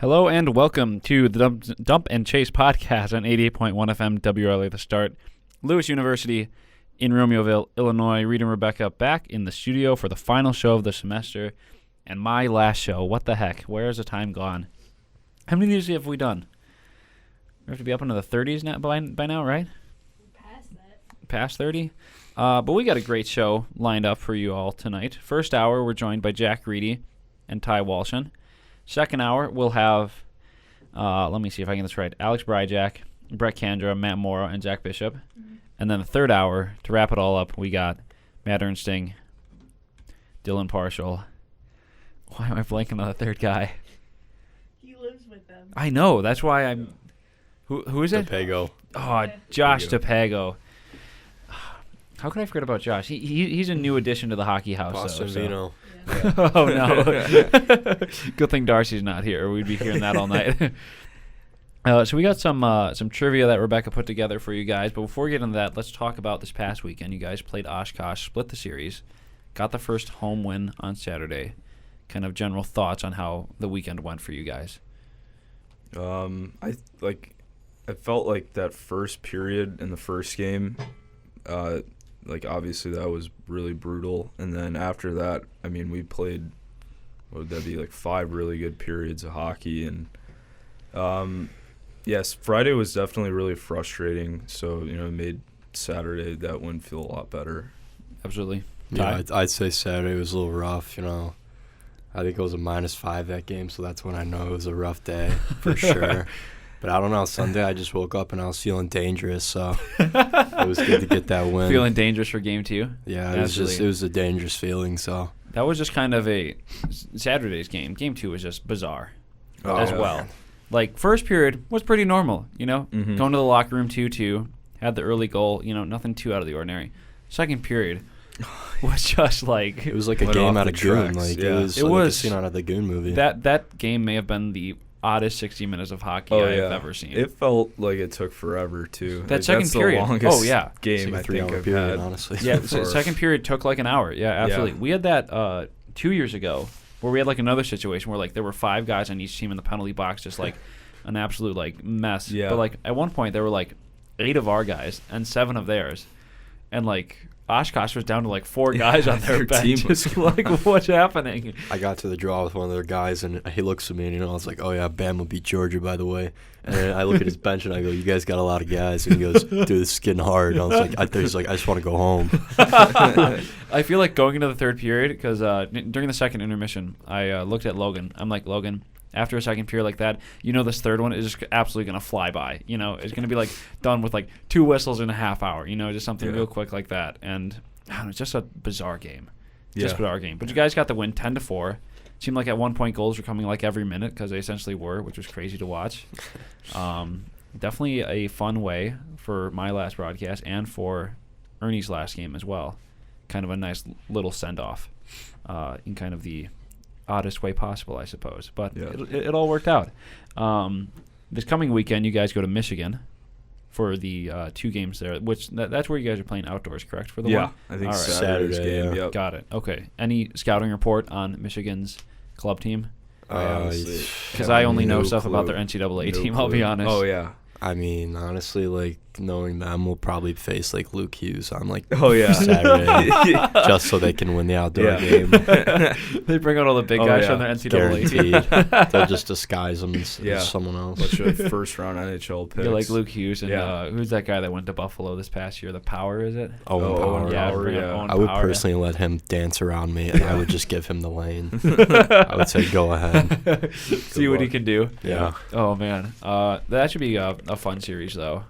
Hello and welcome to the Dump and Chase podcast on 88.1 FM WRLA The Start. Lewis University in Romeoville, Illinois. Reid and Rebecca back in the studio for the final show of the semester and my last show. What the heck? Where has the time gone? How many of these have we done? We have to be up into the 30s now, by now, right? Past that. Past 30? But we got a great show lined up for you all tonight. First hour, we're joined by Jack Reedy and Ty Walshon. Second hour, we'll have, let me see if I can get this right, Alex Bryjak, Brett Candra, Matt Moro, and Zac Bishop. Mm-hmm. And then the third hour, to wrap it all up, we got Matt Ernsting, Dylan Parshall. Why am I blanking on the third guy? He lives with them. I know. That's why I'm... Who is it? DiPego. Oh, Josh DiPego. How could I forget about Josh? He's a new addition to the hockey house. Boston Vino. Yeah. Oh, no. Good thing Darcy's not here. We'd be hearing that all night. So we got some trivia that Rebecca put together for you guys. But before we get into that, let's talk about this past weekend. You guys played Oshkosh, split the series, got the first home win on Saturday. Kind of general thoughts on how the weekend went for you guys. I felt like that first period in the first game, obviously that was really brutal. And then after that, I mean, we played, what would that be, 5 really good periods of hockey. And, yes, Friday was definitely really frustrating. So, it made Saturday, that win feel a lot better. Absolutely. Yeah, I'd say Saturday was a little rough, I think it was a -5 that game, so that's when I know it was a rough day for sure. But I don't know, Sunday I just woke up and I was feeling dangerous, so it was good to get that win. Feeling dangerous for game 2? Yeah, it was a dangerous feeling, so. That was just kind of a Saturday's game. Game 2 was just bizarre as well. First period was pretty normal, Mm-hmm. Going to the locker room 2-2, had the early goal, nothing too out of the ordinary. Second period was just it was like a game out of Goon. It was a scene out of the Goon movie. That game may have been the oddest 60 minutes of hockey I've ever seen. It felt like it took forever too. That second period, the longest game I think I've period, had. honestly. Yeah, second period took like an hour. Yeah, absolutely. Yeah. We had that 2 years ago where we had another situation where there were 5 guys on each team in the penalty box, just an absolute mess. Yeah. But at one point there were 8 of our guys and 7 of theirs, and Oshkosh was down to 4 guys on their bench. Just what's happening? I got to the draw with one of their guys, and he looks at me, and I was like, "Oh yeah, Bama beat Georgia, by the way." And I look at his bench, and I go, "You guys got a lot of guys." And he goes, "Dude, this is getting hard." And I was like, "He's like, I just want to go home." I feel like going into the third period because during the second intermission, I looked at Logan. I'm like, Logan, after a second period like that, this third one is just absolutely going to fly by. It's going to be done with 2 whistles in a half hour, just something real quick like that. And I don't know, it's just a bizarre game. Bizarre game. But you guys got the win 10-4. Seemed like at one point goals were coming every minute because they essentially were, which was crazy to watch. Definitely a fun way for my last broadcast and for Ernie's last game as well. Kind of a nice little send-off in kind of the oddest way possible, I suppose, but it all worked out. This coming weekend, you guys go to Michigan for the 2 games there, which that's where you guys are playing outdoors, correct? For the one? I think all right. Saturday's game. Yep. Got it. Okay. Any scouting report on Michigan's club team? Because I only know stuff about their NCAA team. I'll be honest. Oh yeah. I mean, honestly, knowing them, we'll probably face Luke Hughes on Saturday, just so they can win the outdoor game. They bring out all the big guys from their NCAA team. Guaranteed. They'll just disguise them as someone else. Bunch of first-round NHL picks. You're like Luke Hughes and who's that guy that went to Buffalo this past year? The Power, is it? Owen Power. Yeah. I would personally let him dance around me, and I would just give him the lane. I would say, go ahead. See what he can do. Yeah. Oh, man. That should be a fun series, though.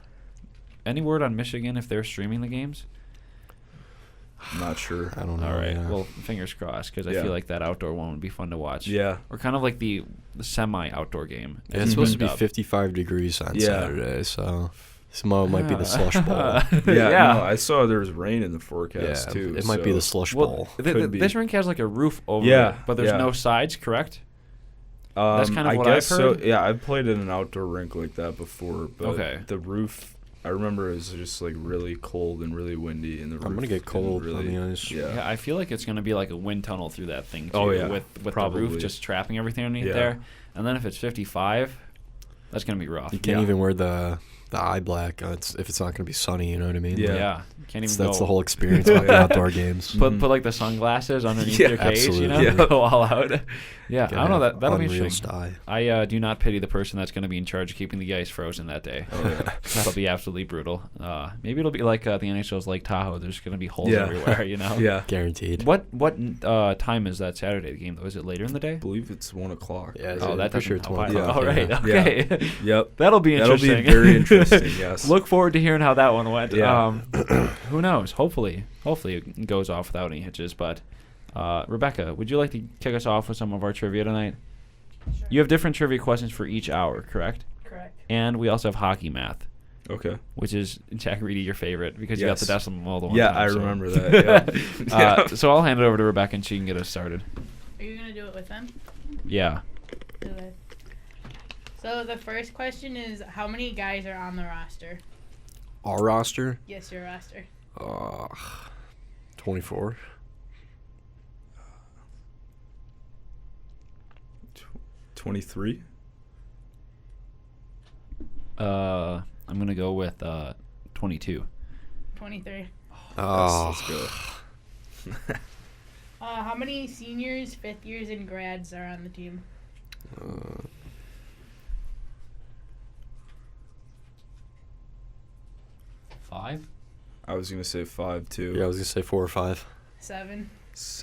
Any word on Michigan if they're streaming the games? I'm not sure. I don't know. All right. Well, fingers crossed, because I feel like that outdoor one would be fun to watch. Yeah. Or kind of like the semi-outdoor game. Yeah, it's supposed to be 55 degrees on Saturday, so tomorrow might be the slush ball. No, I saw there was rain in the forecast, too. It might be the slush ball. This rink has a roof over it, but there's no sides, correct? That's kind of what I've heard. So, yeah, I've played in an outdoor rink like that before, but the roof I remember it was just like really cold and really windy, and the roof I'm gonna get cold didn't on the ice. Yeah. Yeah, I feel like it's gonna be like a wind tunnel through that thing too. Oh, yeah, with the probably. roof just trapping everything underneath Yeah. there, and then if it's 55, that's gonna be rough. You can't Yeah. even wear the eye black if it's not gonna be sunny. You know what I mean? Yeah. Yeah, can't even That's go. the whole experience about the outdoor games. Put like the sunglasses underneath Yeah, your case, you know, absolutely. go all out. Yeah, Gotta I don't know, have that'll be unreal interesting. style. I do not pity the person that's going to be in charge of keeping the ice frozen that day. Oh, yeah. That'll be absolutely brutal. Maybe it'll be like the NHL's Lake Tahoe. There's going to be holes Yeah. everywhere, you know. Yeah. Guaranteed. What time is that Saturday game though? Is it later in the day? I believe it's 1 o'clock. Yeah, Oh, that for doesn't sure it's help 1 either. o'clock. All right. Yeah. Okay. Yep. That'll be That'll interesting. be very interesting, yes. Look forward to hearing how that one went. Yeah. Who knows? Hopefully it goes off without any hitches. But Rebecca, would you like to kick us off with some of our trivia tonight? Sure. You have different trivia questions for each hour, correct? Correct. And we also have hockey math, Okay. which is, Jack Reedy, your favorite because you got the Yes. decimal the one Yeah, time, I so. remember that. Yeah. So I'll hand it over to Rebecca and she can get us started. Are you gonna do it with them? Yeah. Okay. So the first question is, how many guys are on the roster? Our roster, Yes, your roster. 24. 23? I'm going to go with 22. 23. Oh, Let's go. How many seniors, fifth years, and grads are on the team? uh, 5? I was going to say 5, too. yeah, I was gonna say 4 or 5. 7.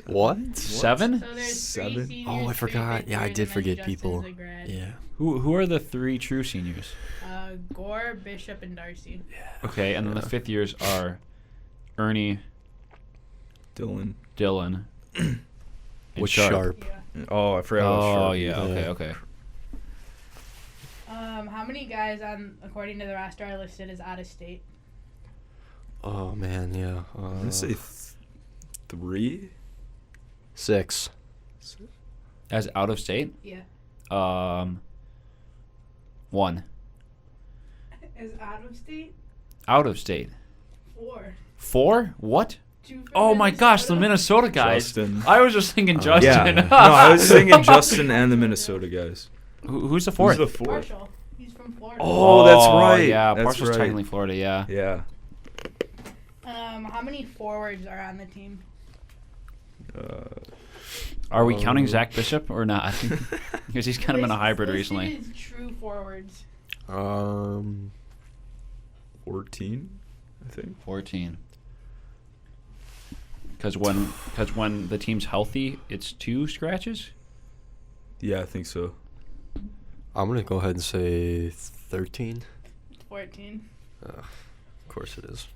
What? 7? So there's 7? 3 seniors. Oh, I 3 forgot. fifth Yeah, I years, did and then forget Justin's people. a grad. Yeah. Who are the 3 true seniors? Gore, Bishop, and Darcy. Okay, and then the Yeah. 5th years are Ernie, Dylan. Dylan, and With Sharp. Yeah. Oh, I forgot about Oh, Sharp. yeah. Okay, Yeah. okay. How many guys according to the roster, are listed as out of state? Oh man, yeah. I'm going to say 3? 6. As out of state? Yeah. 1. As out of state? Out of state. 4. 4? What? 2 from Oh my gosh, the Minnesota. Minnesota guys. Justin. I was just thinking Justin. Yeah. No, I was thinking Justin and the Minnesota guys. Who's the 4th? Who's the 4th? Parshall. He's from Florida. Oh, that's right. Yeah, That's Parshall's right. technically Florida, yeah. Yeah. How many forwards are on the team? Are we counting Oh. Zac Bishop or not? Because he's kind of been a hybrid Listed recently. as true forwards. 14, I think. 14. Because when the team's healthy, it's 2 scratches? Yeah, I think so. I'm gonna go ahead and say 13. 14. Of course it is.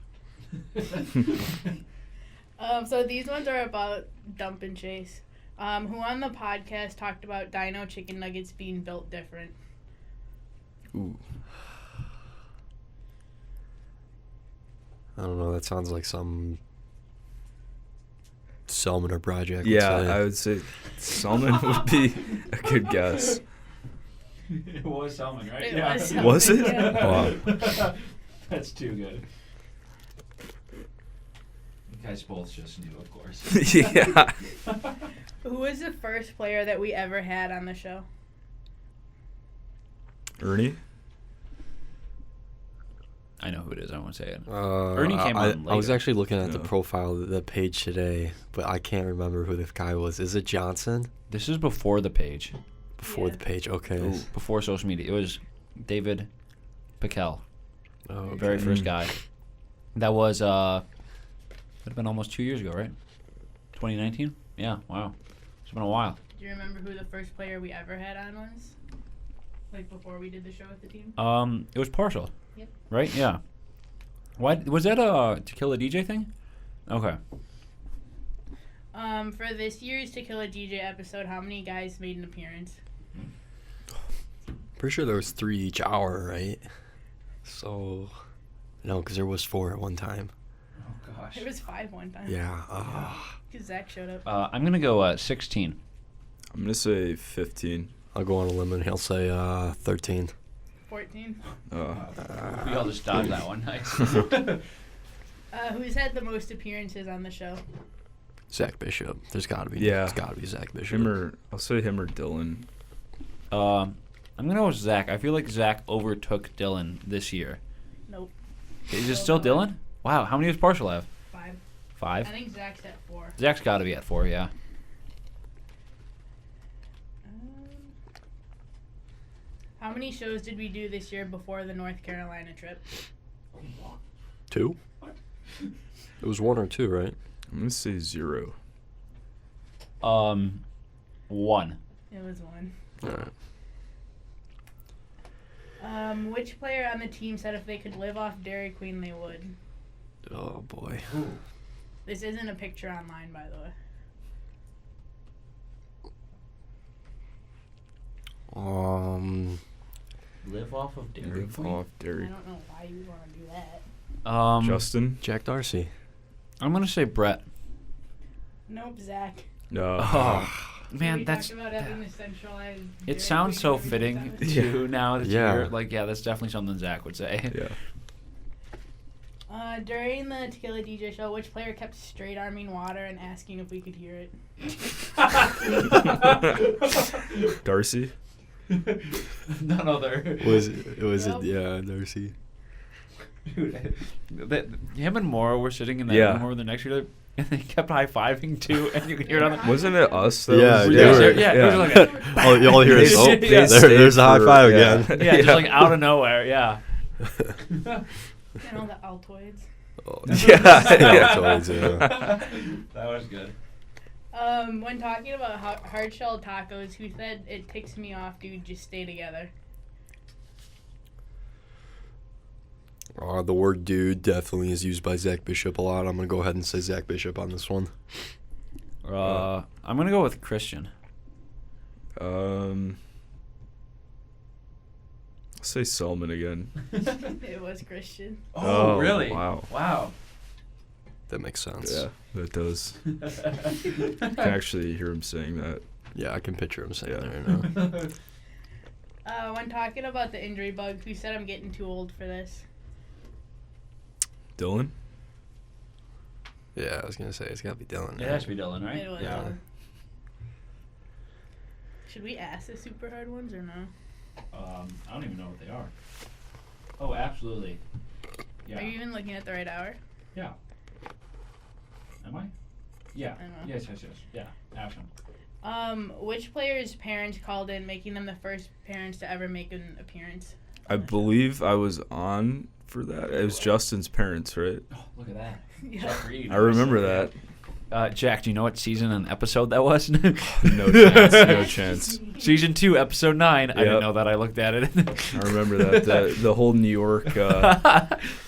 So these ones are about dump and chase. Who on the podcast talked about Dino chicken nuggets being built different? Ooh. I don't know. That sounds like some Selman or Bryjak. would Yeah, say. I would say Salmon would be a good guess. It was Selman, right? It was Selman, Was it? yeah. Wow. That's too good. You guys both just knew, of course. Yeah. Who was the first player that we ever had on the show? Ernie? I know who it is. I won't say it. Ernie came on I was later. actually looking at the No. profile, the page today, but I can't remember who the guy was. Is it Johnson? This is before the page, Before Yeah. the page. Okay. Ooh, before social media. It was David Piquel, Oh, the very okay. first guy. That was would have been almost 2 years ago, right? 2019. Yeah. Wow. It's been a while. Do you remember who the first player we ever had on was? Like before we did the show with the team? It was Parshall. Yep. Right? Yeah. Why was that a To Kill a DJ thing? Okay. For this year's To Kill a DJ episode, how many guys made an appearance? Pretty sure there was 3 each hour, right? So, no, because there was 4 at one time. Oh gosh. It was 5 one time. Yeah. Because Zach showed up. I'm gonna go 16. I'm going to say 15. I'll go on a limb and he'll say 13. 14. We all just dodged that one. Nice. Who's had the most appearances on the show? Zac Bishop. There's got to be. Yeah. It's got to be Zac Bishop. I'll say him or Dylan. I'm gonna go with Zach. I feel like Zach overtook Dylan this year. Nope. Is it still Dylan? Wow. How many does Parshall have? 5. 5. I think Zach's at 4. Zach's got to be at 4. Yeah. How many shows did we do this year before the North Carolina trip? 2? It was 1 or 2, right? I'm gonna say 0. 1. It was 1. All right. Which player on the team said if they could live off Dairy Queen, they would? Oh boy. This isn't a picture online, by the way. Live off of Dairy Live Queen. off I Dairy. don't know why you want to do that. Justin? Jack Darcy. I'm gonna say Brett. Nope, Zach. No. Oh, We man, that's. talked about having a centralized It Dairy sounds Queen so every fitting time. too now that Yeah. you're like, yeah, that's definitely something Zach would say. Yeah. During the Tequila DJ show, which player kept straight arming water and asking if we could hear it? Darcy? None other. Nope. Yeah, Darcy. Dude, him and Moro were sitting in that Yeah. room over the next to each other, and they kept high fiving too, and you could hear it on the. Wasn't it us that Yeah, was they were- yeah, it was like a, All hear is, oh, Yeah. there's a high five Yeah. again. yeah, just like out of nowhere, yeah. You know, the Altoids. Oh, Yeah. Altoids, yeah. That was good. When talking about hard-shell tacos, who said it ticks me off, dude, just stay together? The word dude definitely is used by Zac Bishop a lot. I'm going to go ahead and say Zac Bishop on this one. I'm gonna go with Christian. I'll say Selman again. It was Christian. Oh, really? wow. Wow. That makes sense. Yeah, that does. I can actually hear him saying that. Yeah, I can picture him saying Yeah. that right now. When talking about the injury bug, who said I'm getting too old for this? Dylan? Yeah, I was going to say, it's got to be Dylan. It has to be Dylan, right? It was Yeah. Dylan. Should we ask the super hard ones or no? I don't even know what they are. Oh, absolutely. Yeah. Are you even looking at the right hour? Yeah. Am I? Yeah. I don't know. Yes. Yeah. Ask him. Which player's parents called in, making them the first parents to ever make an appearance? I believe I was on for that. It was Justin's parents, right? Oh, look at that. Yeah. Jack Reed. I remember that. Jack, do you know what season and episode that was? No chance. No chance. Season 2, episode 9. I didn't Yep. know that. I looked at it. I remember that. The whole New York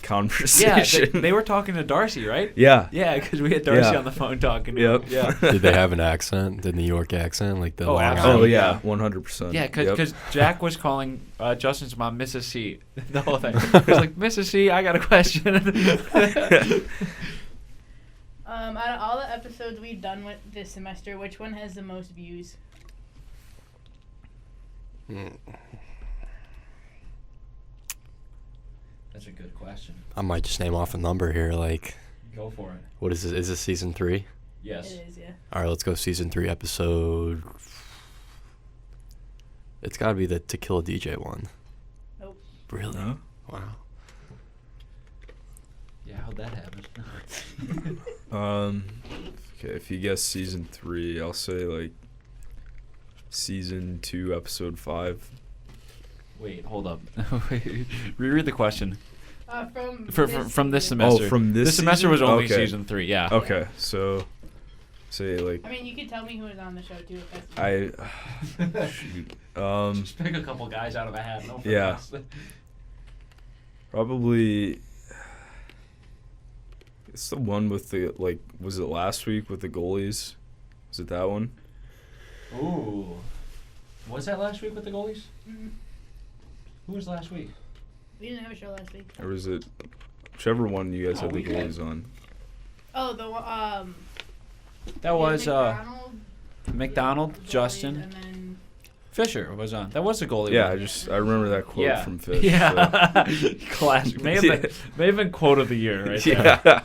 conversation. Yeah, they were talking to Darcy, right? Yeah. Yeah, because we had Darcy Yeah. on the phone talking to Yep. him. Yeah. Did they have an accent? The New York accent? Like the Oh, Long absolutely. Island? Oh, yeah. 100%. Yeah, Yep. because Jack was calling Justin's mom Mrs. C the whole thing. He was like, Mrs. C, I got a question. Out of all the episodes we've done with this semester, which one has the most views? That's a good question. I might just name off a number here. Like, Go for it. what is this? Is this season 3? Yes. It is, yeah. All right, let's go season 3 episode. It's got to be the Tequila DJ one. Nope. Really? No? Wow. Yeah, how'd that happen? Okay, if you guess season 3, I'll say like season 2, episode 5. Wait, hold up. Reread the question. From this season. semester. Oh, from this semester season? was only Okay. season 3, yeah. Okay, so say like I mean, you can tell me who was on the show too. If that's shoot. Just pick a couple guys out of a hat. No Yeah. offense. Probably it's the one with the like was it last week with the goalies? Was it that one? Ooh. Was that last week with the goalies? Mhm. Who was last week? We didn't have a show last week. Or was it whichever one you guys Oh, had the we did. goalies on? Oh, the That was McDonald, McDonald, goalies, Justin, and then Fisher was on. That was the goalie. Yeah, one. I remember that quote from Fish. Yeah, classic. May have been quote of the year right there.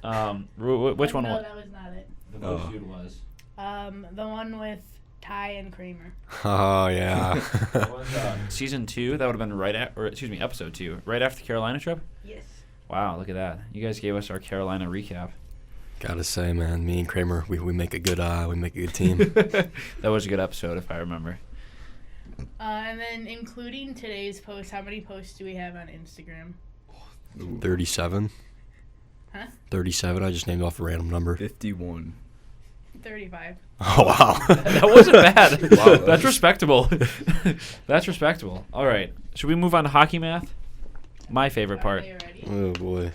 Yeah. Which one? No, Was that was not it. the most viewed was? The one with Ty and Kramer. Oh yeah. That was, season 2. That would have been episode 2, right after the Carolina trip. Yes. Wow, look at that. You guys gave us our Carolina recap. Gotta say, man, me and Kramer, we make a good team. That was a good episode, if I remember. And then including today's post, how many posts do we have on Instagram? 37. Huh? 37. I just named off a random number. 51. 35. Oh wow. That wasn't bad. Wow, That's respectable. That's respectable. All right. Should we move on to hockey math? My favorite part. Are you ready? Oh boy.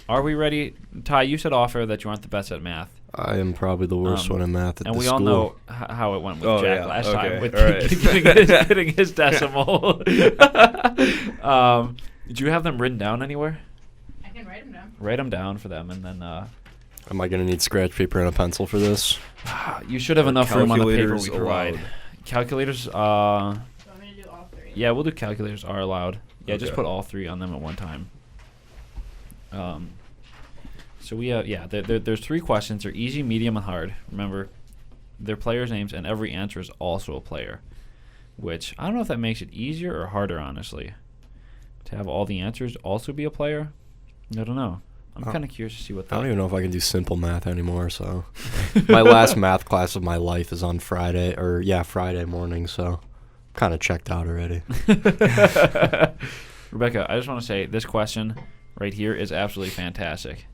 Are we ready? Ty, you said off air that you aren't the best at math. I am probably the worst one in math at and the we school. all know how it went with Jack last time with all right. getting his decimal. Did you have them written down anywhere? I can write them down. Write them down for them, and then Am I gonna need scratch paper and a pencil for this? you should have enough room on the paper we Calculators provide. allowed. Calculators, So I'm going to do all 3. yeah, we'll do calculators are allowed. Yeah, just Okay. put all 3 on them at one time. So we there's 3 questions. They're easy, medium, and hard. Remember, they're players' names, and every answer is also a player. Which I don't know if that makes it easier or harder, honestly. To have all the answers also be a player, I don't know. I'm kind of curious to see what I don't that. even know if I can do simple math anymore. So, my last math class of my life is on Friday morning. So, kind of checked out already. Rebecca, I just want to say this question right here is absolutely fantastic.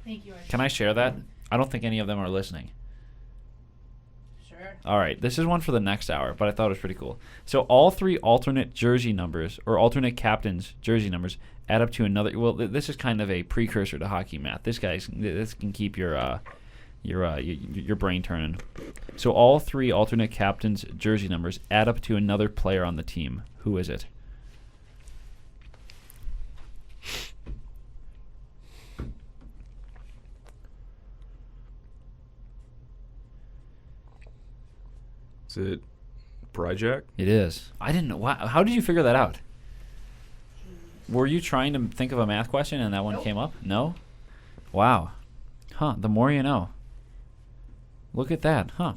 Thank you, Archie. Can I share that? I don't think any of them are listening. Sure. All right, this is one for the next hour, but I thought it was pretty cool. So all 3 alternate jersey numbers, or alternate captains' jersey numbers, add up to another. Well, this is kind of a precursor to hockey math. This can keep your brain turning. So all 3 alternate captains' jersey numbers add up to another player on the team. Who is it? Is it Bryjak? It is. I didn't know. How did you figure that out? Were you trying to think of a math question and that one Nope. came up? No? Wow. Huh. The more you know. Look at that. Huh.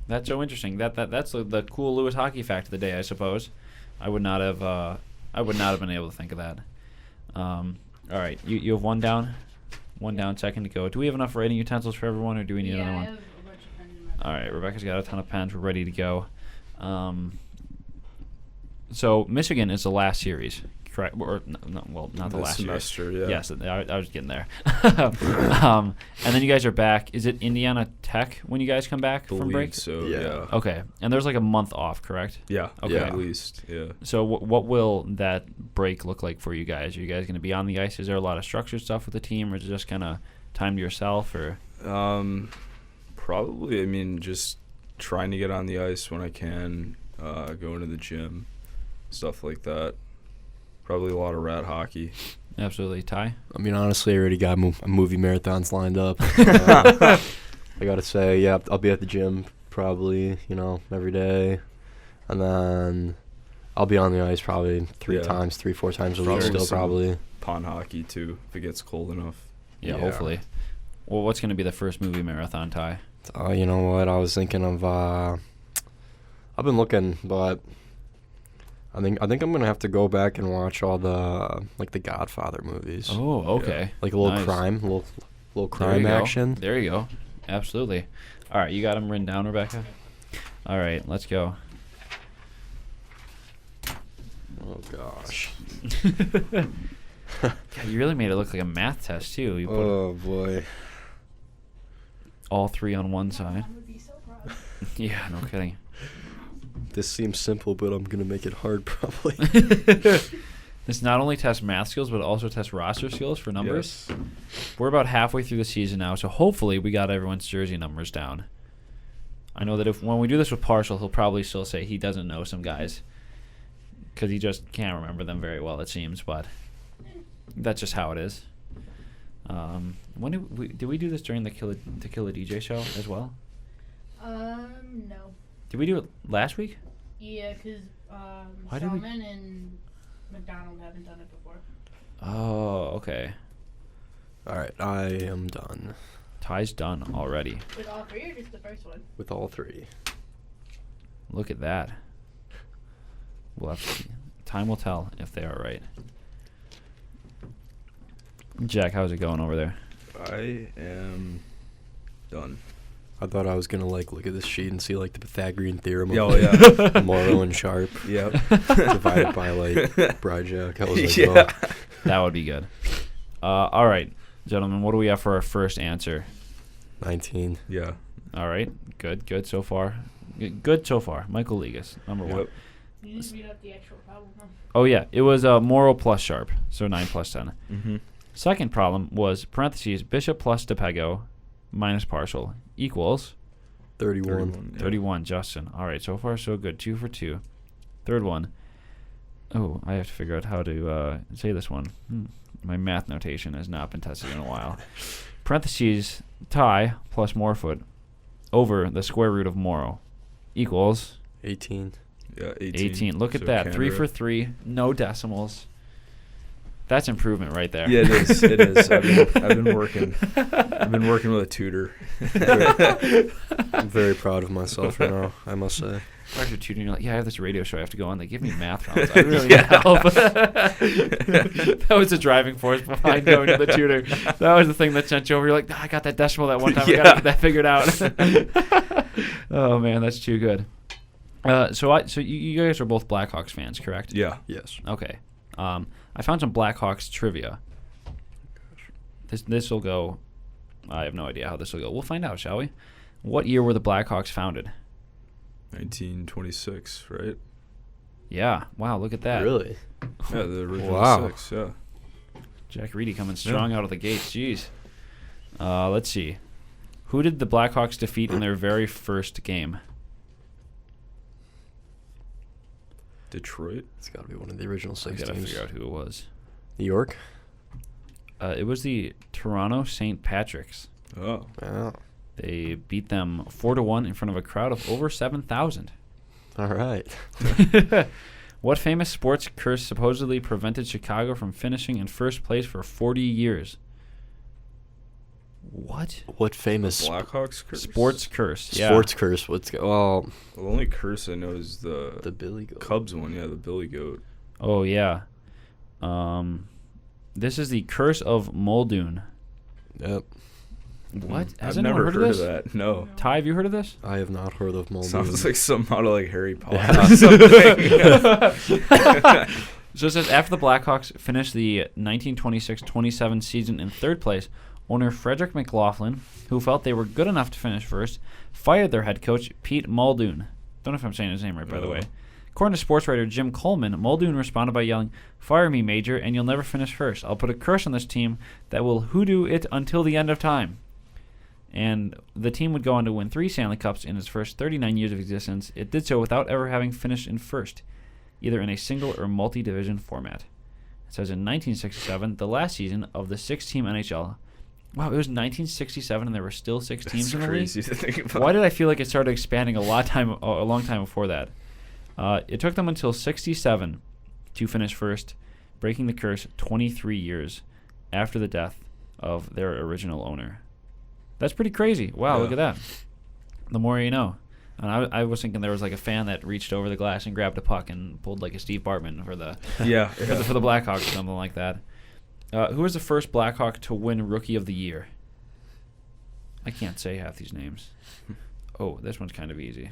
That's so interesting. That's the cool Lewis hockey fact of the day, I suppose. I would not have been able to think of that. All right. You have one down. One down, second to go. Do we have enough writing utensils for everyone, or do we need another I one? have a bunch of pens in my All right, Rebecca's got a ton of pens. We're ready to go. So Michigan is the last series, correct? Or not the This last semester, series. yeah. Yes, I was getting there. And then you guys are back. Is it Indiana Tech when you guys come back from break? So Yeah. yeah. Okay, and there's like a month off, correct? Yeah. Okay. Yeah, at least. Yeah. So what will that break look like for you guys? Are you guys going to be on the ice? Is there a lot of structured stuff with the team, or is it just kind of time to yourself? Or Probably. I mean, just trying to get on the ice when I can. Going to the gym, stuff like that. Probably a lot of rat hockey. absolutely, Ty? I mean, honestly, I already got movie marathons lined up. I gotta say, yeah, I'll be at the gym probably, every day, and then I'll be on the ice probably 4 times a week Probably still, some probably. Pond hockey too, if it gets cold enough. Yeah, hopefully. Well, what's going to be the first movie marathon, Ty? You know what? I was thinking of. I've been looking, but I think I'm gonna have to go back and watch all the the Godfather movies. Oh, okay. Like a little Nice. crime, little There crime you go. action. There you go. Absolutely. All right, you got them written down, Rebecca? All right, let's go. Oh gosh. God, you really made it look like a math test, too. You put Oh boy. all 3 on one side. Mom would be so proud. Yeah, no kidding. This seems simple, but I'm gonna make it hard probably. This not only tests math skills, but also tests roster skills for numbers. Yes. We're about halfway through the season now, so hopefully we got everyone's jersey numbers down. I know that when we do this with Parshall, he'll probably still say he doesn't know some guys because he just can't remember them very well, it seems, but that's just how it is. When did we do this during the Kill a DJ show as well? No. Did we do it last week? Yeah, because Why did we- Salmon and McDonald haven't done it before. Oh, okay. All right, I am done Ty's done already. With all three or just the first one? with all three. Look at that. We'll have to see. Time will tell if they are right. Jack, how's it going over there? I am done. I thought I was gonna look at this sheet and see the Pythagorean theorem of Oh yeah. Moro and Sharp Yep. divided by Bryjak. I was like, Yeah. oh. That would be good. All right, gentlemen, what do we have for our first answer? 19. Yeah. All right, good so far. Good so far. Michael Ligas, number one. Yep. You need to read out the actual problem, though. Oh, yeah, it was Moro plus Sharp, so 9 plus 10. Mm-hmm. Second problem was parentheses Bishop plus DiPego minus Parshall equals 31. 31. Justin. All right, so far so good. 2 for 2. Third one. Oh, I have to figure out how to say this one. My math notation has not been tested in a while. Parentheses Ty plus Morefoot over the square root of Moro equals 18. Yeah. 18. Look at So that. 3 Candra. for 3. No decimals. That's improvement right there. Yeah, it is. It is. I've been working. I've been working with a tutor. I'm very proud of myself right now, I must say. After tutoring, you're like, yeah, I have this radio show I have to go on. They give me math rounds. I really need help. That was the driving force behind going to the tutor. That was the thing that sent you over. You're like, I got that decimal that one time. I got to get that figured out. Oh, man, that's too good. So you guys are both Blackhawks fans, correct? Yeah. Yes. Okay. I found some Blackhawks trivia. This will go. I have no idea how this will go. We'll find out, shall we? What year were the Blackhawks founded? 1926, right? Yeah. Wow, look at that. Really? Yeah, the original Wow. 6, yeah. Jack Reedy coming strong out of the gates. Jeez. Let's see. Who did the Blackhawks defeat in their very first game? Detroit? It's got to be one of the original I 6 gotta teams. figure out who it was. New York? It was the Toronto St. Patrick's. Oh. Wow. They beat them 4-1 in front of a crowd of over 7,000. All right. What famous sports curse supposedly prevented Chicago from finishing in first place for 40 years? What? What famous Blackhawks curse? Sports curse. Yeah. sports curse? Well, The only curse I know is the Billy Goat. Cubs one. Yeah, the Billy Goat. Oh, yeah. This is the curse of Muldoon. Yep. What? Has I've anyone never heard of this? that. No. Ty, have you heard of this? I have not heard of Muldoon. Sounds like some out of Harry Potter Yeah. or something. So it says after the Blackhawks finished the 1926-27 season in third place, owner Frederick McLaughlin, who felt they were good enough to finish first, fired their head coach Pete Muldoon. Don't know if I'm saying his name right, by the way. According to sports writer Jim Coleman, Muldoon responded by yelling, "Fire me, Major, and you'll never finish first. I'll put a curse on this team that will hoodoo it until the end of time." And the team would go on to win 3 Stanley Cups in its first 39 years of existence. It did so without ever having finished in first, either in a single or multi-division format. It says in 1967, the last season of the 6-team NHL. Wow, it was 1967 and there were still 6 teams in the league? Crazy to think about. Why did I feel like it started expanding a long time before that? It took them until 67 to finish first, breaking the curse 23 years after the death of their original owner. That's pretty crazy. Wow, look at that. The more you know. And I was thinking there was a fan that reached over the glass and grabbed a puck and pulled a Steve Bartman for the Yeah. for the Blackhawks or something like that. Who was the first Blackhawk to win Rookie of the Year? I can't say half these names. Oh, this one's kind of easy.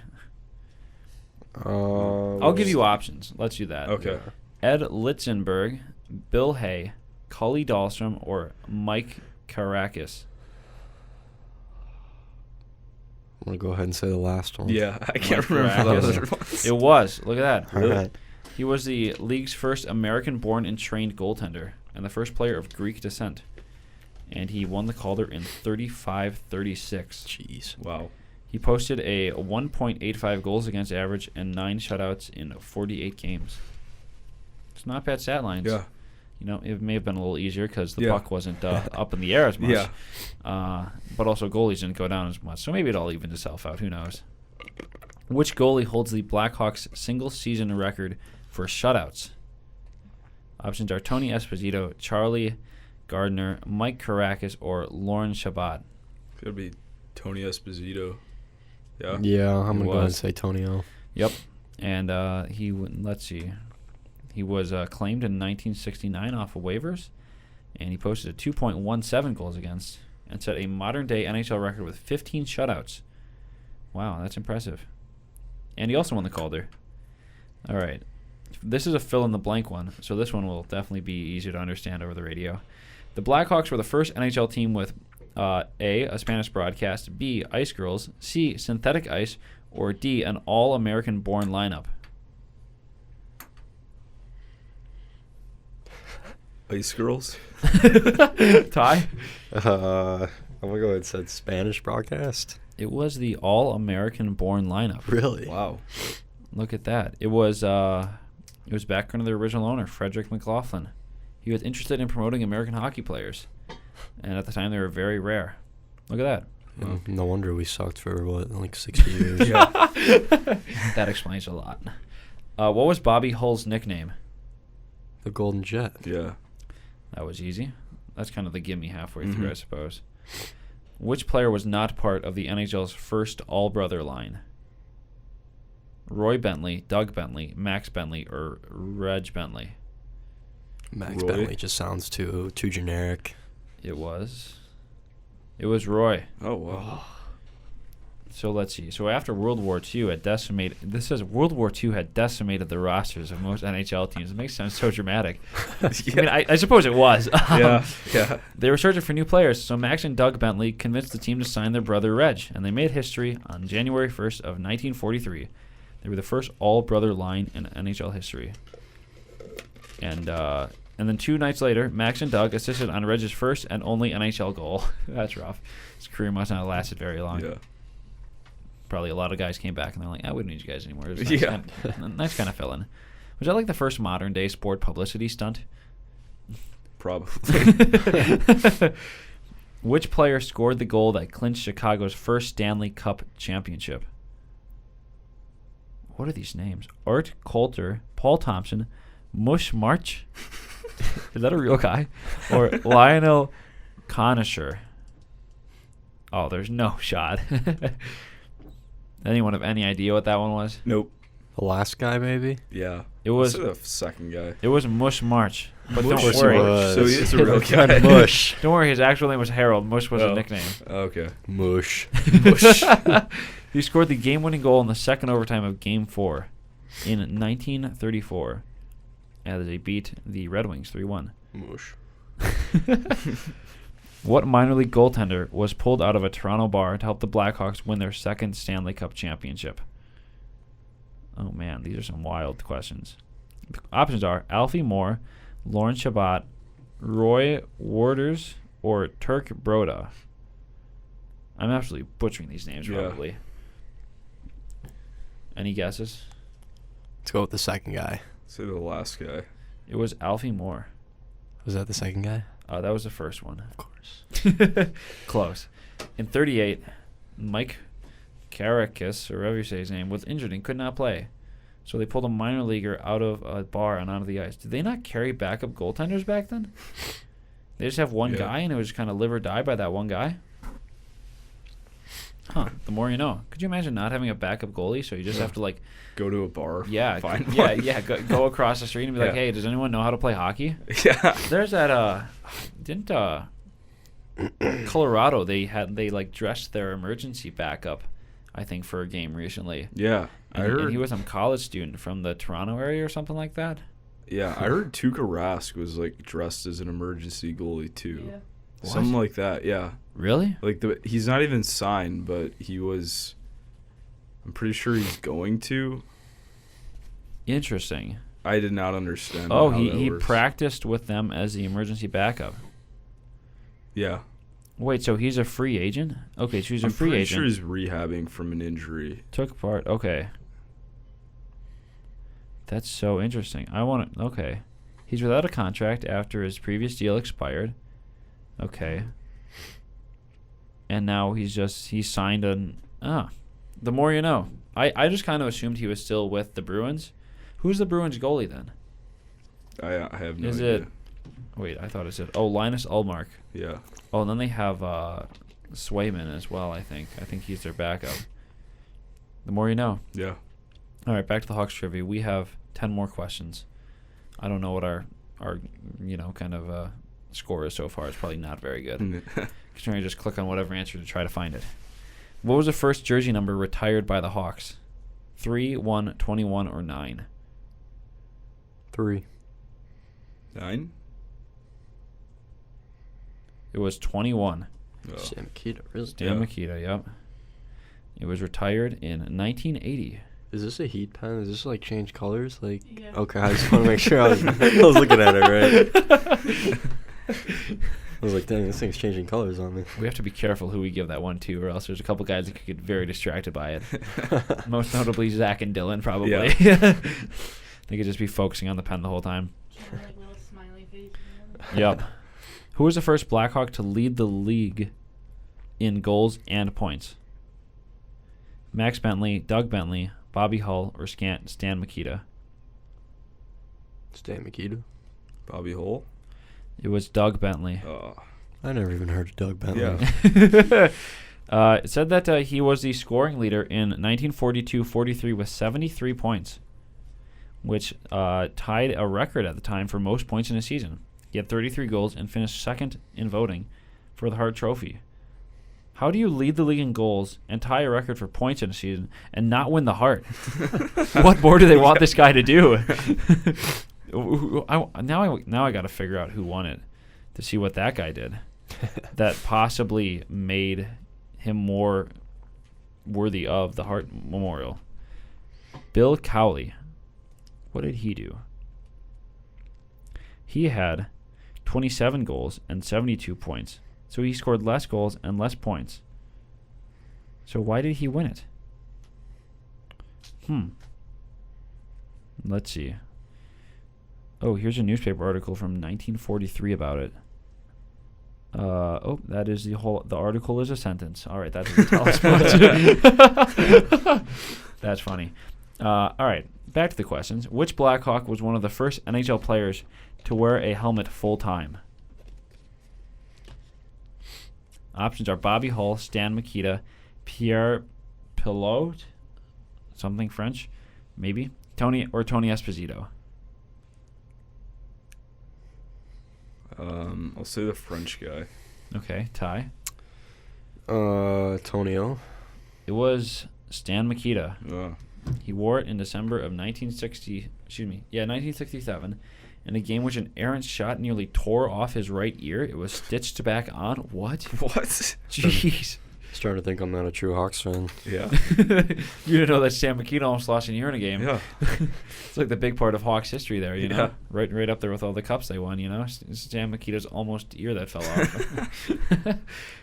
I'll give you options. Let's do that. Okay. Ed Litzenberg, Bill Hay, Cully Dahlstrom, or Mike Karakis. I'm going to go ahead and say the last one. Yeah, I can't Mike remember the Karakis. other ones. It was. Look at that. All right. He was the league's first American-born and trained goaltender and the first player of Greek descent. And he won the Calder in 35-36. Jeez. Wow. He posted a 1.85 goals against average and 9 shutouts in 48 games. It's not bad stat lines. Yeah. You know, it may have been a little easier because the Yeah. puck wasn't up in the air as much. Yeah. But also goalies didn't go down as much. So maybe it all evened itself out. Who knows? Which goalie holds the Blackhawks single-season record for shutouts? Options are Tony Esposito, Charlie Gardner, Mike Karakis, or Lauren Shabbat. It's got to be Tony Esposito. Yeah. Yeah, I'm going to go ahead and was. say Tonio. Yep. And let's see. He was claimed in 1969 off of waivers, and he posted a 2.17 goals against and set a modern-day NHL record with 15 shutouts. Wow, that's impressive. And he also won the Calder. All right. This is a fill-in-the-blank one, so this one will definitely be easier to understand over the radio. The Blackhawks were the first NHL team with A, Spanish broadcast, B, ice girls, C, synthetic ice, or D, an all-American-born lineup. Ice Girls. Ty? I'm going to go ahead and say Spanish broadcast. It was the all-American-born lineup. Really? Wow. Look at that. It was back under their original owner, Frederick McLaughlin. He was interested in promoting American hockey players, and at the time they were very rare. Look at that. Wow. No wonder we sucked for, like 60 years. Yeah. That explains a lot. What was Bobby Hull's nickname? The Golden Jet. Yeah. That was easy. That's kind of the gimme halfway through, I suppose. Which player was not part of the NHL's first all-brother line? Roy Bentley, Doug Bentley, Max Bentley, or Reg Bentley? Max Roy? Bentley just sounds too generic. It was Roy. Oh, wow. So let's see. So after World War II had decimated, this says World War II had decimated the rosters of most NHL teams. It makes it sound so dramatic. I mean, I suppose it was. Yeah. They were searching for new players, so Max and Doug Bentley convinced the team to sign their brother Reg, and they made history on January 1st of 1943. They were the first all-brother line in NHL history. And then 2 nights later, Max and Doug assisted on Reg's first and only NHL goal. That's rough. His career must not have lasted very long. Yeah. Probably a lot of guys came back and they're like, we don't need you guys anymore. It was Yeah. nice kind of fill-in. Was that like the first modern-day sport publicity stunt? Probably. Which player scored the goal that clinched Chicago's first Stanley Cup championship? What are these names? Art Coulter, Paul Thompson, Mush March? Is that a real guy? Or Lionel Conisher? Oh, there's no shot. Anyone have any idea what that one was? Nope. The last guy, maybe? Yeah. It was the second guy. It was Mush March. But Mush don't worry. was. So he is a real Kind guy. of mush. Don't worry, his actual name was Harold. Mush was a nickname. Okay. Mush. He scored the game-winning goal in the second overtime of Game 4 in 1934 as they beat the Red Wings 3-1. Mush. What minor league goaltender was pulled out of a Toronto bar to help the Blackhawks win their second Stanley Cup championship? Oh, man, these are some wild questions. The options are Alfie Moore, Lauren Shabbat, Roy Warders, or Turk Broda. I'm absolutely butchering these names, Yeah. probably. Any guesses? Let's go with the second guy. Say the last guy. It was Alfie Moore. Was that the second guy? That was the first one. Of course. Close. In 38, Mike Karakis, or whatever you say his name, was injured and could not play. So they pulled a minor leaguer out of a bar and onto the ice. Did they not carry backup goaltenders back then? They just have one guy, and it was just kind of live or die by that one guy? Huh. The more you know. Could you imagine not having a backup goalie, so you just have to, like... Go to a bar. Yeah, Find one. go across the street and be like, Yeah. hey, does anyone know how to play hockey? Yeah. There's that, didn't, Colorado, they dressed their emergency backup, I think, for a game recently. Yeah. And he was a college student from the Toronto area or something like that. Yeah, I heard Tuukka Rask was like dressed as an emergency goalie too. Yeah. Something like that, yeah. Really? Like he's not even signed, but he was. I'm pretty sure he's going to. Interesting. I did not understand. Oh, how that he works. practiced with them as the emergency backup. Yeah. Wait, so he's a free agent? Okay, so he's a I'm free pretty agent. sure he's rehabbing from an injury. Took part. Okay. That's so interesting. Okay. He's without a contract after his previous deal expired. Okay. And now he's signed the more you know. I just kind of assumed he was still with the Bruins. Who's the Bruins goalie then? I have no Is idea. it? Wait, I thought it said. Oh, Linus Ullmark. Yeah. Oh, and then they have Swayman as well. I think he's their backup. The more you know. Yeah. All right, back to the Hawks trivia. We have 10 more questions. I don't know what our kind of score is so far. It's probably not very good. Considering I just click on whatever answer to try to find it. What was the first jersey number retired by the Hawks? 3, 1, 21, or 9? 3. 9? It was 21. Oh. Stan Mikita, really? Stan Mikita, yep. It was retired in 1980. Is this a heat pen? Is this like change colors? Like, Yeah. okay, I just want to make sure I was looking at it right. I was like, dang, this thing's changing colors on me. We have to be careful who we give that one to, or else there's a couple guys that could get very distracted by it. Most notably Zach and Dylan, probably. Yeah. They could just be focusing on the pen the whole time. Like little smiley face. Yep. Who was the first Blackhawk to lead the league in goals and points? Max Bentley, Doug Bentley, Bobby Hull, or Stan Mikita? Stan Mikita. Bobby Hull. It was Doug Bentley. Oh. I never even heard of Doug Bentley. Yeah. It said that he was the scoring leader in 1942-43 with 73 points, which tied a record at the time for most points in a season. He had 33 goals and finished second in voting for the Hart Trophy. How do you lead the league in goals and tie a record for points in a season and not win the Hart? What more do they want this guy to do? Now I got to figure out who won it to see what that guy did that possibly made him more worthy of the Hart Memorial. Bill Cowley. What did he do? He had 27 goals and 72 points. So he scored less goals and less points. So why did he win it? Let's see. Oh, here's a newspaper article from 1943 about it. That is the article is a sentence. All right, that doesn't tell us much. That's funny. All right, back to the questions. Which Blackhawk was one of the first NHL players to wear a helmet full time? Options are Bobby Hull, Stan Mikita, Pierre Pilote, something French, maybe, Tony Esposito. I'll say the French guy. Okay, Ty. Tonio. It was Stan Mikita. Oh. He wore it in December of 1967, in a game which an errant shot nearly tore off his right ear. It was stitched back on. What? What? Jeez. Starting to think I'm not a true Hawks fan. Yeah. You didn't know that Stan Mikita almost lost an ear in a game. Yeah. It's like the big part of Hawks history there, you know? Yeah. Right up there with all the cups they won, you know? Stan Mikita's almost ear that fell off.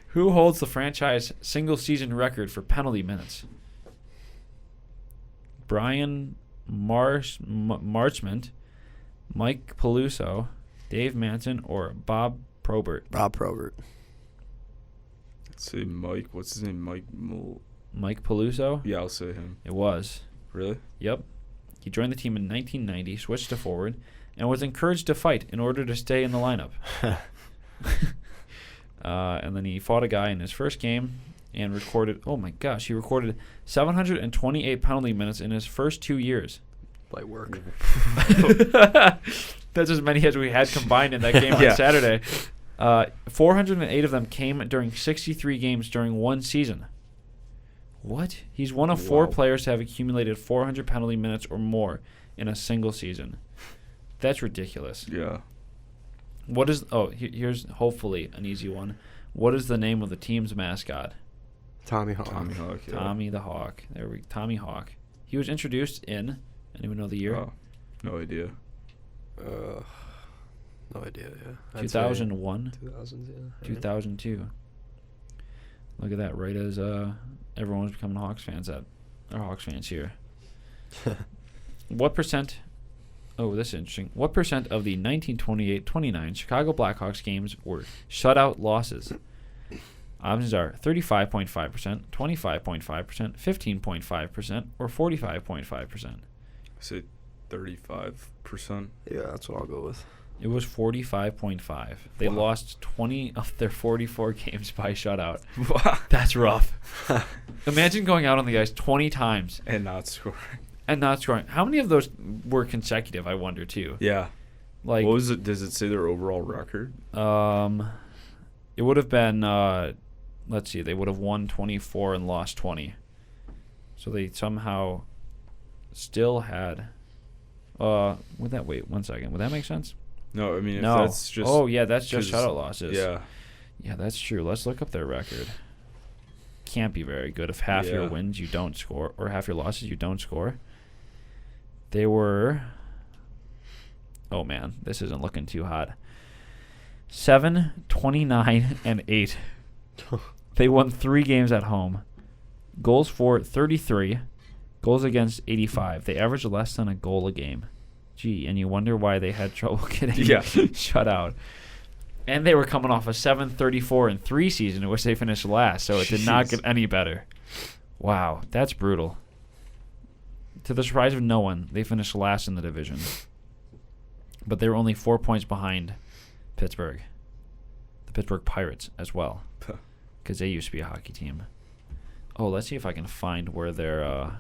Who holds the franchise single-season record for penalty minutes? Brian Marchment, Mike Peluso, Dave Manson, or Bob Probert? Bob Probert. Let's say Mike. What's his name? Mike Peluso? Yeah, I'll say him. It was. Really? Yep. He joined the team in 1990, switched to forward, and was encouraged to fight in order to stay in the lineup. And then he fought a guy in his first game and recorded, he recorded 728 penalty minutes in his first 2 years. Light work. That's as many as we had combined in that game on Saturday. 408 of them came during 63 games during one season. What? He's one of four players to have accumulated 400 penalty minutes or more in a single season. That's ridiculous. Yeah. What is... here's hopefully an easy one. What is the name of the team's mascot? Tommy Hawk. Tommy Hawk, yeah. Tommy the Hawk. There we go. Tommy Hawk. He was introduced in... Anyone know the year? Oh, no idea. No idea, yeah. 2001? 2000s, yeah. 2002. Look at that. Right as everyone was becoming Hawks fans here. What percent... Oh, this is interesting. What percent of the 1928-29 Chicago Blackhawks games were shutout losses? Options are 35.5%, 25.5%, 15.5%, or 45.5%. Say 35%. Yeah, that's what I'll go with. It was 45.5. They Wow. lost 20 of their 44 games by shutout. Wow. That's rough. Imagine going out on the ice 20 times And not scoring. and not scoring. How many of those were consecutive, I wonder, too? Yeah. Like, What was it? Does it say their overall record? it would have been, let's see, they would have won 24 and lost 20. So they somehow still had, would that, wait, 1 second. Would that make sense? No, I mean, if No. that's just. Oh, yeah, that's just 'cause- shutout losses. Yeah. Yeah, that's true. Let's look up their record. Can't be very good if half your Yeah. wins you don't score, or half your losses you don't score. They were. Oh man, this isn't looking too hot. 7, 29, and 8. They won 3 games at home. Goals for 33. Goals against 85. They averaged less than a goal a game. Gee, and you wonder why they had trouble getting shut out. And they were coming off a 7-34-3 season in which they finished last, so it did not get any better. Wow, that's brutal. To the surprise of no one, they finished last in the division. But they were only 4 points behind Pittsburgh. The Pittsburgh Pirates as well. Because they used to be a hockey team. Oh, let's see if I can find where their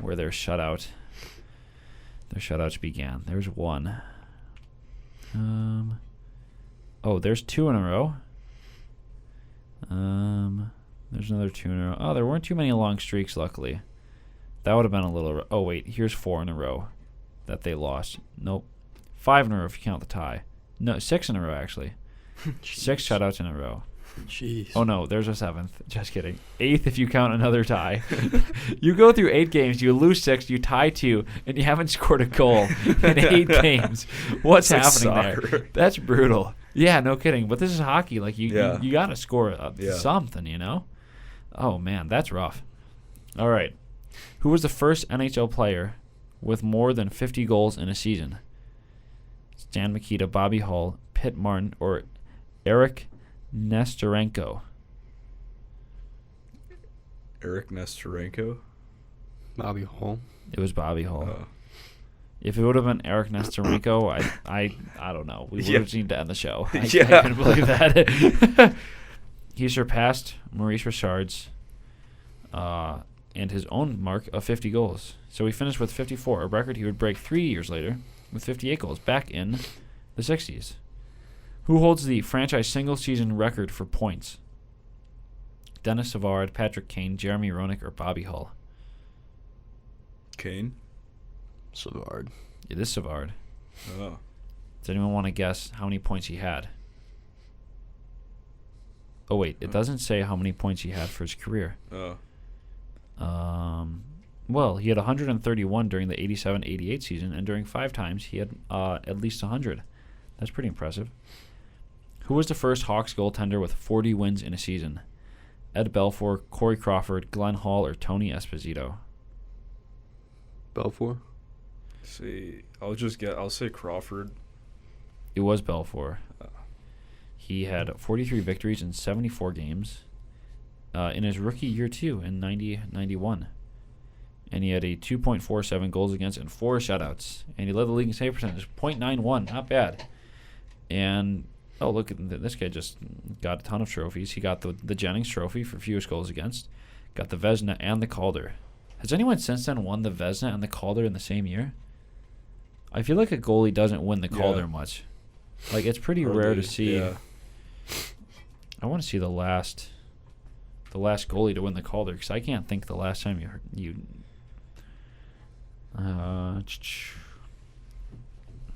shutouts began. There's one. Oh, there's 2 in a row. There's another 2 in a row. Oh, there weren't too many long streaks, luckily. That would have been a little... Oh, wait. Here's 4 in a row that they lost. Nope. 5 in a row if you count the tie. No, 6 in a row, actually. 6 shutouts in a row. Jeez. Oh, no. There's a 7th. Just kidding. 8th if you count another tie. You go through 8 games, you lose 6, you tie 2, and you haven't scored a goal in 8 games. What's It's like happening soccer. there? That's brutal. Yeah, no kidding. But this is hockey. Like, you got to score something, you know? Oh, man. That's rough. All right. Who was the first NHL player with more than 50 goals in a season? Stan Mikita, Bobby Hull, Pitt Martin, or Eric Nestorenko? Eric Nestorenko. Bobby Hull. It was Bobby Hull. If it would have been Eric Nestorenko, I don't know. We would have seen to end the show. I couldn't believe that. He surpassed Maurice Richard's and his own mark of 50 goals. So he finished with 54, a record he would break 3 years later with 58 goals back in the 60s. Who holds the franchise single-season record for points? Dennis Savard, Patrick Kane, Jeremy Roenick, or Bobby Hull? Kane. Savard. It is Savard. Oh. Does anyone want to guess how many points he had? Oh, wait. It doesn't say how many points he had for his career. Oh. Well, he had 131 during the 87-88 season, and during 5 times he had at least 100. That's pretty impressive. Who was the first Hawks goaltender with 40 wins in a season? Ed Belfour, Corey Crawford, Glenn Hall, or Tony Esposito? Belfour. See, I'll say Crawford. It was Belfour. He had 43 victories in 74 games in his rookie year, too, in 90-91. And he had a 2.47 goals against and 4 shutouts. And he led the league in save percentage, .91. Not bad. And, oh, look, this guy just got a ton of trophies. He got the Jennings Trophy for fewest goals against. Got the Vezina and the Calder. Has anyone since then won the Vezina and the Calder in the same year? I feel like a goalie doesn't win the Calder much. Like, it's pretty rare to see. Yeah. I want to see the last goalie to win the Calder, because I can't think the last time you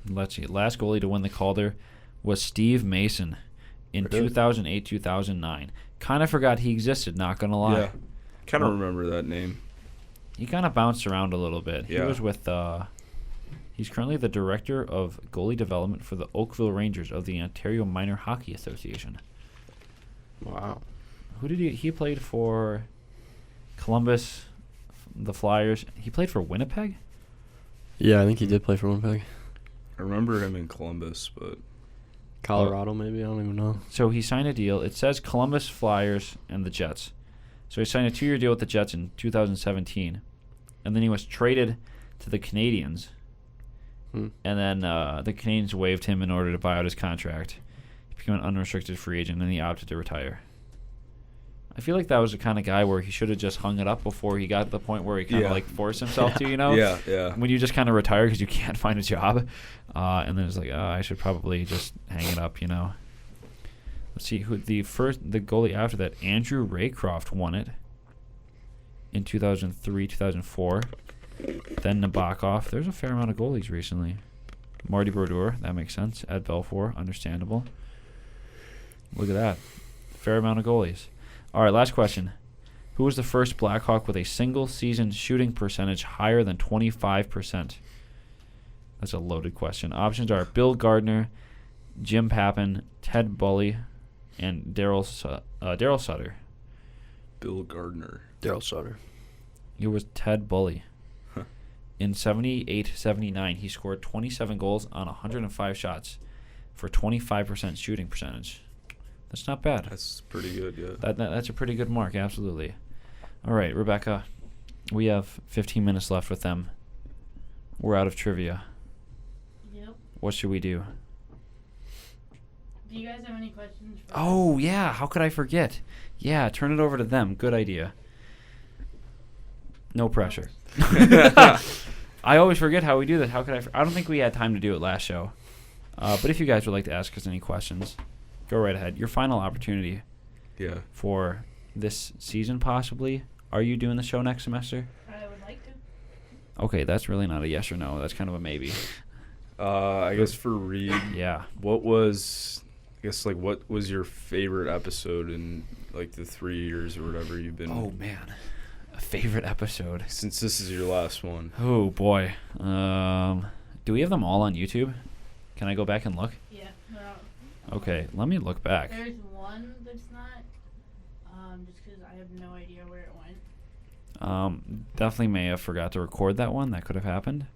let's see. Last goalie to win the Calder was Steve Mason in 2008-2009. Kind of forgot he existed, not going to lie. Yeah. Kind of remember that name. He kind of bounced around a little bit. Yeah. He was with he's currently the director of goalie development for the Oakville Rangers of the Ontario Minor Hockey Association. Wow. Who did he played for? Columbus, the Flyers. He played for Winnipeg? Yeah, I think he did play for Winnipeg. I remember him in Columbus, but Colorado, maybe? I don't even know. So he signed a deal. It says Columbus, Flyers, and the Jets. So he signed a 2-year deal with the Jets in 2017. And then he was traded to the Canadiens. And then the Canadiens waived him in order to buy out his contract. He became an unrestricted free agent, and he opted to retire. I feel like that was the kind of guy where he should have just hung it up before he got to the point where he kind of forced himself to, Yeah. When you just kind of retire because you can't find a job. And then it's like, I should probably just hang it up, Let's see who the goalie after that. Andrew Raycroft won it in 2003, 2004. Then Nabokov. There's a fair amount of goalies recently. Marty Brodeur, that makes sense. Ed Belfour, understandable. Look at that. Fair amount of goalies. All right, last question. Who was the first Blackhawk with a single season shooting percentage higher than 25%? That's a loaded question. Options are Bill Gardner, Jim Pappin, Ted Bully, and Daryl Sutter. Bill Gardner. Daryl Sutter. It was Ted Bully. In 78-79, he scored 27 goals on 105 shots for 25% shooting percentage. That's not bad. That's pretty good, yeah. That's a pretty good mark, absolutely. All right, Rebecca, we have 15 minutes left with them. We're out of trivia. Yep. What should we do? Do you guys have any questions? Oh, yeah. How could I forget? Yeah, turn it over to them. Good idea. No pressure. I always forget how we do that. How could I don't think we had time to do it last show. But if you guys would like to ask us any questions, go right ahead. Your final opportunity for this season, possibly. Are you doing the show next semester? I would like to. Okay, that's really not a yes or no. That's kind of a maybe. I guess for Reid, what was your favorite episode in like the 3 years or whatever you've been? Oh man, a favorite episode. Since this is your last one. Oh boy. Do we have them all on YouTube? Can I go back and look? Yeah. No. Okay, let me look back. There's one that's not. Just because I have no idea where it went. Definitely may have forgot to record that one. That could have happened.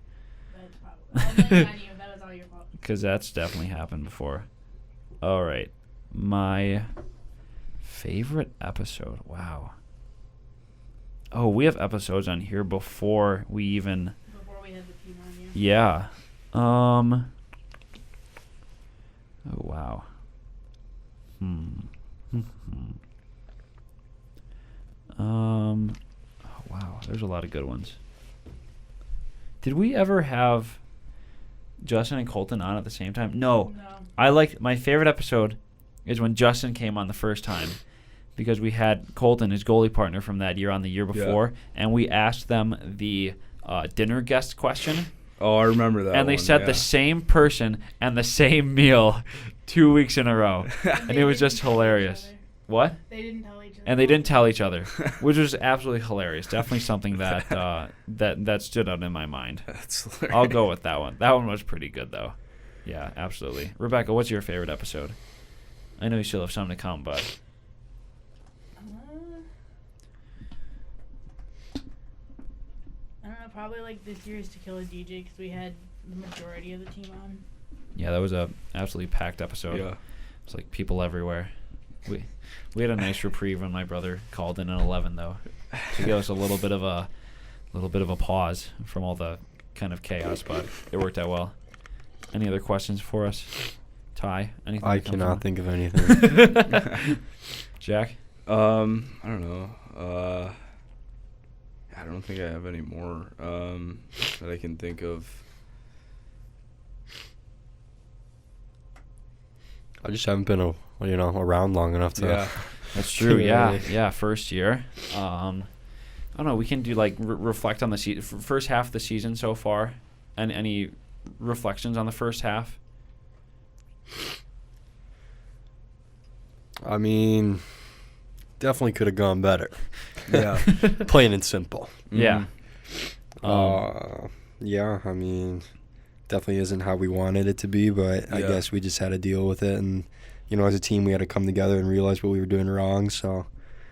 That's probably. I'll blame it on you. That was all your fault. Because that's definitely happened before. All right. My favorite episode. Wow. Oh, we have episodes on here before we even... Before we had the team on you. Yeah. Oh, wow. Oh, wow. There's a lot of good ones. Did we ever have Justin and Colton on at the same time? No. I liked my favorite episode is when Justin came on the first time because we had Colton, his goalie partner from that year on the year before, and we asked them the dinner guest question. Oh, I remember that. And they said the same person and the same meal 2 weeks in a row. And it was just hilarious. What? They didn't tell each other. And they didn't tell each other, which was absolutely hilarious. Definitely something that that stood out in my mind. That's hilarious. I'll go with that one. That one was pretty good, though. Yeah, absolutely. Rebecca, what's your favorite episode? I know you still have some to come, but... I don't know, probably like this year's To Kill a DJ because we had the majority of the team on. Yeah, that was a absolutely packed episode. Yeah. It's like people everywhere. We had a nice reprieve when my brother called in at 11, though, to give us a little bit of a pause from all the kind of chaos, but it worked out well. Any other questions for us, Ty? Anything? I cannot think of anything. Jack? I don't know. I don't think I have any more that I can think of. I just haven't been around long enough to. Yeah, that's true. Yeah, first year. I don't know. We can do like reflect on the first half of the season so far, and any reflections on the first half. I mean, definitely could have gone better. Yeah, plain and simple. Yeah. Yeah. I mean, definitely isn't how we wanted it to be, but I guess we just had to deal with it, and as a team we had to come together and realize what we were doing wrong. So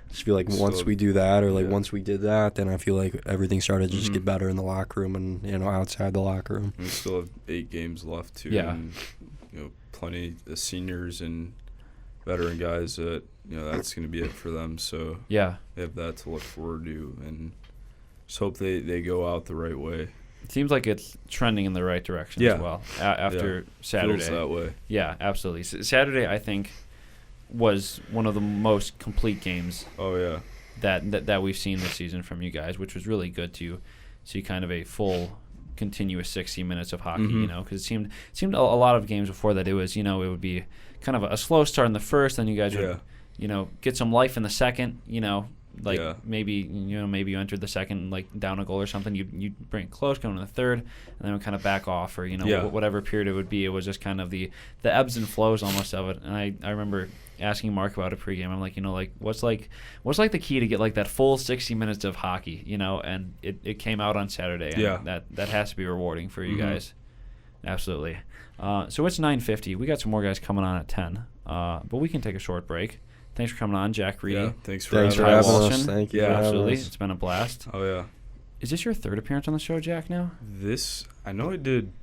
I just feel like once we do that, or once we did that, then I feel like everything started to just get better in the locker room and outside the locker room. We still have 8 games left too. Yeah. And plenty of seniors and veteran guys that that's going to be it for them. So Yeah. they have that to look forward to, and just hope they go out the right way. It seems like it's trending in the right direction Yeah. as well after Saturday. Feels that way. Yeah, absolutely. Saturday, I think, was one of the most complete games Oh yeah. that we've seen this season from you guys, which was really good to see kind of a full, continuous 60 minutes of hockey. Mhm. Because it seemed a lot of games before that it was it would be kind of a slow start in the first, then you guys would get some life in the second. Maybe you entered the second down a goal or something. You bring it close, going to the third, and then would kind of back off, or whatever period it would be. It was just kind of the ebbs and flows almost of it. And I remember asking Mark about it pregame. I'm like, what's the key to get that full 60 minutes of hockey? And it came out on Saturday. And that has to be rewarding for you guys. Absolutely. So it's 9:50. We got some more guys coming on at 10. But we can take a short break. Thanks for coming on, Jack, Reedy. Yeah, thanks for Thanks for having having us. us. Thank you. Yeah, for having Absolutely. us. It's been a blast. Oh yeah. Is this your third appearance on the show, Jack, now? I know I did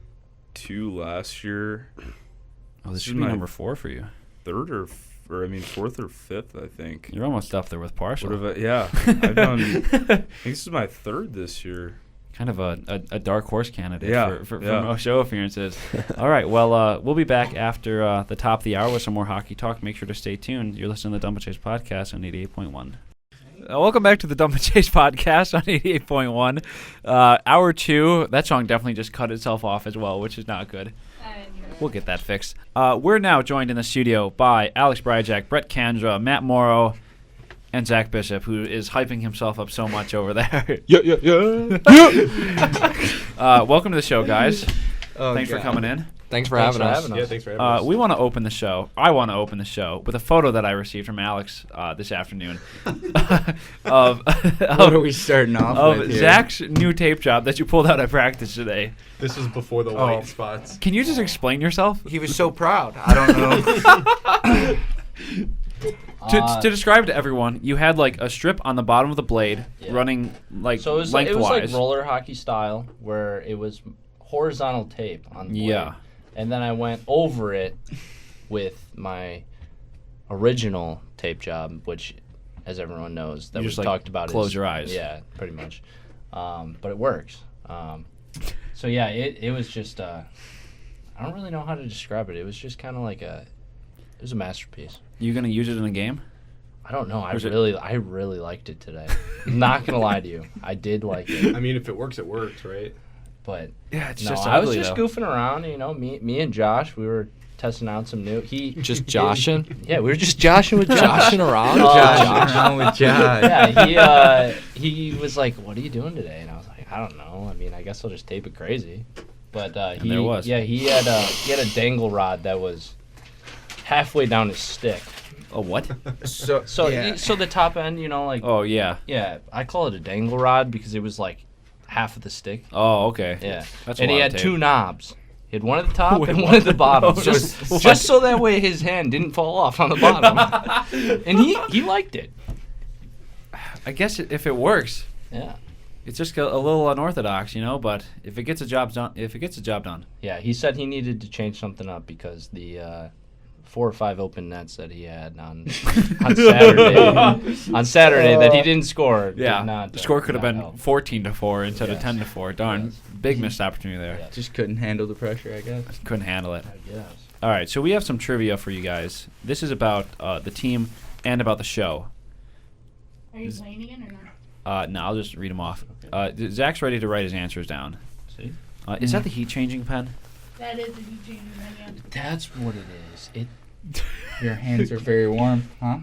2 last year. Oh, this This should is be my number 4 for you. Fourth or fifth, I think. You're almost up there with Parshall. I've done. I think this is my 3rd this year. Kind of a dark horse candidate for Yeah. most show appearances. All right, well, we'll be back after the top of the hour with some more hockey talk. Make sure to stay tuned. You're listening to the Dump and Chase podcast on 88.1. Welcome back to the Dump and Chase podcast on 88.1. Hour 2, that song definitely just cut itself off as well, which is not good. We'll get that fixed. We're now joined in the studio by Alex Bryjak, Brett Candra, Matt Moro, and Zac Bishop, who is hyping himself up so much over there. Yeah. Welcome to the show, guys. Thanks for coming in. Thanks for having us. Yeah, thanks for having us. We want to open the show. I want to open the show with a photo that I received from Alex this afternoon of What are we starting off with here? Zach's new tape job that you pulled out at practice today. This was before the white spots. Can you just explain yourself? He was so proud. I don't know. To describe to everyone, you had a strip on the bottom of the blade running So it was lengthwise. roller hockey style, where it was horizontal tape on the blade. Yeah. And then I went over it with my original tape job, which, as everyone knows, that You we just, talked about. close your eyes. Yeah, pretty much. But it works. So yeah, it was just. I don't really know how to describe it. It was just kind of it was a masterpiece. You gonna use it in a game? I don't know. I Was it- really liked it today. I'm not gonna lie to you. I did like it, I mean, if it works, right? but Yeah, it's no, just I was ugly, just though. goofing around. Me and Josh, we were testing out some new. Just joshing? Yeah, we were just joshing with Josh. Joshing around? Josh around with Josh. Yeah, he was like, "What are you doing today?" And I was like, "I don't know. I mean, I guess I'll just tape it crazy." But he there was. Yeah, he had a dangle rod that was halfway down his stick. A what? So So the top end, Oh yeah. yeah, I call it a dangle rod because it was half of the stick. Oh okay. Yeah. That's a And he lot had of 2 tape. knobs. He had one at the top Wait, and one at the bottom. Oh, just so that way his hand didn't fall off on the bottom. And he liked it. I guess if it works, Yeah. it's just a little unorthodox, But if it gets a job done, Yeah, he said he needed to change something up because the 4 or 5 open nets that he had on Saturday that he didn't score. yeah, did not, the score could have not been help. 14-4 instead of Yes. 10-4. Darn, Yes. big missed opportunity there. Yeah. just couldn't handle the pressure, I guess. Couldn't handle it. I guess. All right, so we have some trivia for you guys. This is about the team and about the show. Are you playing again or not? No, I'll just read them off. Zach's ready to write his answers down. See? Is that the heat changing pen? That is a heat changing menu. That's what it is. Your hands are very warm, huh?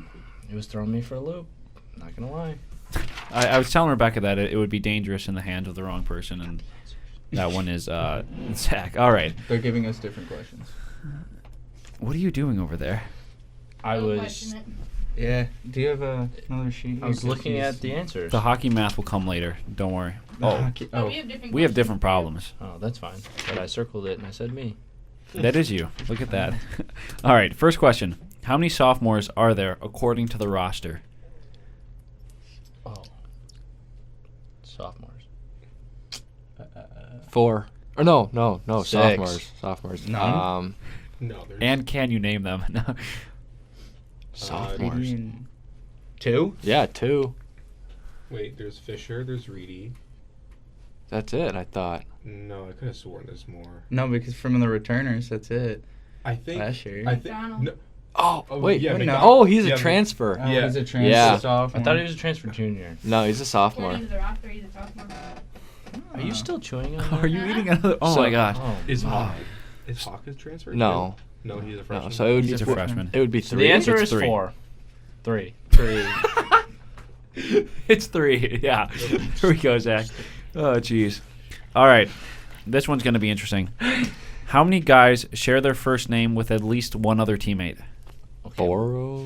It was throwing me for a loop. Not gonna lie. I was telling Rebecca that it would be dangerous in the hands of the wrong person, and that one is Zach. All right. They're giving us different questions. What are you doing over there? I Don't was question it. Yeah. Do you have another sheet? I was looking at the answers. The hockey math will come later. Don't worry. Oh, Oh, we have different we have questions. different problems. Oh, that's fine. But I circled it and I said me. That is you. Look at that. All right, first question. How many sophomores are there according to the roster? Oh. Sophomores. 4. Or no, Six. sophomores. None? No, there's And can you name them? No. Sophomores. Two? Yeah, 2. wait, there's Fisher, there's Reedy. That's it, I thought. No, I could have sworn there's more. No, because from the returners, that's it. I think Last year. I think McDonald. no, Oh, wait. yeah, no. McDonald. Oh, he's Yeah, a transfer. Oh, Yeah. he's a transfer Yeah. sophomore. I thought he was a transfer junior. No, he's a According sophomore. to the roster, he's a sophomore. Are you still chewing on that? Are you eating another? Oh So- my gosh. Oh. Is Hawk a transfer? No. too? No, he's a No, freshman. so it would He's be a freshman. It would be So 3. the answer It's is 3. 4. 3. It's 3. Yeah. Here we go, Zach. Oh, jeez. All right. This one's going to be interesting. How many guys share their first name with at least one other teammate? 4.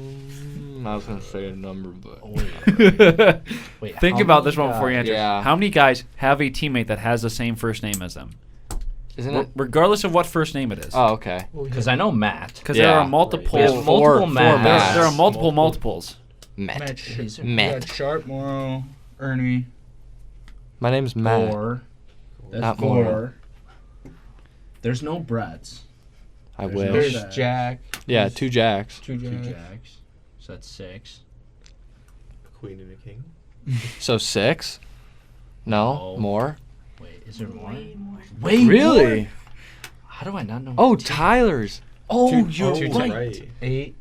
I was going to say a number, but. Wait, Think how about many this one before you answer. Yeah. How many guys have a teammate that has the same first name as them? Isn't it? Regardless of what first name it is. Oh, okay. Because I know Matt. Because there Yeah. are multiple. We have multiple Four Matts. Matts. There are multiple multiples. Matt. Matt. Matt. Sharp, Moro, Ernie. My name's Matt. 4. That's Not 4. Moro. There's no Bretts. I There's wish. There's Jack. Yeah, 2 Jacks. Two 2 Jacks. Jacks. So that's 6. A queen and a king. So 6? No, No. more. Wait, is there more? Way more. Wait, Really? more? How do I not know? Oh, Tyler's. Oh, Two- you're two right. Right. 8.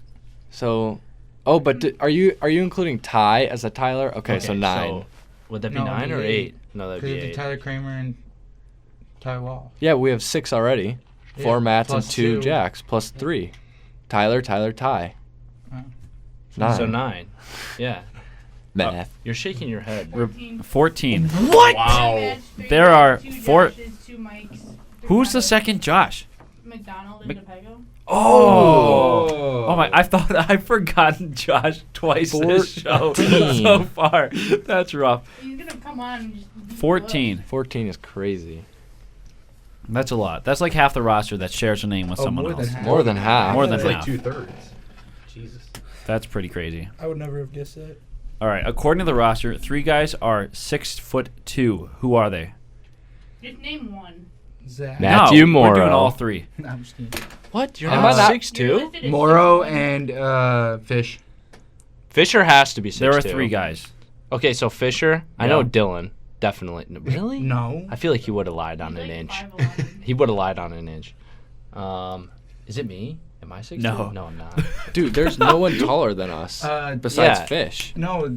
So, oh, but are you including Ty as a Tyler? Okay, so 9. Would that be No, 9 it'd or be 8? No, that'd Because be it'd be 8. Tyler Kramer and Ty Walsh. Yeah, we have 6 already. 4 Yeah, Matts and plus 2 two. Jacks plus 3. Tyler, Ty. Oh. 9. So 9. Yeah. Math. You're shaking your head. 14. 14. What? Wow. There are 2 4 Joshes, 2 Mikes. 3 Who's the Tyler, second Josh? McDonald and DiPego. Oh. Oh my! I've forgotten Josh twice this show 14. so far. That's rough. He's gonna come on. And just beat you up. 14. 14 is crazy. That's a lot. That's like half the roster that shares a name with someone more than else. half. More than half. More than That's like half. 2/3. Jesus. That's pretty crazy. I would never have guessed that. All right. According to the roster, 3 guys are 6'2". Who are they? Just name one. Zach. Matthew no, Moro. We're doing all 3. No, I'm just kidding. What? You're Am not I not- 6'2"? You're listed as Moro 6'1". and Fish. Fisher has to be 6'2". There are 3 guys. Okay, so Fisher, I Yeah. know Dylan. Definitely. No, really? No. I feel like he would have lied on He's an like inch. 5'11". He would have lied on an inch. Is it me? Am I 6'2"? No. No, I'm not. Dude, there's no one taller than us besides yeah. Fish. No,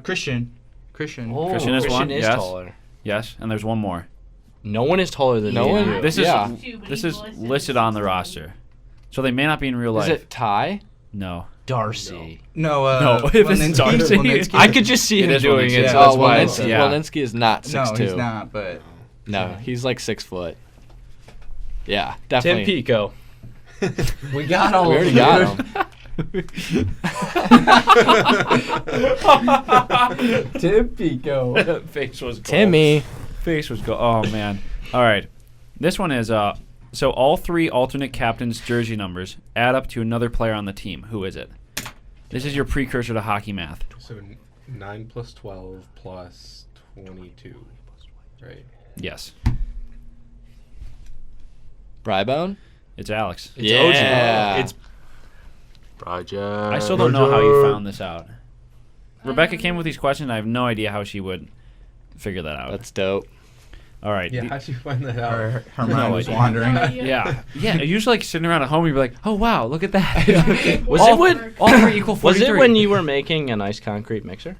Christian. Christian. Oh, Christian is one, yes. taller. Yes, and there's one more. No one is taller than No me and one? you. This Yeah. is 6'2", but this he's is as listed on the 6'1". roster, so they may not be in real Is life. it Ty? No. Darcy. No, No, if it's Walensky. Darcy- Walensky. I could just see It him is doing Walensky. it, Yeah, so that's Oh, why I Walensky, said Yeah. Walensky is not 6'2". No, he's not, but No, he's like 6 foot. Yeah, Tim definitely. Pico. we got all We of already them. got him. Tim Pico. Face was gold. Timmy. Face was go. Oh man. All right. This one is so all 3 alternate captains' jersey numbers add up to another player on the team. Who is it? This is your precursor to hockey math. So 9 plus 12 plus 22. Right. Yes. Brybone? It's Alex. It's Yeah. OG. It's Bryjak. I still don't know how you found this out. Rebecca came with these questions. And I have no idea how she would figure that out. That's dope. All right. Yeah, how'd you find that out? Her mind was idea. wandering. No idea. Yeah. Yeah. Usually, like sitting around at home, you'd be like, "Oh wow, look at that." Was all, it when- all 3 equal 43? Was it when you were making an ice concrete mixer?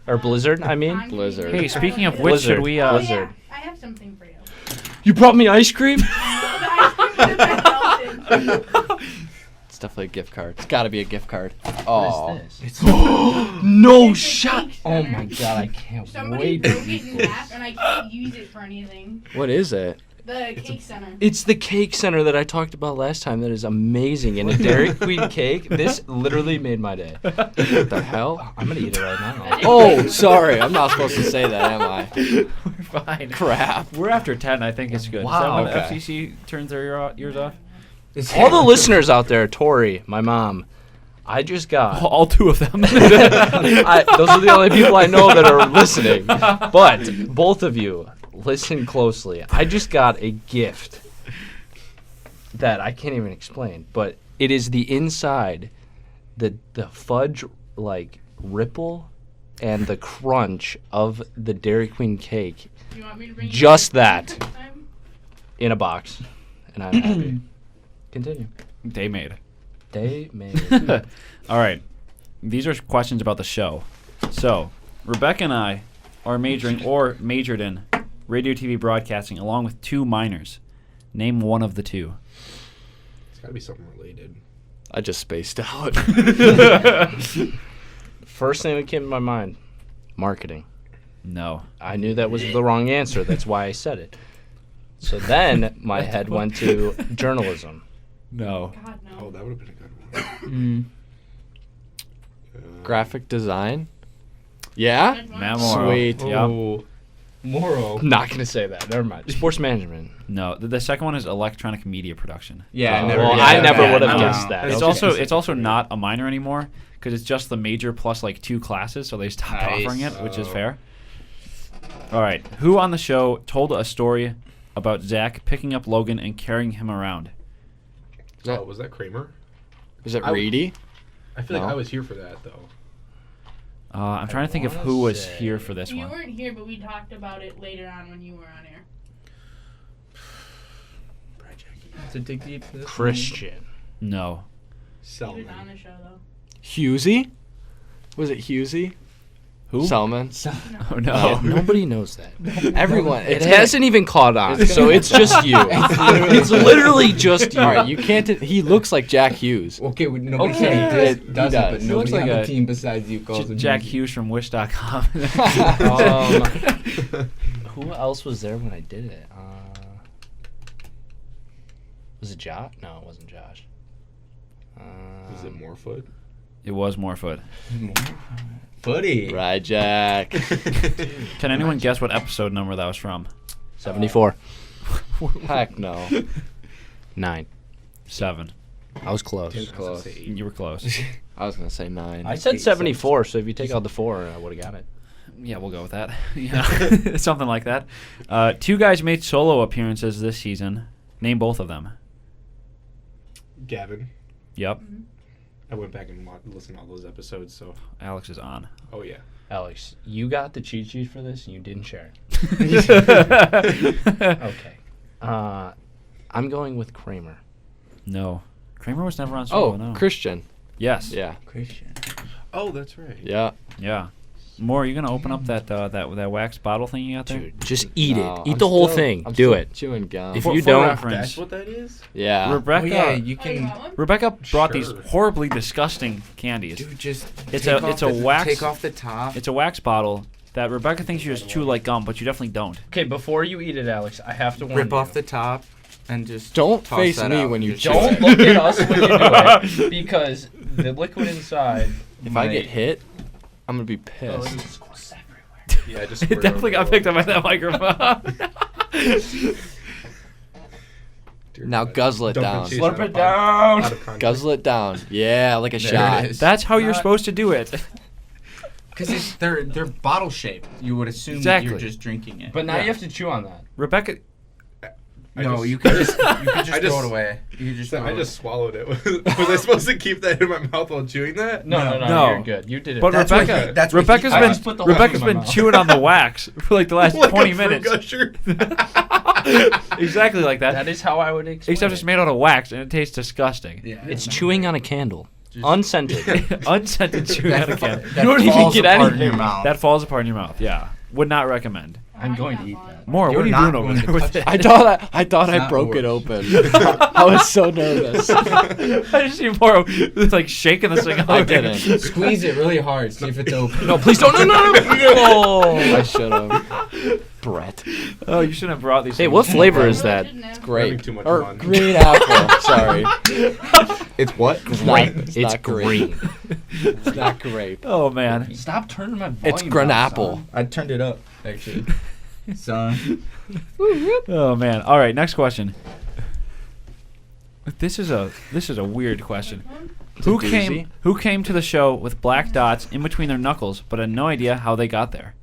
Or Blizzard, I mean? Concrete Blizzard. Hey, speaking of which, Blizzard. should we? Oh, Blizzard. yeah. I have something for you. You brought me ice cream? The ice cream would have been melted. It's definitely a gift card. It's got to be a gift card. What Oh. is this? It's No a shot! cake Oh center. my god, I can't Somebody wait. broke it in half, and I can't use it for anything. What is it? The cake center. It's the cake center that I talked about last time that is amazing. And a Dairy Queen cake, this literally made my day. What the hell? I'm gonna eat it right now. Oh, sorry. I'm not supposed to say that, am I? We're fine. Crap. We're after 10. I think it's good. Wow. Is that when Okay. FCC turns their ears off? All the listeners out there, Tori, my mom, I just got. All 2 of them. Those are the only people I know that are listening. But both of you, listen closely. I just got a gift. that I can't even explain, but it is the inside, the fudge like ripple, and the crunch of the Dairy Queen cake. You want me to bring you Just Dairy that. Queen next time? In a box, and I'm happy. Continue. They made. They made. All right. These are questions about the show. So, Rebecca and I are majoring or majored in radio TV broadcasting along with 2 minors. Name one of the 2. It's gotta be something related. I just spaced out. First thing that came to my mind, marketing. No. I knew that was the wrong answer. That's why I said it. So then my head went to journalism. No. God, no. Oh, that would have been a good one. Graphic design. Yeah. Good one. Matt Moro. Sweet. Yep. Oh, Moro. I'm not gonna say that. Never mind. Sports management. No. The second one is electronic media production. Yeah, I Oh, never. well, yeah, I never yeah, would have no. guessed that. It's Okay. also not a minor anymore because it's just the major plus like 2 classes, so they stopped Nice. offering it, which is Oh. fair. All right. Who on the show told a story about Zac picking up Logan and carrying him around? that- Oh, was that Kramer? Is it I would- Reedy? I feel like No. I was here for that though. I'm trying to think of wanna who was say- here for this You one. weren't here, but we talked about it later on when you were on air. To dig deep. This Christian. No. He was on Selman. the show though. Husey? Was it Husey? Who? Selman. Oh no. Nobody knows that. Everyone. It hasn't even caught on, it's so gonna- it's just you. It's literally just you. All right, you can't. He looks like Jack Hughes. Okay, nobody Okay. said He he does it, does. but He looks nobody like on a the team besides you calls him Jack Husey. Hughes from Wish.com. Who else was there when I did it? Was it Josh? No, it wasn't Josh. Was it Morefoot? It was Morefoot. Footy. Bryjak. Can anyone guess what episode number that was from? 74. Heck no. 9. 7. I was close. I was gonna Close. say 8. You were close. I was gonna say 9. I said 8, 74, so if you take out the 4, I would have got it. Yeah, we'll go with that. Yeah, something like that. 2 guys made solo appearances this season. Name both of them. Gavin. Yep. I went back and listened to all those episodes. So, Alex is on. oh yeah. Alex, you got the cheat sheet for this and you didn't share it. Okay. I'm going with Kramer. No. Kramer was never on solo, Oh, no. Christian. Yes. Yeah. Christian. Oh, that's right. Yeah. Yeah. More, are you going to open up that wax bottle thing you got there? Dude, just eat No, it. Eat I'm the whole still- thing. I'm Do still it. Chewing gum. If For- you for don't, reference, That's what that is? yeah. Rebecca, Oh yeah, you Oh, you can. want one? Rebecca brought these Sure. horribly disgusting candies. Dude, just. It's take a- off it's a the- wax- Take off the top. It's a wax bottle that Rebecca thinks you just chew like gum, but you definitely don't. Okay, before you eat it, Alex, I have to warn Rip you. off the top, and just. Don't toss face that me out. when you Just- chew Don't it. look at us when you do it, because the liquid inside. If I get hit, I'm gonna be pissed. Yeah, just It definitely got picked up by that microphone. Now guzzle it down. Slurp it down. Guzzle it down. Yeah, like a There shot. it is. That's how you're Not- supposed to do it. Because they're bottle shaped. You would assume Exactly. that you're just drinking it. But now Yeah. you have to chew on that. Rebecca, No, you can just I throw just- it away. You can just. I throw it just swallowed it. Was I supposed to keep that in my mouth while chewing that? No, No. you're good. You did it. but That's what Rebecca, he- that's what he- Rebecca's I been just put the whole Rebecca's thing in been my mouth. chewing on the wax for like the last Like 20 a fruit minutes. gusher. Exactly like that. That is how I would explain Except it. it's made out of wax and it tastes disgusting. Yeah, It's not chewing great. on a candle. Just- Unscented. Unscented chewing out of can. That You don't even falls get apart in anything. your mouth. That falls apart in your mouth. Yeah, would not recommend. I'm going to eat that. More. You're What are you not doing over going there to with touch it? I thought I not broke it yours. open. I was so nervous. I just see Moro like shaking the thing. I didn't. Squeeze it really hard. See if it's open. No, please don't. No. I should have. Brett. Oh, you shouldn't have brought these. Hey, things. what flavor is that? Great. Having too much Or fun. green apple. Sorry. It's what? It's not, It's not grape. green. It's not grape. Oh man. Stop turning my volume. It's granapple. I turned it up, actually. Son. Oh man. All right. Next question. This is a weird question. Who doozy. came to the show with black dots in between their knuckles, but had no idea how they got there?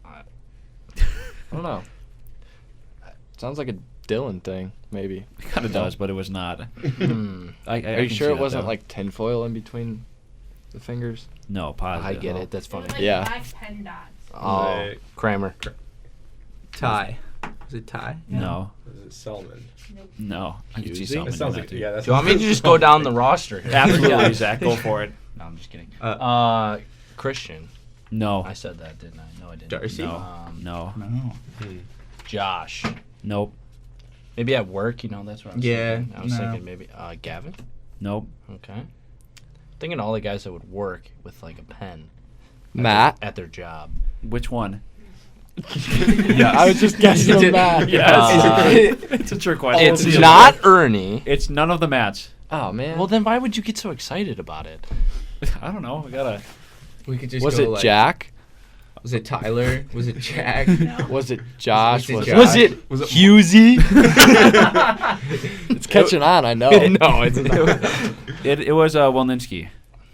I don't know. Sounds like a Dylan thing, maybe. It kind of does, but it was not. Are you sure it wasn't like tinfoil in between the fingers? No, positive. I get it. That's It was funny. like Yeah. black pen dots. Oh, Right. Kramer. Tie. Was it tie? No. Is it Selman? No. I can see Husey? something That in sounds that like too. yeah. That's Do you want me to just go down the roster? Absolutely, Zach. Go for it. No, I'm just kidding. Christian. No. I said that, didn't I? No, I didn't. Darcy? No. No. Josh. Nope. Maybe at work, that's what I was Yeah, thinking. I was no. thinking maybe Gavin. Nope. Okay. Thinking all the guys that would work with like a pen Matt. at their job. Which one? Yeah, I was just guessing on Matt. Yes. It's a trick question. It's not Ernie. It's none of the Matts. Oh man. Well, then why would you get so excited about it? I don't know. I gotta. We could just was go it like, Jack? Was it Tyler? Was it Jack? Was it Josh? Was it it? Josh? Was it Was it Husey? It's catching on. I know. No, it's not. It was Walninsky.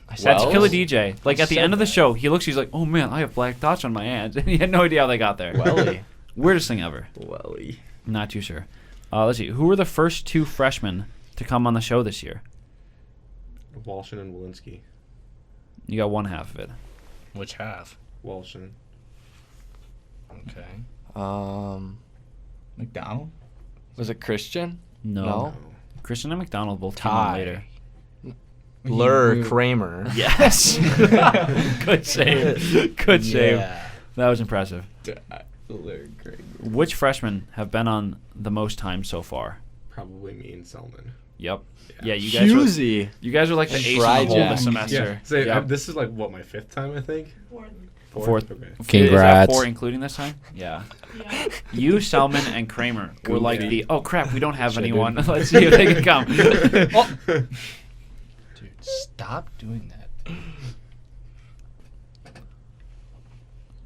That's Wells? Killer DJ. Like at the said end of the that. show, he's like, "Oh man, I have black dots on my hands," and he had no idea how they got there. Welly. Weirdest thing ever. Welly. Not too sure. Let's see. Who were the first two freshmen to come on the show this year? Walshon and Walensky. You got one half of it. Which half? Walshon. Okay. McDonald? Was it Christian? No. No. Christian and McDonald both came on Ty. later. Blur Kramer. Yes. Good save. Good save. Yeah. That was impressive. Blur Kramer. Which freshmen have been on the most time so far? Probably me and Selman. Yep. Yeah, you guys were, Husey. you guys were like the And ace in the hole Bryjak. this semester. So Yep. this is like what, my 5th time I think. Fourth. Okay. Is that Congrats. 4 including this time? Yeah. Yeah. You, Selman, and Kramer were like Goofy. the, oh crap, we don't have Should've. anyone. Let's see if they can come. Dude, stop doing that.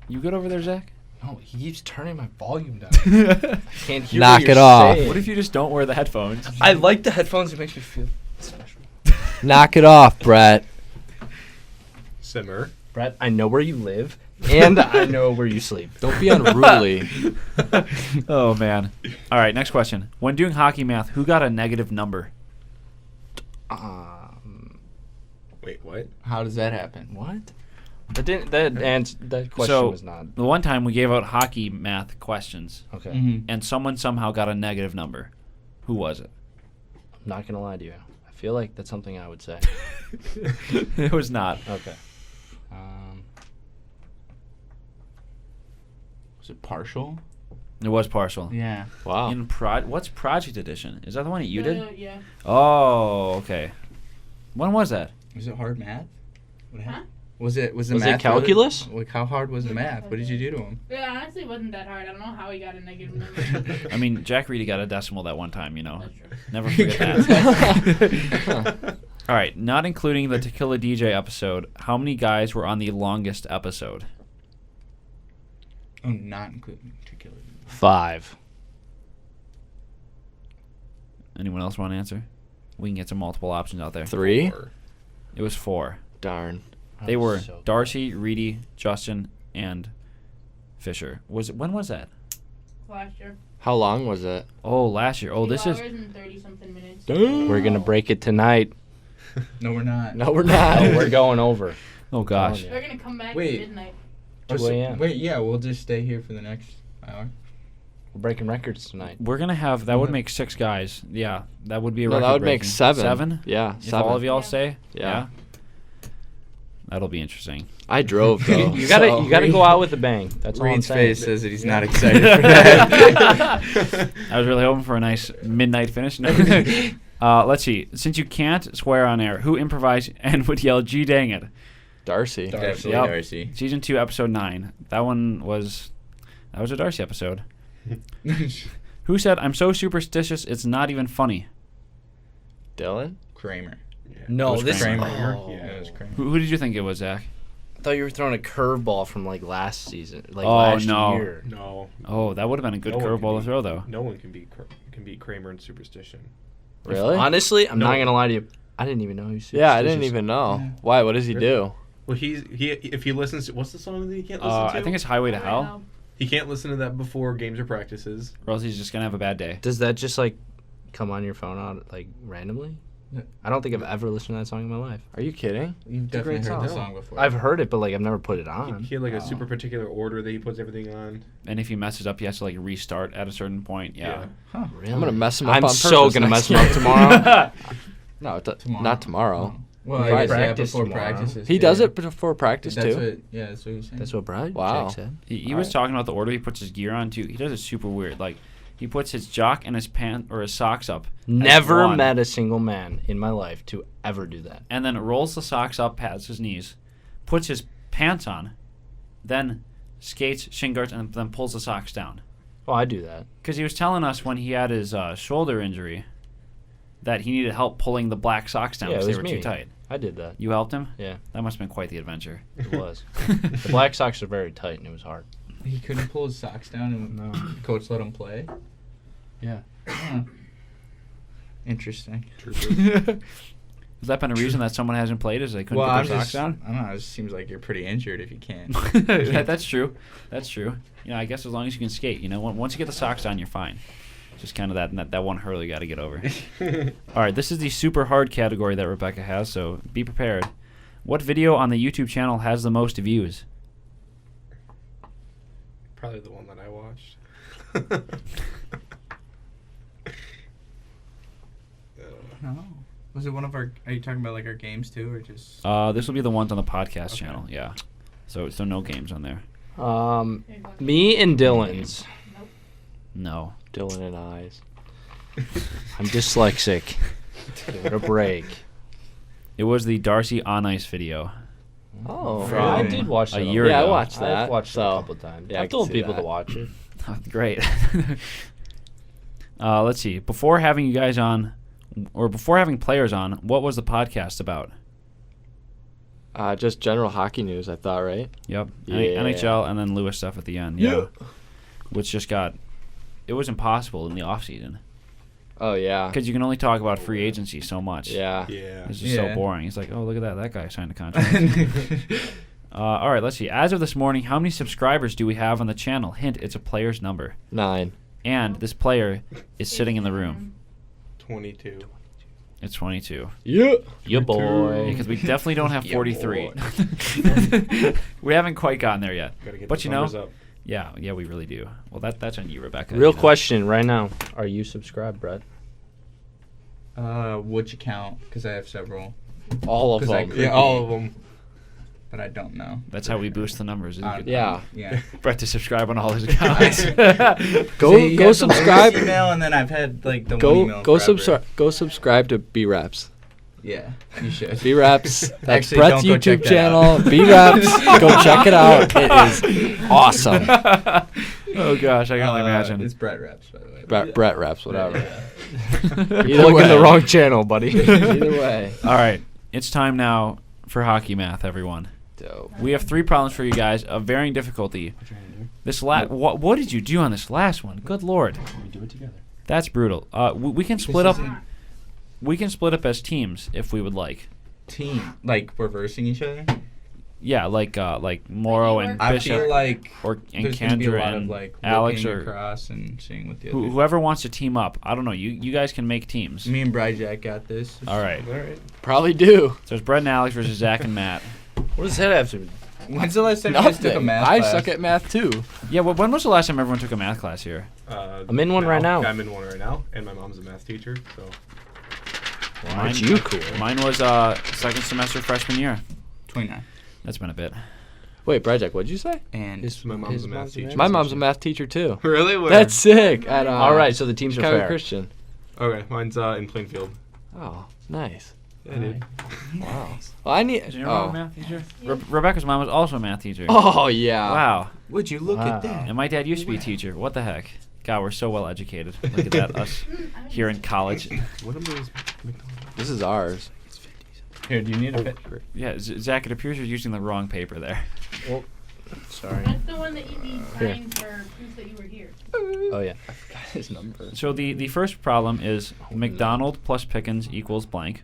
You good over there, Zach? No, he keeps turning my volume down. I can't hear Knock what you're it off. saying. What if you just don't wear the headphones? I like the headphones. It makes me feel special. Knock it off, Brett. Simmer. Brett, I know where you live, and I know where you sleep. Don't be unruly. Oh, man. All right, next question. When doing hockey math, who got a negative number? Wait, what? How does that happen? What? That didn't. That question So, was not. The one time we gave out hockey math questions, Okay. Mm-hmm. and someone somehow got a negative number. Who was it? I'm not gonna lie to you. I feel like that's something I would say. It was not. Okay. Was it Parshall? It was Parshall. Yeah. Wow. What's Project Edition? Is that the one that you did? Yeah. Oh, okay. When was that? Was it hard math? What Huh? happened? Was it the Was it math calculus? Like how hard was the math? What did you do to him? Yeah, honestly, it wasn't that hard. I don't know how he got a negative number. I mean, Jack Reedy got a decimal that one time, That's true. Never forget that. All right, not including the Tequila DJ episode, how many guys were on the longest episode? Oh, not including tequila. 5. Anyone else want to answer? We can get some multiple options out there. 3? It was 4. Darn. They were Darcy, Reedy, Justin, and Fisher. When was that? Last year. How long was it? Oh, last year. Oh, 2 this is. hours and 30-something minutes. We're gonna break it tonight. No, we're not. No, we're not. No, we're going over. Oh gosh. They're gonna come back Wait. at midnight. 2 a.m. Wait, yeah, we'll just stay here for the next hour. We're breaking records tonight. We're gonna have that would make 6 guys. Yeah, that would be a No, record. that would make breaking. 7. 7? Yeah, If 7. all of y'all Yeah. stay. Yeah. That'll be interesting. I drove though. You gotta go out with a bang. That's all I'm Reed's saying. face says that he's not excited for that. I was really hoping for a nice midnight finish. No. Let's see. Since you can't swear on air, who improvised and would yell "Gee dang it"? Darcy. Definitely Yep. Darcy. Season 2, episode 9. That was a Darcy episode. Who said, "I'm so superstitious, it's not even funny"? Dylan? Kramer. No, was this. Kramer. Oh. Yeah, it was Kramer. Who did you think it was, Zach? I thought you were throwing a curveball from like last season, like Oh, last no. year. No. Oh, that would have been a good No one curveball can to throw, though. No one can beat Kramer in superstition. Really? Honestly, I'm No. not gonna lie to you. I didn't even know he was Yeah, I didn't superstitious. even know. Yeah. Why? What does he do? Well, he if he listens to what's the song that he can't listen to? I think it's Highway to Hell. He can't listen to that before games or practices. Or else he's just gonna have a bad day. Does that just like come on your phone out like randomly? I don't think I've ever listened to that song in my life. Are you kidding? You've definitely heard the song before. I've heard it, but like I've never put it on. He had like a super particular order that he puts everything on. And if he messes up, he has to like restart at a certain point. Yeah. Huh. Really? I'm gonna mess him up I'm on so purpose gonna next mess him up tomorrow. No, Tomorrow. not tomorrow. Well, Friday. I guess, Practice before tomorrow. practices. He too. does it before practice That's too. what, yeah, that's what you're saying. That's what Bryjak Wow. said. He was talking about the order he puts his gear on too. He does it super weird. Like he puts his jock and his pant or his socks up. as Never one, met a single man in my life to ever do that. and then rolls the socks up past his knees, puts his pants on, then skates, shin guards, and then pulls the socks down. Oh, I do that. Because he was telling us when he had his shoulder injury that he needed help pulling the black socks down Yeah, it because they was were me. too tight. I did that. You helped him? Yeah, That must have been quite the adventure. it was. The black socks are very tight, and it was hard. He couldn't pull his socks down and coach let him play? Yeah. Huh. Interesting. Has that been a reason that someone hasn't played? Is they couldn't Well, put their socks down? I don't know. It just seems like you're pretty injured if you can't. That's true. That's true. You know, I guess as long as you can skate, you know, once you get the socks on, you're fine. Just kind of that one hurdle you got to get over. All right, this is the super hard category that Rebecca has, so be prepared. What video on the YouTube channel has the most views? Probably the one that I watched. No. Was it one of our? Are you talking about like our games too, or just? This will be the ones on the podcast channel. Yeah. So no games on there. Me and Dylan's. No. Dylan and I's. I'm dyslexic. Give it a break. It was the Darcy on Ice video. Oh, Really? I did watch that. A year yeah, ago. I watched that. I've watched it so, a couple times. yeah, I I've can told see people that. to watch it. Great. Let's see. Before having you guys on, or before having players on, what was the podcast about? Just general hockey news, I thought, right? Yep. Yeah. NHL and then Lewis stuff at the end. Yeah. Which just got. It was impossible in the off season Oh, yeah. because you can only talk about free agency so much. Yeah. Yeah. It's just so boring. It's like, oh, look at that. That guy signed a contract. All right, let's see. As of this morning, how many subscribers do we have on the channel? Hint, it's a player's number. 9. And this player is sitting in the room. 22. It's 22. Yeah. Yeah, boy. Because we definitely don't have Yeah, 43. We haven't quite gotten there yet. Gotta get But the you know, numbers up. yeah, we really do. Well, that's on you, Rebecca. Real you know. question right now. Are you subscribed, Brett? Which account? Because I have several, All of 'Cause I them. could- Yeah, all of them. but I don't know. That's how we boost the numbers. Isn't it? Yeah. Yeah. Brett to subscribe on all his accounts. Go subscribe. Email, and then I've had like the one Go email go forever. subscribe. Go subscribe to B Raps. Yeah, you should. B Raps. That's Actually, Brett's don't go check YouTube that channel. out. B Raps. Go check it out. It is awesome. Oh gosh, I can only imagine. It's Brett Reps, by the way. Brett Raps. Whatever. You're Either looking way. the wrong channel, buddy. Either way. All right, it's time now for hockey math, everyone. Dope. We have 3 problems for you guys of varying difficulty. This what did you do on this last one? Good lord. We do it together. That's brutal. We can split up. We can split up as teams if we would like. Team, like reversing each other. Yeah, like Moro and I Bishop, feel like and there's gonna be a Candra lot and of like Alex looking or across and seeing what the other. whoever wants to team up. I don't know. You guys can make teams. Me and Bryjak got this. All right. All right. Probably do. So it's Brett and Alex versus Zach and Matt. What does that have to do? When's the last time you guys took a Nothing. math I class? suck at math too. Yeah. Well, when was the last time everyone took a math class here? I'm in one right now. I'm in one right now, and my mom's a math teacher, so. Aren't you cool? Mine was second semester freshman year. 29. That's been a bit. Wait, Bryjak, what'd you say? And My mom's a math teacher. My mom's a math teacher too. Really? Where? That's sick. At All right, so the teams are Chicago fair. Christian. Okay, mine's in Plainfield. Oh, nice. Yeah, dude. Wow. Well, I need. Is your mom a Oh. math teacher? Rebecca's mom was also a math teacher. Oh yeah. Wow. would you look at that? And my dad used to be a teacher. What the heck? God, we're so well educated. Look at that, us here in college. What number is McDonald's? This is ours. Here, do you need a fit? Yeah, Zach, it appears you're using the wrong paper there. Sorry. That's the one that you need signed for proof that you were here. Oh yeah. His number. So the first problem is McDonald plus Pickens equals blank.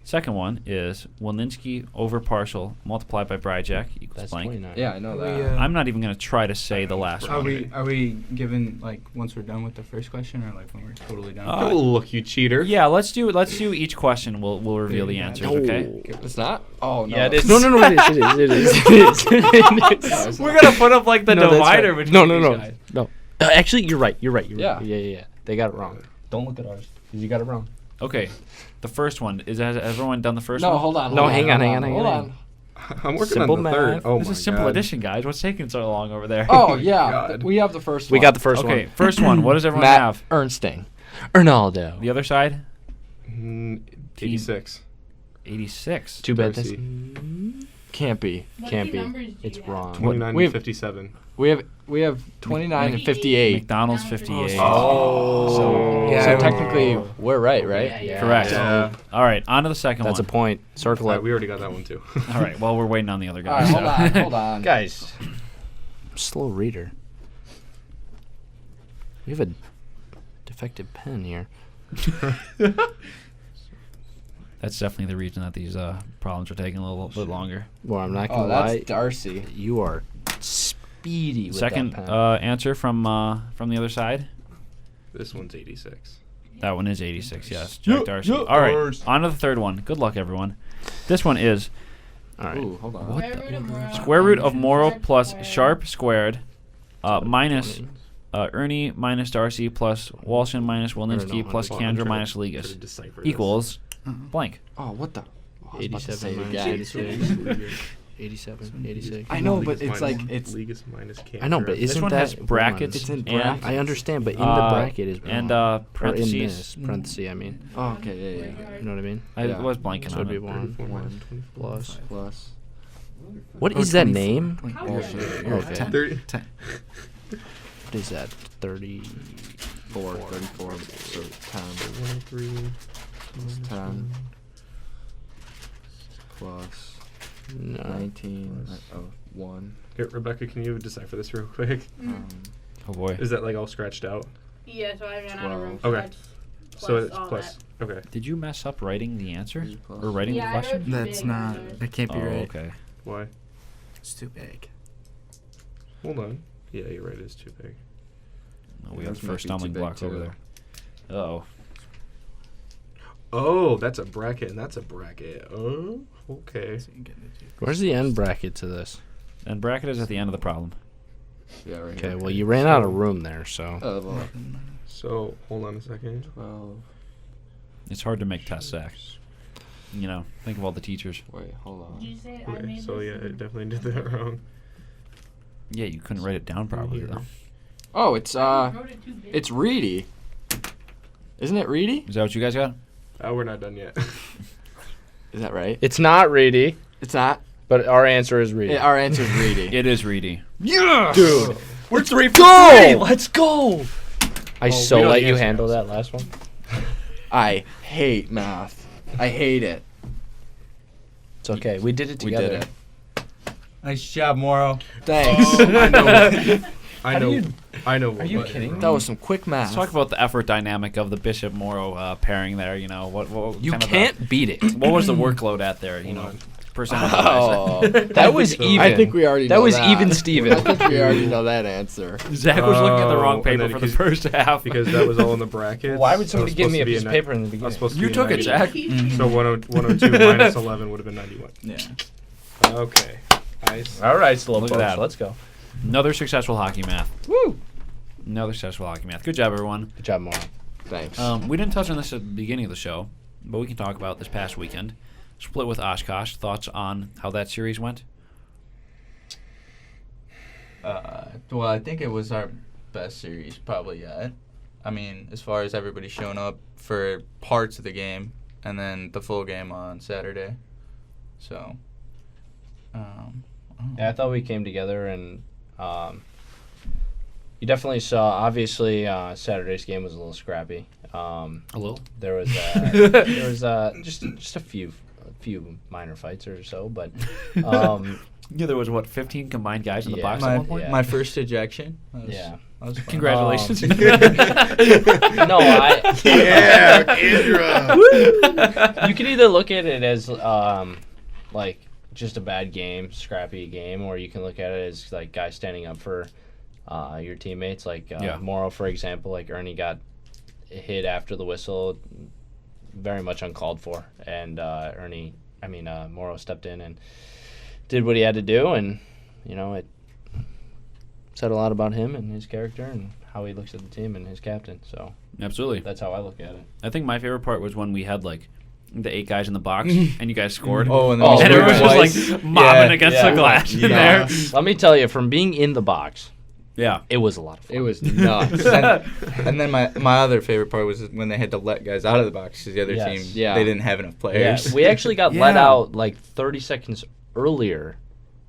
Second one is Walensky over Parshall multiplied by Bryjak equals That's blank. 29. Yeah, I know that. I'm not even going to try to say the last Are one. we given like once we're done with the first question, or like when we're totally done? Uh, Oh, look, you cheater. Yeah, let's do each question. We'll reveal the answers, okay? It's not? Oh, no. Yeah, it is. No, it is. We're going to put up like the No, that's divider right. between No. these guys. No. Actually, you're right. Yeah. Yeah. They got it wrong. Don't look at ours, because you got it wrong. Okay. The first one. Has everyone done the first No, one? hold on. No, hold hang on. Hold on. I'm working Simple on the third. math. Oh, This my is simple God. addition, guys. What's taking so long over there? Oh, yeah. God. We have the first We one. got the first Okay, one. first one. What does everyone Matt have? Ernsting. Ronaldo. The other side? 86. 86. Too bad. Darcy. Can't be. What Can't key be. numbers do It's you have? wrong. 29 We and have, 57. We have 29 and 58. McDonald's 58. Oh. Yeah, So technically, we're right, right? Yeah. Correct. Yeah. All right, on to the second That's a one. point. Circle Right, it. we already got that one, too. All right, well, we're waiting on the other All right, guys. hold on. Guys, Slow reader. We have a defective pen here. That's definitely the reason that these problems are taking a little bit longer. Well, I'm not Oh, gonna that's lie. Darcy. You are speedy with Second that pen. answer from the other side. This one's 86. That one is 86, yes. Jack Darcy. All right, on to the third one. Good luck, everyone. This one is All right. Ooh, hold on. Square root of Moro. square root of Moro plus Sharp squared minus Ernie minus Darcy plus Walshon minus Walensky no, plus Well, Candra I'm trying minus to Ligas decipher this. equals blank. Oh, what the? I was about to say 87 it minus again. 86. 87, 86. I know, Ligas but it's minus- like it's. Ligas minus Candra. I know, but This isn't one that has brackets It's in and brackets. I understand, but in the bracket is and one. Or in parentheses. this parenthesis, I mean. Oh, okay, yeah. You know what I mean? I Yeah. was blanking So on it'd be it. 1 1 plus. Plus. What Or is that 24. name? Walshon. Okay. 10. 30. 10. What is that? 30. 34. So 10 103. plus 10 plus 19. Oh, 1. Here, Rebecca, can you decipher this real quick? Oh boy. Is that like all scratched out? Yeah, so I ran out of room. 12. Okay. That's So it's all plus. Okay. Did you mess up writing the answer Plus. or writing Yeah, the I question? wrote too That's big not. on yours. That can't be Oh, right. okay. Why? It's too big. Hold on. Yeah, you're right. It's too big. Oh, we Yeah, have the this might first be too stumbling big block over too. there. Oh. Oh, that's a bracket, and that's a bracket. Oh, okay. Where's the end bracket to this? And bracket is at the end of the problem. Yeah, right Okay, here. well, you ran out of room there, so. Well, So, hold on a second. 12. It's hard to make tests, Zach. You know, think of all the teachers. Wait, hold Did you on. say I Okay, made so this? yeah, I definitely did that wrong. Yeah, you couldn't write it down properly, Here. though. Oh, it's I wrote it too big. it's Reedy. Isn't it Reedy? Is that what you guys got? We're not done yet. Is that right? It's not Reedy, It's not. but our answer is Reedy. Our answer is Reedy. It is Reedy. Yeah! Dude, We're 3 for go! Let's go! I we so know let the you answer handle now. that last one. I hate math. I hate it. It's okay. We did it We together. did it. Nice job, Moro. Thanks. I know. I know. you- I know. are you kidding? That was some quick math. Let's talk about the effort dynamic of the Bishop Moro pairing there. You know, what You kind of can't beat it. what was the workload at there? You know, percentage. Oh, That was so. even. I think we already. That know was that. even Steven. I think we already know that answer. Zach was looking at the wrong Oh, paper and for then the first half. because that was all in the bracket. why would somebody give me a piece of ni- paper in the I was beginning? supposed to You be a took it, 90. Zach. So 102 minus 11 would have been 91. Yeah. Okay. Nice. All right, slow Look at that. Let's go. Another successful hockey math. Woo! Another successful hockey math. Good job, everyone. Good job, Moro. Thanks. We didn't touch on this at the beginning of the show, but we can talk about this past weekend. Split with Oshkosh. Thoughts on how that series went? Well, I think it was our best series probably yet. I mean, as far as everybody showing up for parts of the game and then the full game on Saturday. So, I don't know. Yeah, I thought we came together and you definitely saw. Obviously, Saturday's game was a little scrappy. A little. There was just a few minor fights or so, but Yeah, there was 15 combined guys in the box at one point. My first ejection. Yeah. That was fun. Congratulations. No, I. Yeah, Candra. You can either look at it as like just a bad game, scrappy game, or you can look at it as like guys standing up for your teammates. Like Moro, for example, like Ernie got hit after the whistle, very much uncalled for, and Moro stepped in and did what he had to do, and it said a lot about him and his character and how he looks at the team and his captain. So absolutely, that's how I look at it. I think my favorite part was when we had like the 8 guys in the box and you guys scored. And everyone was just like mobbing against the glass in there. Let me tell you, from being in the box, it was a lot of fun. It was nuts. and then my other favorite part was when they had to let guys out of the box because the other team they didn't have enough players. Yeah. We actually got let out like 30 seconds earlier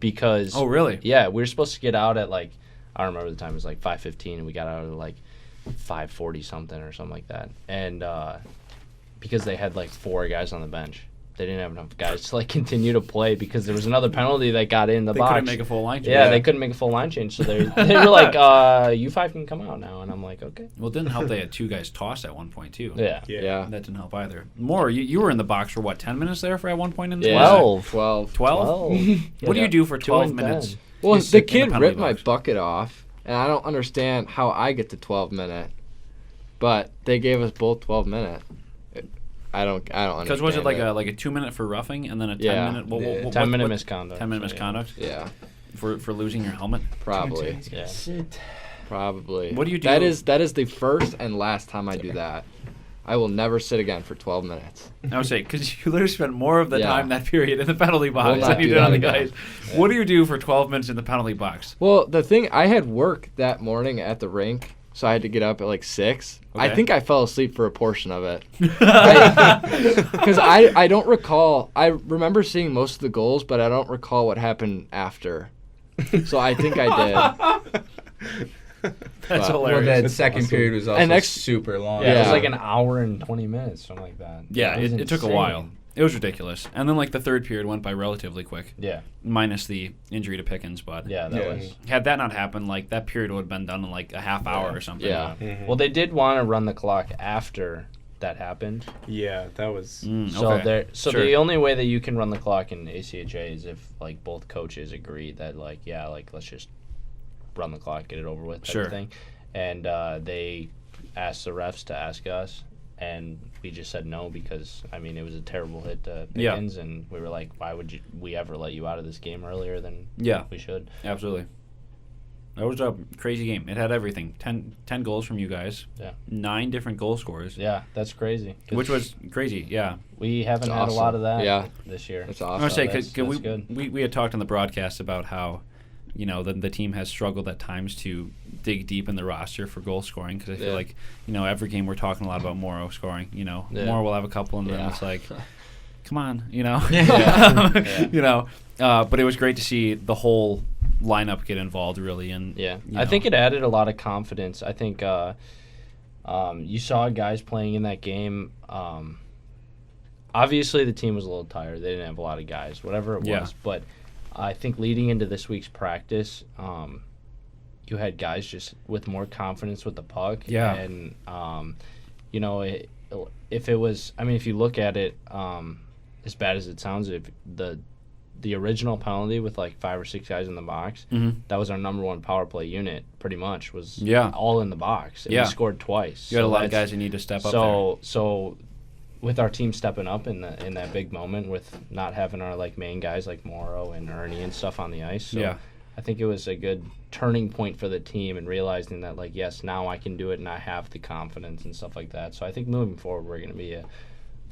because oh really? Yeah, we were supposed to get out at like, I don't remember the time, it was like 5:15 and we got out at like 5:40 something or something like that. And because they had like 4 guys on the bench. They didn't have enough guys to like continue to play because there was another penalty that got in the box. They couldn't make a full line change. Yeah, they couldn't make a full line change. So they were like, you 5 can come out now. And I'm like, okay. Well, it didn't help they had 2 guys tossed at one point, too. Yeah. That didn't help either. Moro, you were in the box for, 10 minutes there for at one point in the 12. 12. 12? What do you do for 12 minutes? Well, the kid ripped my my bucket off, and I don't understand how I get to 12-minute. But they gave us both 12-minute. I don't understand. Because was it like a 2-minute for roughing and then a 10-minute? 10-minute misconduct. 10-minute misconduct. Yeah. For losing your helmet. Probably. Yeah. Probably. What do you do? That is the first and last time I do that. I will never sit again for 12 minutes. I would say because you literally spend more of the time that period in the penalty box We'll than you did on the guys. Yeah. What do you do for 12 minutes in the penalty box? Well, the thing, I had work that morning at the rink, so I had to get up at like 6. Okay. I think I fell asleep for a portion of it. Because I don't recall. I remember seeing most of the goals, but I don't recall what happened after. So I think I did. That's hilarious. Well, that second period was also super long. Yeah, it was like an hour and 20 minutes, something like that. Yeah, it took a while. It was ridiculous. And then, like, the third period went by relatively quick. Yeah. Minus the injury to Pickens, but... Yeah, that was... Had that not happened, like, that period would have been done in, like, a half hour or something. Yeah. Mm-hmm. Well, they did want to run the clock after that happened. Yeah, that was... So the only way that you can run the clock in ACHA is if, like, both coaches agree that, like, let's just run the clock, get it over with type of thing. And they asked the refs to ask us, and we just said no because, I mean, it was a terrible hit to Pickens, and we were like, why would we ever let you out of this game earlier than we should? Absolutely. That was a crazy game. It had everything. 10 goals from you guys. Yeah. 9 different goal scorers. Yeah, that's crazy. Which was crazy, yeah. We haven't had a lot of that this year. That's awesome. I was going to say, that's because we had talked on the broadcast about how, the team has struggled at times to dig deep in the roster for goal scoring because I feel like, every game we're talking a lot about Moro scoring. Moro will have a couple and then it's like, come on, but it was great to see the whole lineup get involved really. And I think it added a lot of confidence. I think you saw guys playing in that game. Obviously, the team was a little tired. They didn't have a lot of guys, whatever it was, but I think leading into this week's practice, you had guys just with more confidence with the puck. Yeah. And, if it was, I mean, if you look at it, as bad as it sounds, if the original penalty with like 5 or 6 guys in the box, that was our number 1 power play unit, pretty much, was all in the box. And we scored twice. You had a lot of guys who need to step up there. So with our team stepping up in that big moment with not having our like main guys like Moro and Ernie and stuff on the ice. So I think it was a good turning point for the team and realizing that like, yes, now I can do it and I have the confidence and stuff like that. So I think moving forward we're going to be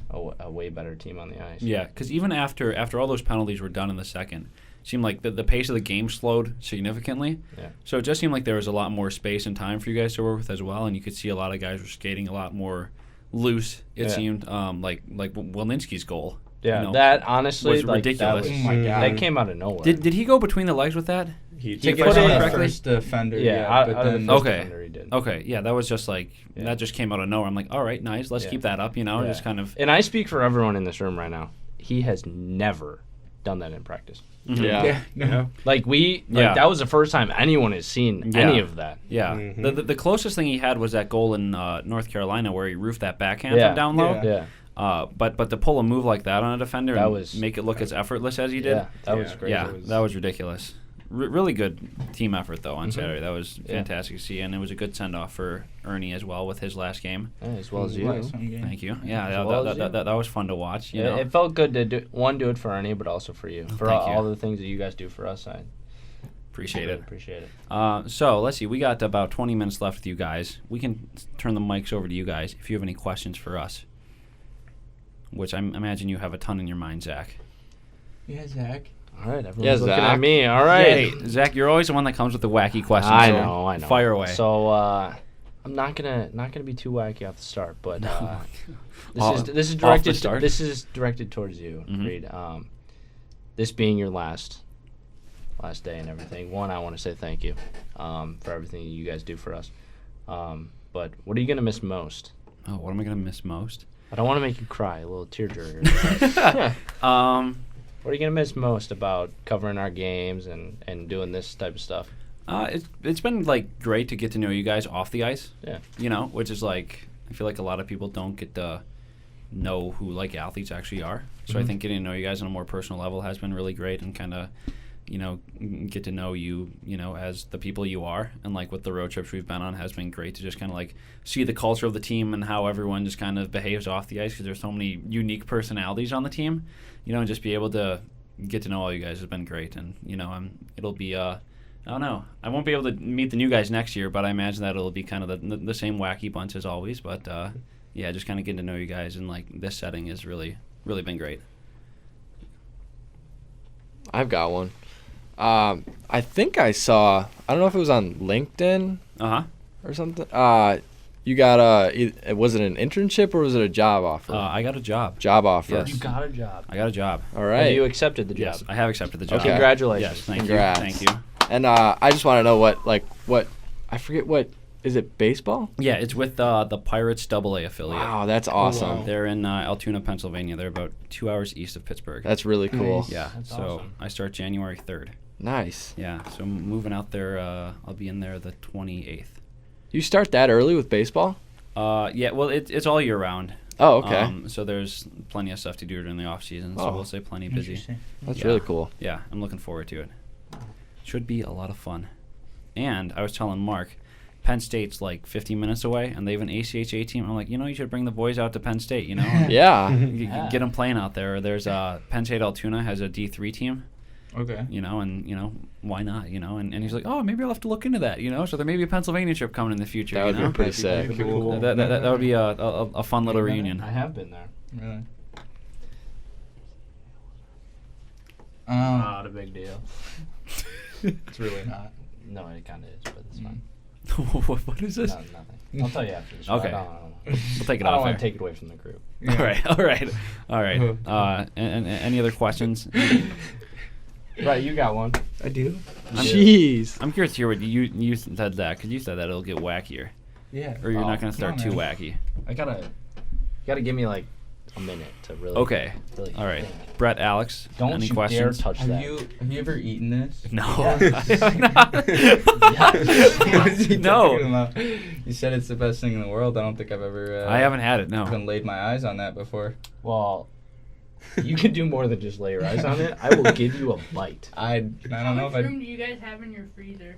a way better team on the ice. Yeah, because even after all those penalties were done in the second, it seemed like the pace of the game slowed significantly. Yeah. So it just seemed like there was a lot more space and time for you guys to work with as well, and you could see a lot of guys were skating a lot more loose. It seemed like Walensky's goal. Yeah, that honestly was ridiculous. Oh my God. That came out of nowhere. Did he go between the legs with that? He put it on the first defender. But then defender he did. Okay, yeah, that was just like that just came out of nowhere. I'm like, all right, nice, let's keep that up, just kind of. And I speak for everyone in this room right now. He has never done that in practice. Mhm. Yeah. Like Yeah. that was the first time anyone has seen any of that. Yeah. Mhm. The closest thing he had was that goal in North Carolina where he roofed that backhand from down low. Yeah. But to pull a move like that on a defender That and was- make it look as effortless as he did, Yeah, that was great. yeah, that was ridiculous. Really good team effort though on Saturday. That was Yeah. fantastic to see, and it was a good send off for Ernie as well with his last game. Yeah, as well as you. Thank you. Yeah, As well as you. that was fun to watch. You know? It felt good to do it for Ernie, but also for you. For thank you. all the things that you guys do for us. I Appreciate really it. appreciate it. So let's see. We got about 20 minutes left with you guys. We can turn the mics over to you guys if you have any questions for us. Which I imagine you have a ton in your mind, Zach. Yeah, Zach. All right, everyone's Yeah, looking Zach. at me. All right. Hey, Zach, you're always the one that comes with the wacky questions. I so know. Fire away. So I'm not gonna be too wacky off the start, but this is Off the directed. start? This is directed towards you, Mhm. Reid. This being your last day and everything. One, I want to say thank you for everything you guys do for us. But what are you gonna miss most? Oh, what am I gonna miss most? I don't want to make you cry, a little tearjerker. What are you gonna miss most about covering our games and doing this type of stuff? It's been like great to get to know you guys off the ice. Yeah. You know, which is like I feel like a lot of people don't get to know who like athletes actually are. So I think getting to know you guys on a more personal level has been really great and kind of, you know, get to know you, you know, as the people you are. And like with the road trips we've been on has been great to just kind of like see the culture of the team and how everyone just kind of behaves off the ice because there's so many unique personalities on the team, you know, and just be able to get to know all you guys has been great. And, you know, it'll be, I don't know. I won't be able to meet the new guys next year, but I imagine that it'll be kind of the same wacky bunch as always. But, yeah, just kind of getting to know you guys in like this setting has really, really been great. I've got one. I think I saw. I don't know if it was on LinkedIn or something. You got was it an internship or was it a job offer? I got a job. Job offer. Yes. You got a job. I got a job. All right. Have you accepted the job? Yes, I have accepted the job. Okay. Congratulations. Yes, thank Congrats. you. Thank you. And I just want to know what I forget what is it baseball? Yeah, it's with the Pirates AA affiliate. Wow, that's awesome. wow. They're in Altoona, Pennsylvania. They're about 2 hours east of Pittsburgh. That's really cool. Yeah, That's so awesome. I start January 3rd. Nice. Yeah, so I'm moving out there. I'll be in there the 28th. You start that early with baseball? Yeah, well, it's all year round. Oh, okay. So there's plenty of stuff to do during the off season. So Oh. we'll say plenty busy. That's yeah. really cool. Yeah, I'm looking forward to it. Should be a lot of fun. And I was telling Mark, Penn State's like 15 minutes away, and they have an ACHA team. I'm like, you know, you should bring the boys out to Penn State, you know? Yeah. Get them playing out there. There's Penn State Altoona has a D3 team, Okay. you know, and, you know, why not, you know? And he's like, oh, maybe I'll have to look into that, you know? So there may be a Pennsylvania trip coming in the future, That would you know? be pretty sick. That'd be cool. That would be a fun little reunion. I have been there. Really? Not a big deal. It's really not. No, it kind of is, but it's fine. What is this? No, nothing. I'll tell you after this. Okay. I don't We'll take it I don't off want air. to take it away from the group. All right. And any other questions? Right, you got one. I do. Jeez. I'm curious to hear what you said that, because you said that it'll get wackier. Yeah. Or you're not going to come start on, too man. wacky. I gotta give me like a minute to really. Okay. Really All right. think. Brett, Alex, Don't any you questions? dare touch Have that. you ever eaten this? No. What is he No. talking about? You said it's the best thing in the world. I don't think I've ever. I haven't had it, no. Even laid my eyes on that before. Well, you can do more than just lay your eyes on it. I will give you a bite. I don't How know if much I. room do you guys have in your freezer?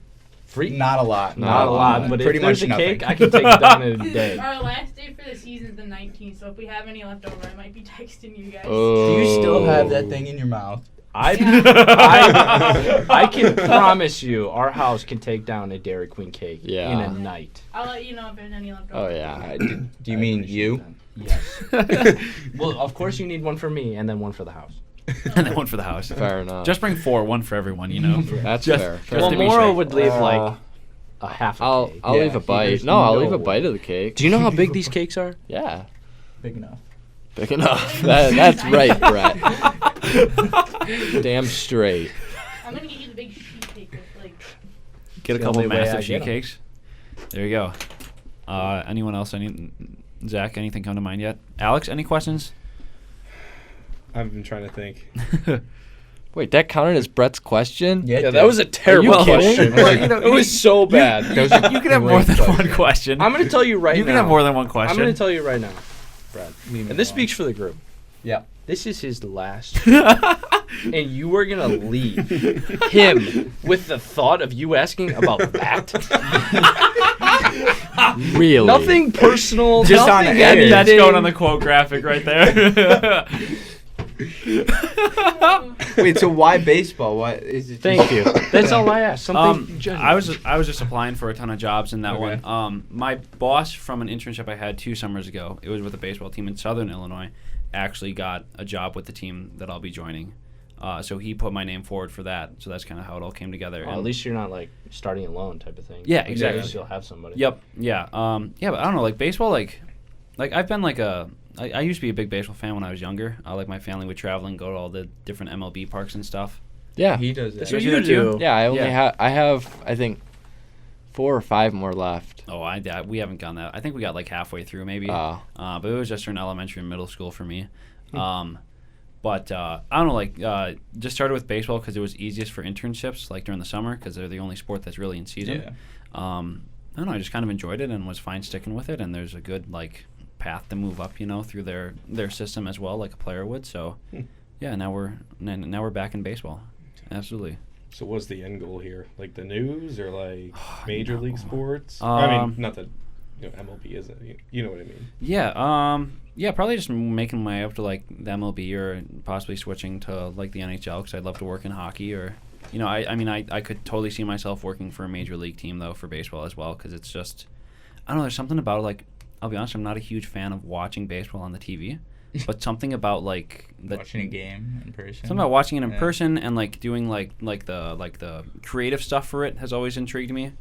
Not a lot. Not a lot, but pretty if there's much a nothing. cake, I can take it down in a day. Our last day for the season's the 19th, so if we have any left over, I might be texting you guys. Do you still have that thing in your mouth? I can promise you, our house can take down a Dairy Queen cake in Yeah. a night. I'll let you know if there's any left Oh over. yeah. Do you mean you? Yes. Well, of course you need one for me and then one for the house. And then one for the house. Fair enough. Just bring 4, one for everyone, you know? That's just- fair. just Well, to be Moro safe. would leave like a half a I'll cake. leave a Yeah, bite. there's No, I'll no leave a way. bite of the cake. Do you know how big these cakes are? Yeah. Big enough. Big enough. That's right, Brett. Damn straight. I'm gonna get you the big sheet cake with like. Get a the couple only way I massive get sheet 'em. cakes. There you go. Anyone else? Zach, anything come to mind yet? Alex, any questions? I've been trying to think. Wait, that counted as Brett's question? Yeah, that was a terrible question. It was so bad. You can have more than one question. I'm going to tell you right now. You can have more than one question. I'm going to tell you right now, Brad. And this speaks for the group. Yeah. This is his last. And you are going to leave him with the thought of you asking about that? Really? Nothing personal. Just on nothing air. That's anything. going on the quote graphic right there. Wait, so why baseball? Why is it? Thank you. That's all I asked. Something general. I was just applying for a ton of jobs in that Okay. one. My boss from an internship I had 2 summers ago, it was with a baseball team in Southern Illinois, actually got a job with the team that I'll be joining. So he put my name forward for that. So that's kind of how it all came together. At least you're not like starting alone type of thing. Yeah, exactly. At least you'll have somebody. Yep. Yeah. Yeah, but I don't know. Like baseball, like I've been like I used to be a big baseball fan when I was younger. Like my family would travel and go to all the different MLB parks and stuff. Yeah. He does that. That's So what you do. Yeah, I only Yeah. I have I think 4 or 5 more left. Oh, we haven't gone that. I think we got like halfway through maybe. Oh. But it was just in elementary and middle school for me. But I don't know, like just started with baseball because it was easiest for internships, like during the summer, because they're the only sport that's really in season. Yeah. I don't know. I just kind of enjoyed it and was fine sticking with it. And there's a good like path to move up, through their system as well, like a player would. So, yeah, now we're back in baseball. Absolutely. So what's the end goal here? Like the news or like major league sports? Not that MLB isn't. You know what I mean? Yeah. Yeah, probably just making my way up to like the MLB or possibly switching to like the NHL because I'd love to work in hockey or, I could totally see myself working for a major league team though for baseball as well because it's just, I don't know, there's something about it, like, I'll be honest, I'm not a huge fan of watching baseball on the TV, but something about like Watching a game in person. Something about watching it in person and like doing like the creative stuff for it has always intrigued me.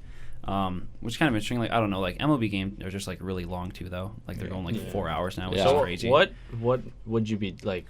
Which is kind of interesting. Like I don't know, like MLB games are just like really long too, though. Like they're going like 4 hours now, which is crazy. What would you be like?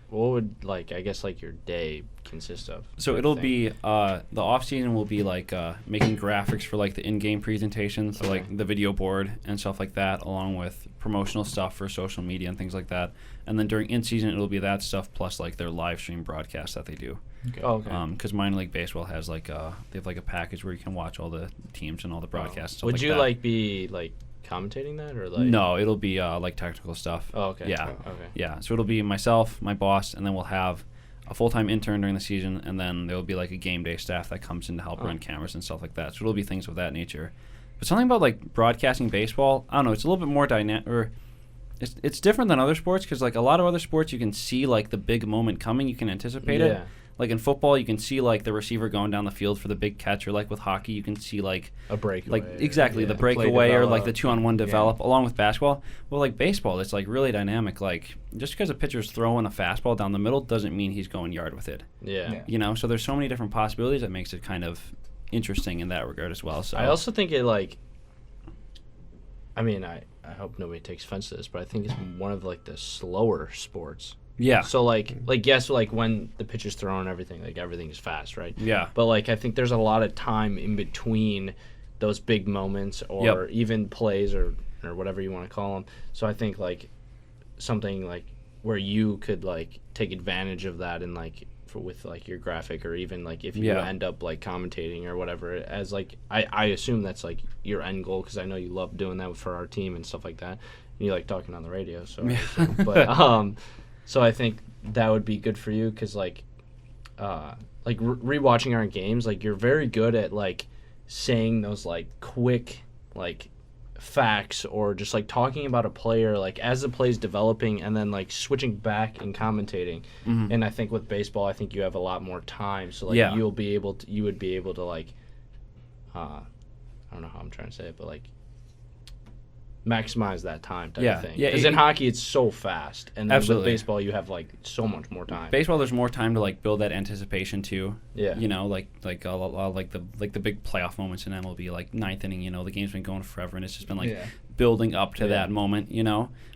What would I guess like your day consist of? So it'll be the off season will be like making graphics for like the in-game presentations, so like the video board and stuff like that, along with promotional stuff for social media and things like that. And then during in season, it'll be that stuff plus like their live stream broadcasts that they do. Okay. Oh, okay. Because minor league baseball has like they have like a package where you can watch all the teams and all the broadcasts. And stuff would you that. like be like commentating that or like? No, it'll be like technical stuff. Oh, okay. Yeah. Oh, okay. Yeah. So it'll be myself, my boss, and then we'll have a full-time intern during the season, and then there'll be like a game day staff that comes in to help run cameras and stuff like that. So it'll be things of that nature. But something about like broadcasting baseball, I don't know, it's a little bit more dynamic, or it's different than other sports because like a lot of other sports you can see like the big moment coming, you can anticipate it. Like in football, you can see like the receiver going down the field for the big catch, or like with hockey, you can see like a breakaway, like exactly the breakaway or like the 2-on-1 develop along with basketball. Well, like baseball, it's like really dynamic. Like just because a pitcher's throwing a fastball down the middle doesn't mean he's going yard with it. Yeah. So there's so many different possibilities that makes it kind of interesting in that regard as well. So I also think it like. I mean, I hope nobody takes offense to this, but I think it's one of like the slower sports. Yeah. So like yes, like when the pitcher's throwing and everything, like everything is fast, right? Yeah. But like I think there's a lot of time in between those big moments or even plays or whatever you want to call them. So I think like something like where you could like take advantage of that and like with like your graphic or even like if you end up like commentating or whatever as like I assume that's like your end goal because I know you love doing that for our team and stuff like that. And you like talking on the radio, so I assume. But so I think that would be good for you because like rewatching our games, like you're very good at like saying those like quick like facts or just like talking about a player like as the play's developing and then like switching back and commentating. And I think with baseball, I think you have a lot more time, so like you would be able to like I don't know how I'm trying to say it, but like maximize that time type of thing. Yeah, because in hockey it's so fast, and then with baseball you have like so much more time. Baseball, there's more time to like build that anticipation too. Yeah. Like a lot like the big playoff moments in MLB, like ninth inning. The game's been going forever, and it's just been like building up to that moment.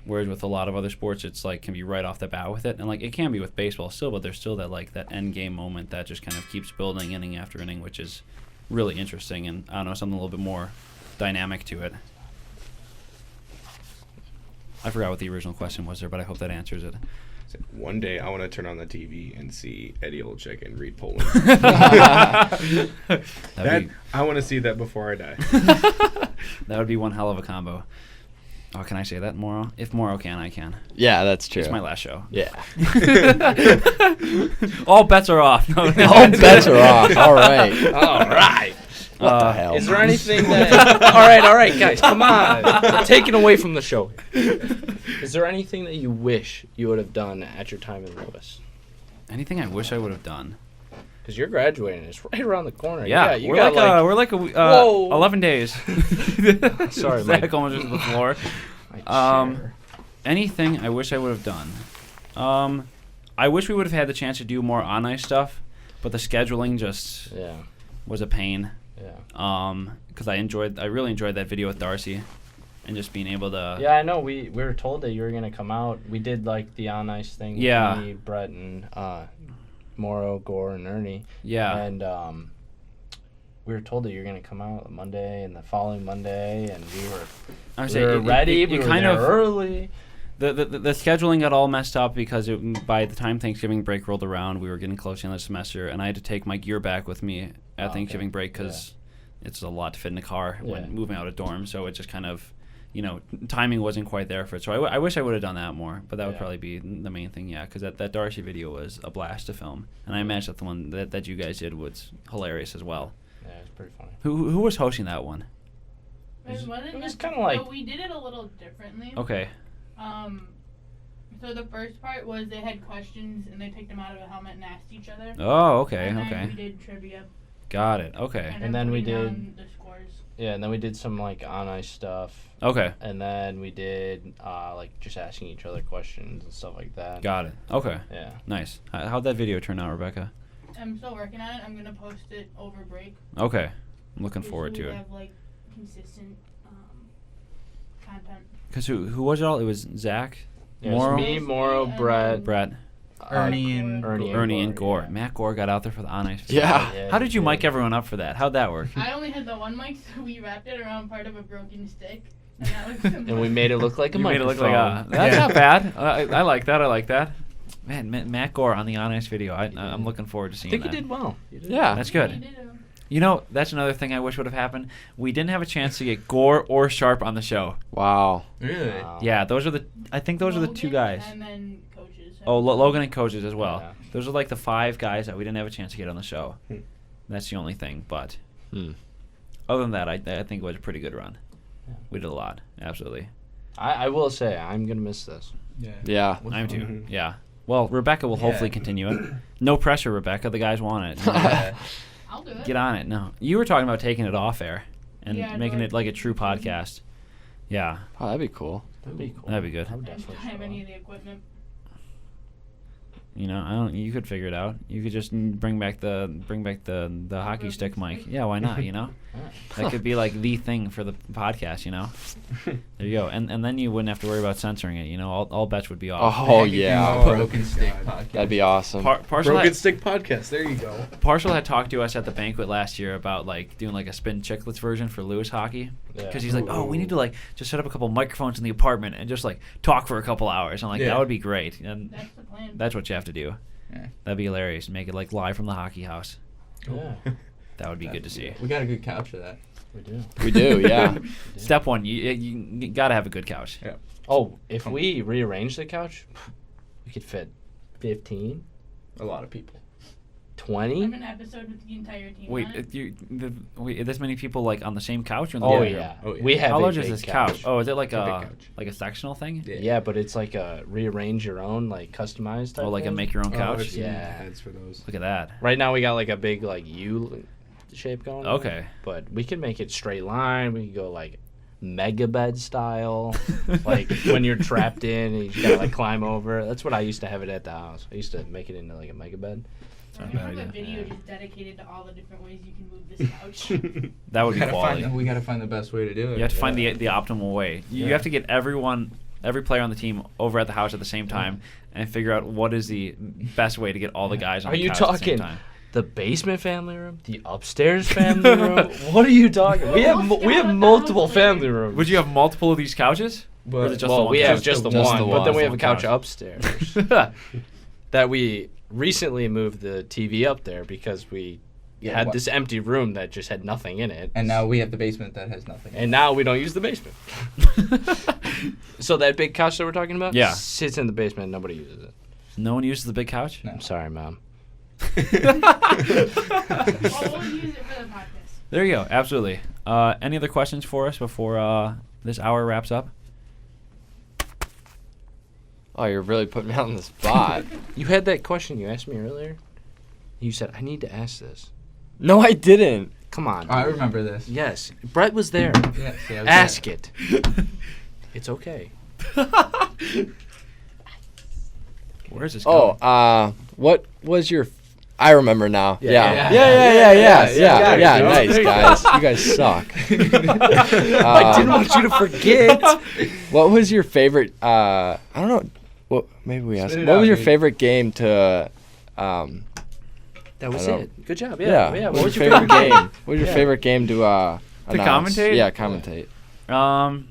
Whereas with a lot of other sports, it's like can be right off the bat with it, and like it can be with baseball still, but there's still that like that end game moment that just kind of keeps building inning after inning, which is really interesting, and I don't know, something a little bit more dynamic to it. I forgot what the original question was there, but I hope that answers it. One day I want to turn on the TV and see Eddie Olczyk and Reid Poland. I want to see that before I die. That would be one hell of a combo. Oh, can I say that, Moro? If Moro can, I can. Yeah, that's true. It's my last show. Yeah. All bets are off. No. All bets are off. All right. All right. What the hell? Is there anything that... all right, guys, come on. We're taking away from the show. Is there anything that you wish you would have done at your time in Lewis? Anything I wish I would have done? Because you're graduating. It's right around the corner. Yeah, we're like 11 days. Sorry, Zac Mike. almost to the floor. Anything I wish I would have done? I wish we would have had the chance to do more on-ice stuff, but the scheduling just was a pain. Yeah. Because I really enjoyed that video with Darcy, and just being able to. Yeah, I know. We were told that you were gonna come out. We did like the on ice thing. Yeah. With me, Brett, and Moro, Gore, and Ernie. Yeah. And we were told that you were gonna come out Monday and the following Monday, and we were ready. We were kind of early. The scheduling got all messed up because by the time Thanksgiving break rolled around, we were getting close to the end of the semester, and I had to take my gear back with me at Thanksgiving break because it's a lot to fit in the car when moving out of dorm. So it just kind of, timing wasn't quite there for it. So I wish I would have done that more, but that would probably be the main thing, because that Darcy video was a blast to film. And I imagine that the one that you guys did was hilarious as well. Yeah, it was pretty funny. Who was hosting that one? It was kind of like... we did it a little differently. Okay. So the first part was they had questions and they picked them out of a helmet and asked each other. Oh, okay, and okay. then we did trivia. Got it. Okay. And then we did the scores. Yeah, and then we did some like on ice stuff. Okay. And then we did like just asking each other questions and stuff like that. Got it. Okay. Yeah. Nice. How'd that video turn out, Rebecca? I'm still working on it. I'm gonna post it over break. Okay. I'm looking forward to it. We have like consistent content. Because who was it all? It was Zac, Yeah, Moro, me, Moro, Brett, Ernie and Gore. Matt Gore got out there for the on ice. Yeah. How did you mic everyone up for that? How'd that work? I only had the one mic, so we wrapped it around part of a broken stick, and that was. And we made it look like a you microphone. Made it look like that's not bad. I like that. I like that. Man, Matt Gore on the on ice video. I'm looking forward to seeing that. I think you did well. Yeah, that's good. That's another thing I wish would have happened. We didn't have a chance to get Gore or Sharp on the show. Wow. Really? Wow. Yeah, those are the two guys. And then coaches. Oh, Logan and coaches as well. Yeah. Those are like the 5 guys that we didn't have a chance to get on the show. That's the only thing. But other than that, I think it was a pretty good run. Yeah. We did a lot. Absolutely. I will say, I'm going to miss this. Yeah. I'm too. Yeah. Well, Rebecca will hopefully continue it. No pressure, Rebecca. The guys want it. I'll do it. Get on it. No. You were talking about taking it off air and making it like a true podcast. podcast. Yeah. Oh, that'd be cool. That'd be cool. That'd be good. I would I don't definitely have show any up. of the equipment. You could figure it out. You could just bring back the hockey stick mic. Yeah, why not? That could be like the thing for the podcast. There you go. And then you wouldn't have to worry about censoring it. All bets would be off. Oh yeah. Broken Stick podcast. That'd be awesome. Broken Stick podcast. There you go. Parshall had talked to us at the banquet last year about like doing like a Spin Chicklets version for Lewis hockey. Because he's like, we need to like just set up a couple microphones in the apartment and just like talk for a couple hours. I'm like, that would be great. And That's the plan. that's what you have to do. Yeah. That'd be hilarious. Make it like live from the hockey house. Yeah, That would be good to see. We got a good couch for that. we do. We do, yeah. Step 1, you gotta have a good couch. Yeah. Oh, if we rearrange the couch, we could fit 15, A lot of people. 20. I'm an episode with the entire team. Wait, on it. this many people like on the same couch? Or in the Oh living room? yeah. Oh, yeah. We have How a large is big this couch? Oh, is it like It's a big a couch. like a sectional thing? Yeah, but it's like a rearrange your own, like customized type Oh, like a thing. make your own Oh, couch? I've seen Yeah. heads for those. Look at that. Right now we got like a big like U shape going on. Okay. But we can make it straight line. We can go like mega bed style. Like when you're trapped in and you gotta like climb over. That's what I used to have it at the house. I used to make it into like a mega bed. We're Not gonna a have bad a video just dedicated to all the different ways you can move this couch. That would be quality. We gotta find the best way to do it. You have to find the optimal way. You have to get every player on the team over at the house at the same time and figure out what is the best way to get all the guys on Are the you couch at the same talking time. the basement family room, the upstairs family room? What are you talking? We have multiple family rooms. Would you have multiple of these couches? Or is it just the well, one we couch? have just the Just one, the but then one. we have a couch Couch. upstairs that we recently moved the TV up there because we had this empty room that just had nothing in it. And now we have the basement that has nothing. And now we don't use the basement. So that big couch that we're talking about sits in the basement and nobody uses it. No one uses the big couch? No. I'm sorry, Mom. Well, we'll use it for the podcast. There you go. Absolutely. Any other questions for us before this hour wraps up? Oh, you're really putting me on the spot. You had that question you asked me earlier. You said, I need to ask this. No, I didn't. Come on. I remember this. Yes. Brett was there. Yeah, see, I was Ask it. It's okay. Where is this going? Oh, what was your? I remember now. Yeah. Yeah. There Nice, you go. guys. You guys suck. I didn't want you to forget. What was your favorite? I don't know. What? Maybe we asked. Spit it What out, was your dude. favorite game to? That was I don't- it. Good job. Yeah. Yeah. What was your favorite game? What was your Yeah. favorite game to? Announce? commentate? Yeah, commentate. Um,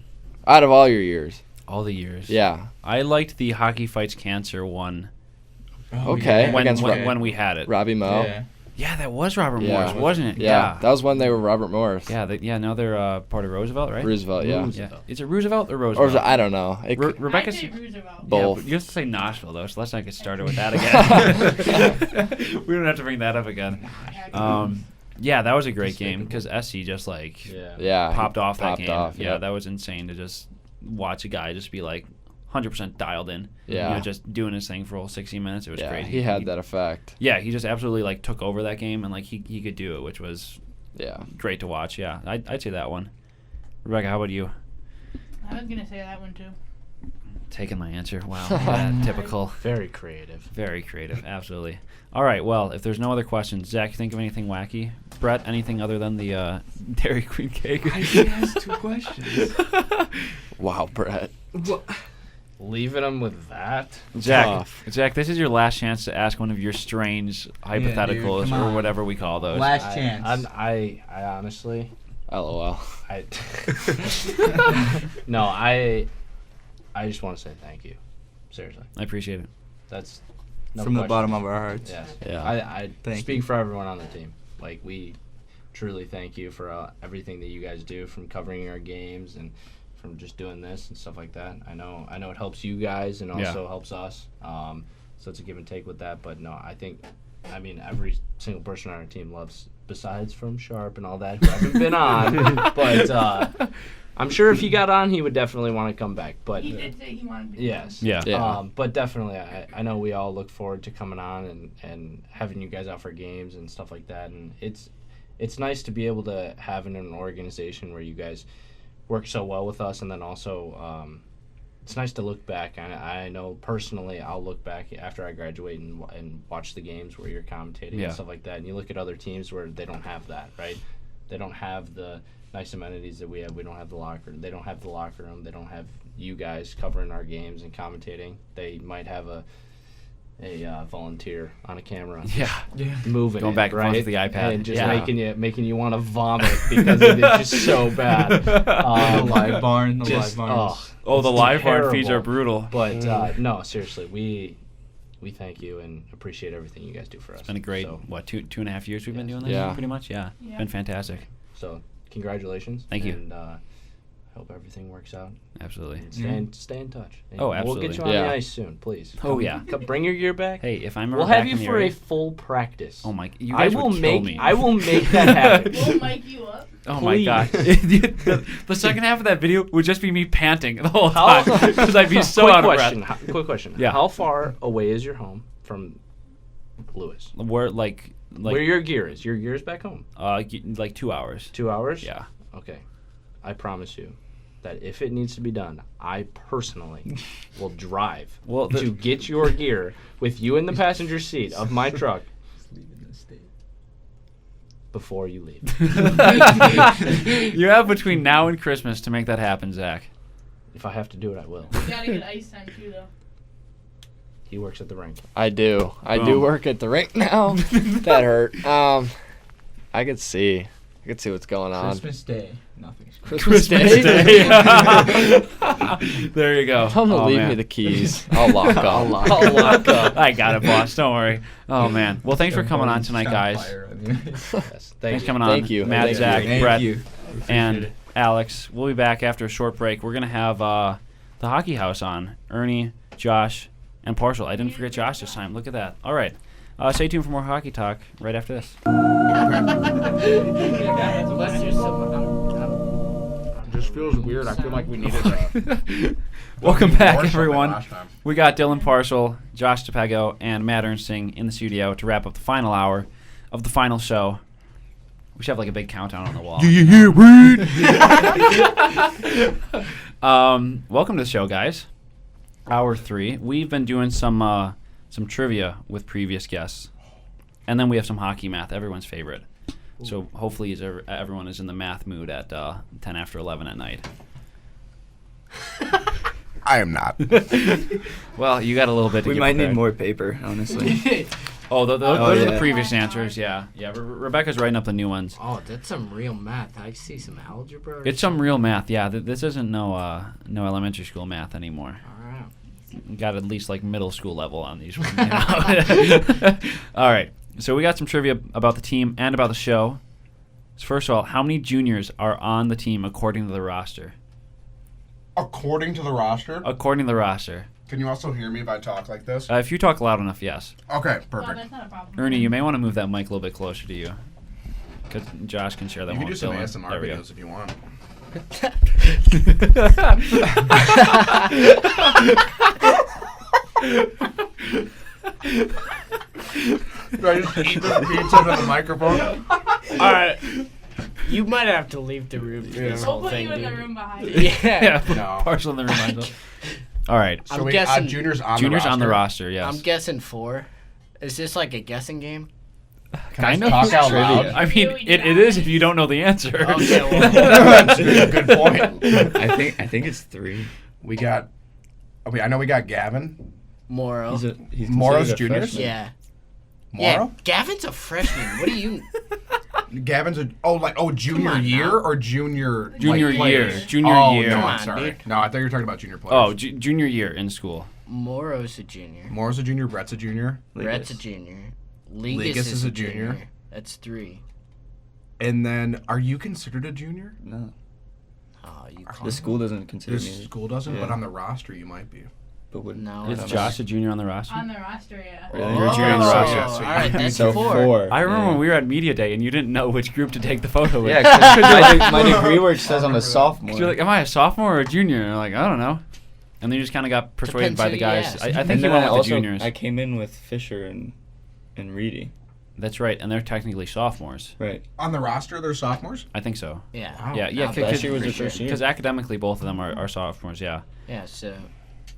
Out of all your years. all the years. Yeah. I liked the Hockey Fights Cancer one Okay. when, Against when we had it. Robbie Moe. Yeah. Yeah, that was Robert Yeah. Morris, wasn't it? Yeah. That was when they were Robert Morris. Yeah, now they're part of Roosevelt, right? Roosevelt. Yeah. Yeah. Is it Roosevelt or Or Roosevelt? was it, I don't know. It could- Rebecca's. I say Roosevelt. Both. Yeah, but you have to say Nashville though, so let's not get started with that again. We don't have to bring that up again. Yeah, that was a great game because SC just like yeah. popped off that popped game. off, Yeah, yep. that was insane to just watch a guy just be like 100% dialed in. Yeah. You know, just doing his thing for all 60 minutes. It was Yeah, great. he had that effect. Yeah, he just absolutely like took over that game and like he could do it, which was Yeah. great to watch. Yeah, I'd say that one. Rebecca, how about you? I was gonna say that one too. Taking my answer. Wow, yeah, typical. Very creative. Very creative, absolutely. All right, well, if there's no other questions, Zach, think of anything wacky? Brett, anything other than the Dairy Queen cake? I asked 2 questions. Wow, Brett. Leaving them with that? Zach, this is your last chance to ask one of your strange hypotheticals come or on. whatever we call those. Last chance. I honestly, LOL. I just want to say thank you. Seriously, I appreciate it. that's no From the question. bottom of our hearts. Yes. Yeah. I Thank speak you. for everyone on the team. Like, we truly thank you for everything that you guys do, from covering our games and from just doing this and stuff like that. I know it helps you guys and also helps us. So it's a give and take with that. But no, I mean, every single person on our team loves, besides from Sharp and all that, who haven't been on. But I'm sure if he got on, he would definitely want to come back. But He did say he wanted to. yes. Yeah. Yeah. But definitely, I know we all look forward to coming on and having you guys out for games and stuff like that. And it's nice to be able to have an organization where you guys work so well with us, and then also it's nice to look back. I know personally, I'll look back after I graduate and watch the games where you're commentating and stuff like that. And you look at other teams where they don't have that, right? They don't have the nice amenities that we have. We don't have the locker. They don't have the locker room. They don't have you guys covering our games and commentating. They might have a volunteer on a camera, Yeah. moving, Going it, back and forth right? with the iPad. and just Yeah. making you want to vomit because it is just so bad. The live barn. The just- live barn. Oh, the It's live barn feeds are terrible. brutal. But no, seriously, we thank you and appreciate everything you guys do for us. It's been a great, So, 2.5 years we've been doing this? Yeah. Pretty much, yeah. Yeah. Been fantastic. so congratulations. Thank you. And hope everything works out. Absolutely. And stay in touch. And Oh, We'll absolutely. get you on Yeah. the ice soon, please. Oh, yeah. Come, bring your gear back. Hey, if I'm ever We'll have back you in the for area, a full practice. oh my, you I guys will would kill make me. I will make that happen. We'll mic you up. Oh my god. Please. the second half of that video would just be me panting the whole How- time because I'd be so quick out of question. breath. Quick question. Yeah. How far away is your home from Lewis? We're like Where your gear is? Your gear is back home. like 2 hours. 2 hours? Yeah. Okay. I promise you that if it needs to be done, I personally will drive Well, to get your gear with you in the passenger seat of my truck before you leave. You have between now and Christmas to make that happen, Zach. If I have to do it, I will. You gotta get ice time too, though. He works at the rink. I do. I do Boom. work at the rink now. That hurt. I could see. I can see what's going on. Christmas Day. Nothing's Christmas Day. Day. There you go. Tell him to Oh, leave man. me the keys. I'll lock up. I'll lock I'll lock up. I got it, boss. Don't worry. Oh man. Well, thanks for coming on tonight, guys. Yes, Thanks for coming on. Thank you. Matt, Thank Zach, you. Brett, you. and Alex. We'll be back after a short break. We're gonna have the Hockey House on. Ernie, Josh, and Parshall. I didn't forget Josh this time. Look at that. All right. Stay tuned for more hockey talk right after this. It just feels weird. I feel like we needed a Welcome more back, something everyone. last time. We got Dylan Parshall, Josh DiPego, and Matt Ernsting in the studio to wrap up the final hour of the final show. We should have like a big countdown on the wall. Welcome to the show, guys. Hour 3. We've been doing some trivia with previous guests, and then we have some hockey math, everyone's favorite. So hopefully everyone is in the math mood at 10 after 11 at night. I am not. Well, you got a little bit to We get might need prepared. more paper, honestly. Those are the yeah. previous answers, yeah. Rebecca's writing up the new ones. Oh, that's some real math. I see some algebra. or It's some something. real math, yeah. This isn't no elementary school math anymore. All right. You got at least like middle school level on these ones. You know? All right. So we got some trivia about the team and about the show. So first of all, how many juniors are on the team according to the roster? According to the roster, According to the roster. can you also hear me if I talk like this? If you talk loud enough, yes. Okay, Oh, perfect. that's not a problem. Ernie, you may want to move that mic a little bit closer to you. Because Josh can share that You one can do with some Dylan. ASMR There we go. videos if you want. Do I just eat the pizza to the microphone? All right. You might have to leave the room for this We'll whole put thing, you in the dude. room behind you. Yeah. No. Partial in the room. myself. All right. So I'm we guessing- juniors on Juniors the roster. on the roster, yes. I'm guessing 4. Is this like a guessing game? Kind of. Talk out loud. I mean, it is if you don't know the answer. Okay, well, That's a good point. I think it's 3. We got. I know we got Gavin. Moro. He's Moro's considered a juniors? freshman. Yeah. Moro? Yeah, Gavin's a freshman. What do you... Gavin's a junior on year now. or junior Junior like, year. players? Junior oh, year. No, Come I'm on, sorry. dude. No, I thought you were talking about junior players. Oh, junior year in school. Moro's a junior. Moore's a junior. Brett's a junior. Brett's a junior. Ligas Ligas is is a a junior. junior. That's 3. And then, are you considered a junior? No, Oh, you the can't. school doesn't consider This me. school doesn't, Yeah. but on the roster you might be. But wouldn't. No, Is it's Josh a junior on the roster? On the roster, yeah. Really? You're a junior on the Oh, roster. Yeah, so all right, that's So 4. I remember yeah. when we were at Media Day and you didn't know which group to take the photo with. Yeah, because my degree work says I'm a sophomore. You're like, am I a sophomore or a junior? And I'm like, I don't know. And then you just kind of got persuaded Depends by who the you guys. ask. I and think you then went I with the also juniors. I came in with Fisher and Reedy. That's right, and they're technically sophomores. Right. On the roster, they're sophomores? I think so. Yeah. Wow. Yeah, yeah. Last Last year was the first year. Because academically, both of them are sophomores. Yeah, Yeah, so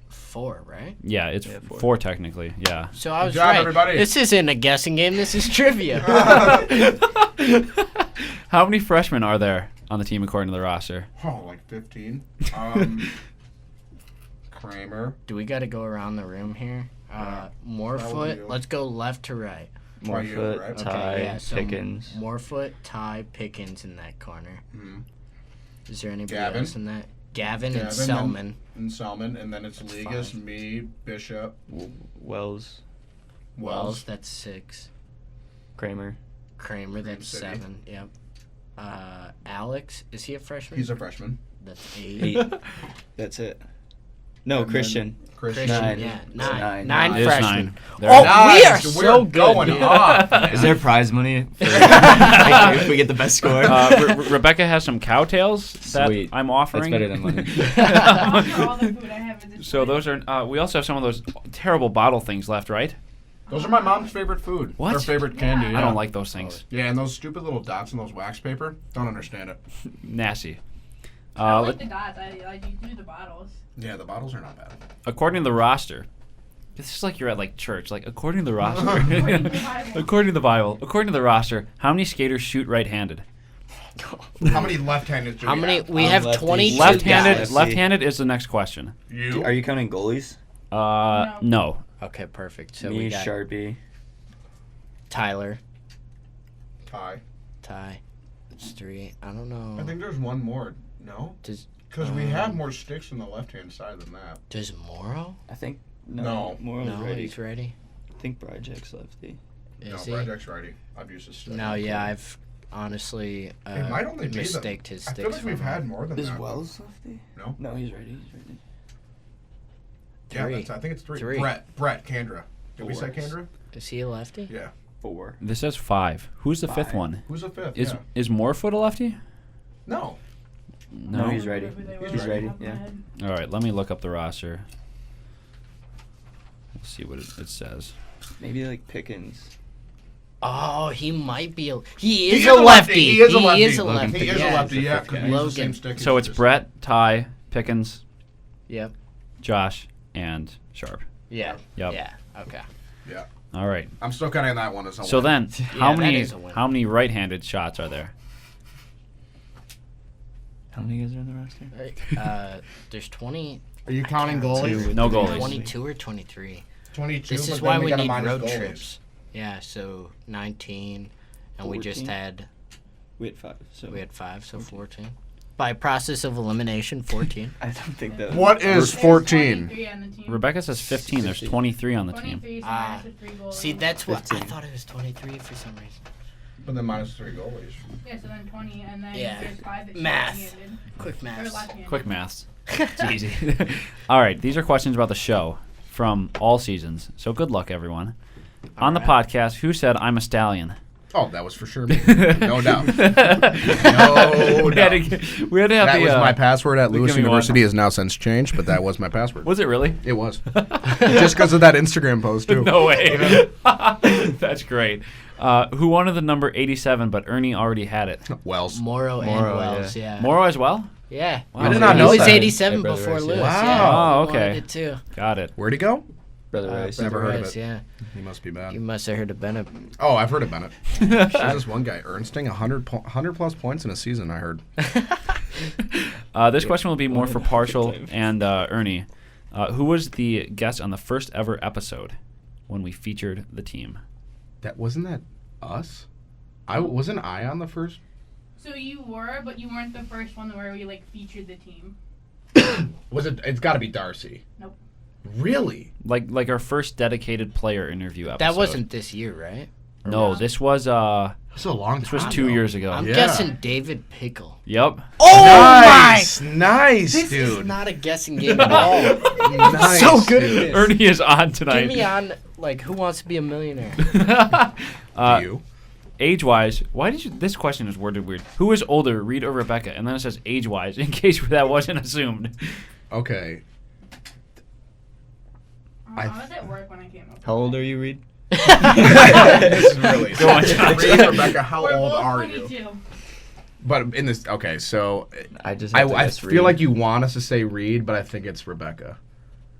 4, right? yeah. It's Yeah, 4 technically. Yeah. So I was job, right. everybody. This isn't a guessing game. This is trivia. How many freshmen are there on the team according to the roster? Oh, like 15. Kramer. Do we got to go around the room here? That would Morefoot. be- Let's go left to right. Why you, Morefoot, right? Okay. Ty, yeah, so Pickens. Morefoot, Ty, Pickens in that corner. Mhm. Is there anybody Gavin. else in that? Gavin and Gavin Selman. And Selman, and then it's Ligas, 5. me, Bishop, Wells, Wells, that's 6. Kramer. Kramer, that's City. 7. Yep. Alex, is he a freshman? He's a freshman. That's 8. 8. That's it. No, And then Christian. Christian. Christian, 9. yeah, It's 9. 9. 9 It is freshmen. 9. Oh, There- we are Nice, so we're good. going dude. off. Is there prize money for if we get the best score? Rebecca has some cowtails that Sweet. I'm offering. That's better than money. I'll offer all the food I have at this So point. those are. We also have some of those terrible bottle things left, right? Those are my mom's favorite food. What? Her favorite candy. Yeah. Yeah. I don't like those things. Yeah, and those stupid little dots in those wax paper. Don't understand it. Nasty. I don't let- like the dots. I do the bottles. Yeah, the bottles are not bad. according to the roster, this is like you're at like church. Like according to the roster, According to the Bible. according to the Bible, according to the roster, how many skaters shoot right-handed? How many left-handed do How we many? have? We I'm have lefty. 22 Left-handed. guys. Left-handed is the next question. You? Are you counting goalies? No. Okay, perfect. So Me, we got Sharpie. Tyler, Ty. Ty, It's 3. I don't know. I think there's one more. No? Because we have more sticks on the left-hand side than that. Does Moro? I think No. Moro's ready. He's ready. I think Bryjak's lefty. Is no, he? Bryjak's ready. I've used his stick. No, yeah, I've honestly It might only be mistaked his I sticks. feel like we've from had more than Is that. Wells lefty? No? No, he's ready. He's ready. Yeah, 3. I think it's 3. 3. Brett, Candra. Did we say 4. Candra? Is he a lefty? Yeah. 4. This says 5. Who's the 5th one? Who's the 5th? Is Morefoot a lefty? No. No, he's ready. He's ready. Yeah. All right, let me look up the roster. Let's see what it says. Maybe like Pickens. Oh, he might be. He is a lefty. He is a lefty. He is a lefty. He is a yeah. lefty, yeah. 'Cause we use the Logan. same stick as So it's yours. Brett, Ty, Pickens, Yep. Josh, and Sharp. Yeah. Yep. Yeah. Okay. Yeah. All right. I'm still counting that one as a So win. then, how that many is a win. how many right-handed shots are there? How many guys are in the roster? There's 20. Are you counting goalies? No goalies. 22 or 23. 22. This but is then why we gotta need minus road goalies. trips. Yeah. So 19, and we just 14? had We had 5. So we had 5, so 14. By process of elimination, 14. I don't think that. What is 14? 23 on the team. Rebecca says 15. There's 23 on the team. 23, so Ah. minus the 3 goals. See, that's what I 15. thought it was 23 for some reason. But then minus 3 goalies. Yeah, so then 20, and then Yeah. there's 5 that Math. short-handed. Quick Or math. left-handed. Quick maths. It's easy. All right, these are questions about the show from all seasons. So good luck, everyone. On the right. podcast, who said I'm a stallion? Oh, that was for sure me. No doubt. No we, had doubt. we had to have That the, was my password at the Lewis give me one. University has now since changed, but that was my password. Was it really? It was. Just because of that Instagram post, too. No way. That's great. Who wanted the number 87, but Ernie already had it? Wells. Moro and Moro, Wells, yeah. Moro as well? Yeah. Wow. I did not He know was that. 87 Hey, Brother before Rice, Lewis. yeah. Yeah. Oh, He okay. wanted it too. Got it. Where'd he go? Brother Rice. Never Brother heard of Rice, it. Yeah. He must be bad. You must have heard of Bennett. Oh, I've heard of Bennett. There's this one guy, Ernsting, 100 plus points in a season, I heard. This question will be more for Parshall and Ernie. Who was the guest on the first ever episode when we featured the team? Wasn't that us? Wasn't I on the first? So you were, but you weren't the first one where we featured the team. Was it? It's got to be Darcy. Nope. Really? Like our first dedicated player interview episode. That wasn't this year, right? No, this was That's a long time. this was 2 years ago. I'm Yeah. guessing David Pickle. Yep. Oh Nice, my! nice, This dude. is not a guessing game at all. Nice, so good at dude. this. Ernie is on tonight. Get me on, Who Wants to Be a Millionaire? You? Age-wise, why did you? This question is worded weird. Who is older, Reid or Rebecca? And then it says age-wise, in case that wasn't assumed. Okay. I was at work when I came up. How old are you, Reid? This is really. Go on, Josh. Reid, Rebecca, how We're old both are you? 22. But in this, okay, so I just. Have to I guess feel Reid. like you want us to say Reid, but I think it's Rebecca.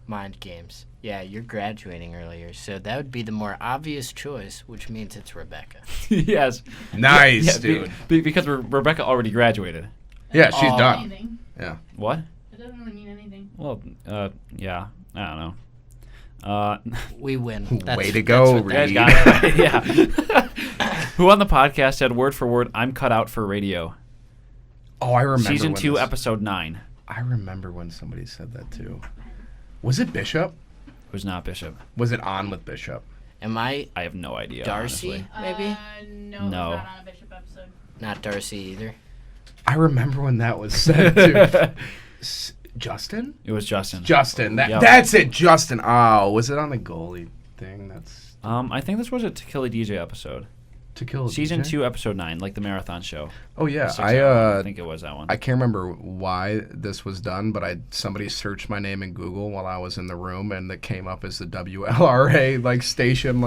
Mind games. Yeah, you're graduating earlier, so that would be the more obvious choice, which means it's Rebecca. Yes. Nice, Yeah, dude. because Rebecca already graduated. Yeah, she's Oh. done. Anything. Yeah. What? It doesn't really mean anything. Well, yeah. I don't know. We win. Way to go, what that You Reid. guys got it right. Yeah. Who on the podcast said word for word, I'm cut out for radio? Oh, I remember. Season when 2, this- episode 9. I remember when somebody said that too. Was it Bishop? It was not Bishop. Was it on with Bishop? Am I I have no idea. Darcy, honestly. maybe? No, No. it's not on a Bishop episode. Not Darcy either. I remember when that was said too. Justin? It was Justin. Justin. Yep. That's it, Justin. Oh, was it on the goalie thing? That's I think this was a To Kill a DJ episode. To Kill a Season DJ? 2, episode 9, like the marathon show. Oh yeah, The 6 hour, I I think it was that one. I can't remember why this was done, but somebody searched my name in Google while I was in the room, and it came up as the WLRA station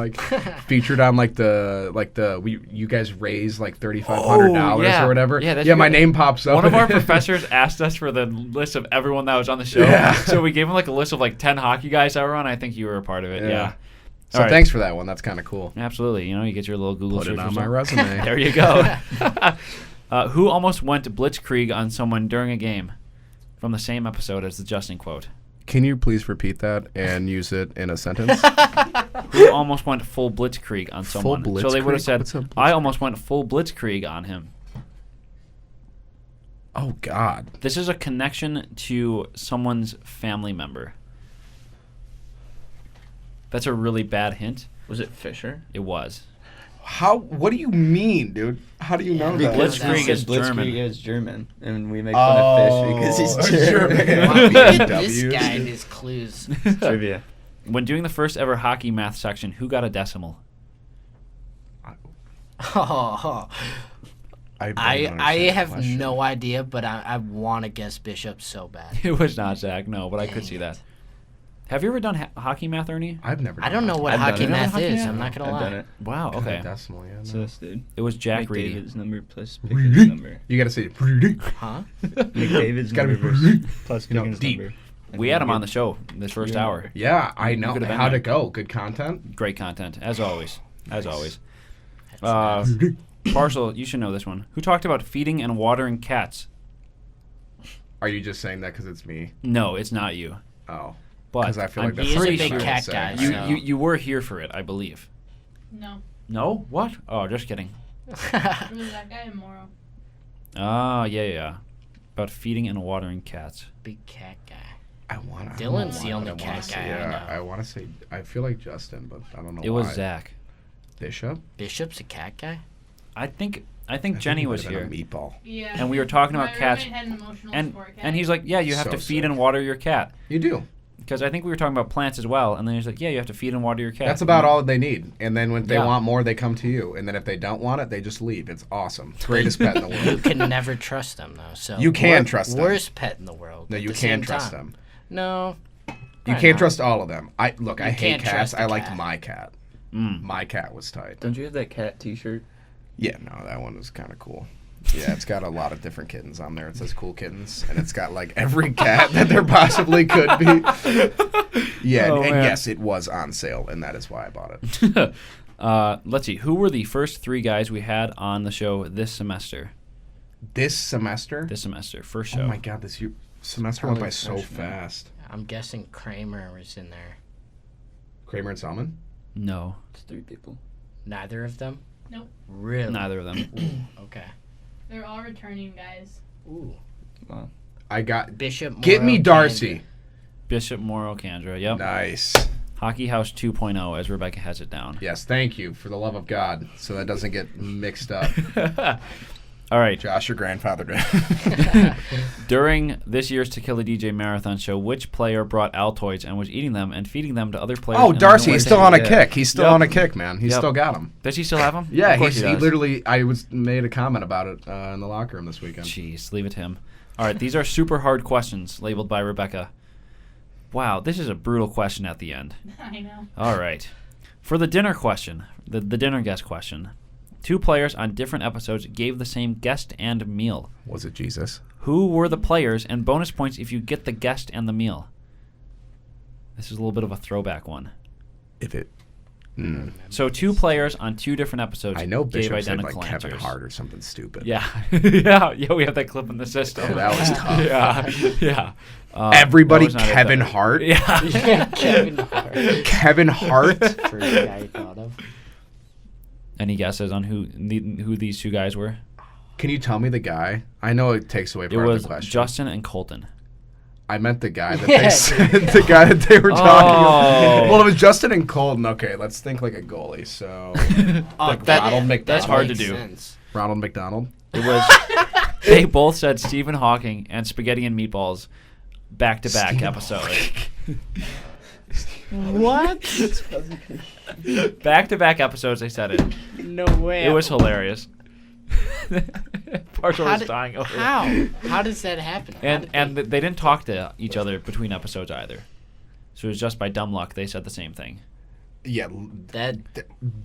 featured on you guys raised $3,500 or whatever. Yeah, that's my good. name pops up. One of our professors asked us for the list of everyone that was on the show. Yeah. So we gave him a list of 10 hockey guys that were on. I think you were a part of it. Yeah. So All right. thanks for that one. That's kind of cool. Absolutely. You get your little Google Put search it on result. my resume. There you go. Who almost went blitzkrieg on someone during a game? From the same episode as the Justin quote. Can you please repeat that and use it in a sentence? Who almost went full blitzkrieg on someone? Full So they would have blitzkrieg? said, What's a I almost went full blitzkrieg on him. Oh, God. This is a connection to someone's family member. That's a really bad hint. Was it Fisher? It was. How? What do you mean, dude? How do you know that? Blitzkrieg is German. Blitzkrieg is German, and we make fun of Fish because he's German. Wow, Look at this guy and his clues. Trivia. When doing the first ever hockey math section, who got a decimal? Oh, I have question. no idea, but I want to guess Bishop so bad. It was not Zach, no, but I could see that. Have you ever done hockey math, Ernie? I've never done I don't know what I've done hockey it. math Hockey is. math? I'm not gonna I've lie. done it. Wow, okay. Decimal, yeah. So this dude. It was Jack Reedy. McDavid's number plus Pickett's number. You got to say Reedy. Huh? McDavid's Gotta be number versus plus You know, Pickett's deep. number. We had him on the show this first Yeah. hour. Yeah, I know. could've been How'd there. it go? Good content? Great content, as always. As always. That's nice. Parshall, you should know this one. Who talked about feeding and watering cats? Are you just saying that because it's me? No, it's not you. Oh. But Because I feel I'm like that's He is a pretty big sure cat say. guy. you, so. you were here for it, I believe. No. No? What? Oh, just kidding. It was that guy in Moro. Ah, yeah. About feeding and watering cats. Big cat guy. I want to. Dylan's the only cat guy I Yeah, know. I want to say. I feel like Justin, but I don't know It why. was Zach. Bishop? Bishop's a cat guy? I think Jenny he was might have here. been a meatball. Yeah. And we were talking My about cats. roommate had an emotional And support cat. and he's like, yeah, you have So to feed sick. and water your cat. You do. Because I think we were talking about plants as well. And then he's like, yeah, you have to feed and water your cat. That's about all they need. And then when they Yeah. want more, they come to you. And then if they don't want it, they just leave. It's awesome. Greatest pet in the You world. can never trust them, though. So You can trust them. Worst pet in the world. No, at you the can same trust time. them. No. You Why can't not? trust all of them. I hate can't cats. trust a I liked cat. my cat. Mm. My cat was tight. Don't you have that cat T-shirt? Yeah, no, that one was kind of cool. Yeah, it's got a lot of different kittens on there. It says cool kittens, and it's got like every cat that there possibly could be. Yeah, Oh, and man. yes, it was on sale, and that is why I bought it. Let's see. Who were the first three guys we had on the show this semester? This semester? First show. Oh my god, this semester went Probably by so freshman. fast. I'm guessing Kramer was in there. Kramer and Salmon? No, It's 3 people. Neither of them? Nope. Really? neither of them. Okay. They're all returning guys. Ooh. Wow. I got. Bishop. Get Moro, me Darcy. Bishop, Moro, Candra. Yep. Nice. Hockey House 2.0, as Rebecca has it down. Yes, thank you for the love of God, so that doesn't get mixed up. All right. Josh, your grandfather did. During this year's To Kill a DJ marathon show, which player brought Altoids and was eating them and feeding them to other players? Oh, in the Darcy, he's North still End? on a kick. He's still Yep. on a kick, man. He's Yep. still got him. Does he still have them? Yeah, Of course he does. literally. I was made a comment about it in the locker room this weekend. Jeez, leave it to him. All right, these are super hard questions labeled by Rebecca. Wow, this is a brutal question at the end. I know. All right. For the dinner question, the dinner guest question, 2 players on different episodes gave the same guest and meal. Was it Jesus? Who were the players, and bonus points if you get the guest and the meal? This is a little bit of a throwback one. If it. So 2 players on 2 different episodes I know gave Bishop said identical like Kevin answers. Hart or something stupid. Yeah. yeah, we have that clip in the system. Yeah, that was tough. yeah. Everybody, that was not it, Kevin though. Hart. Yeah. Kevin Hart. Kevin Hart. First guy I thought of. Any guesses on who these 2 guys were? Can you tell me the guy? I know it takes away It part of was the question. Justin and Colton. I meant the guy that Yeah, they said, the guy that they were talking Oh. about. Well, it was Justin and Colton. Okay, let's think like a goalie. So Oh, Ronald McDonald. That's hard to makes do. sense. Ronald McDonald. It was. They both said Stephen Hawking and Spaghetti and Meatballs back-to-back Stephen episodes. What? Back-to-back episodes, they said it. No way. It was hilarious. Parshall was dying over it. How? How does that happen? And they didn't talk to each other between episodes either. So it was just by dumb luck they said the same thing. Yeah, that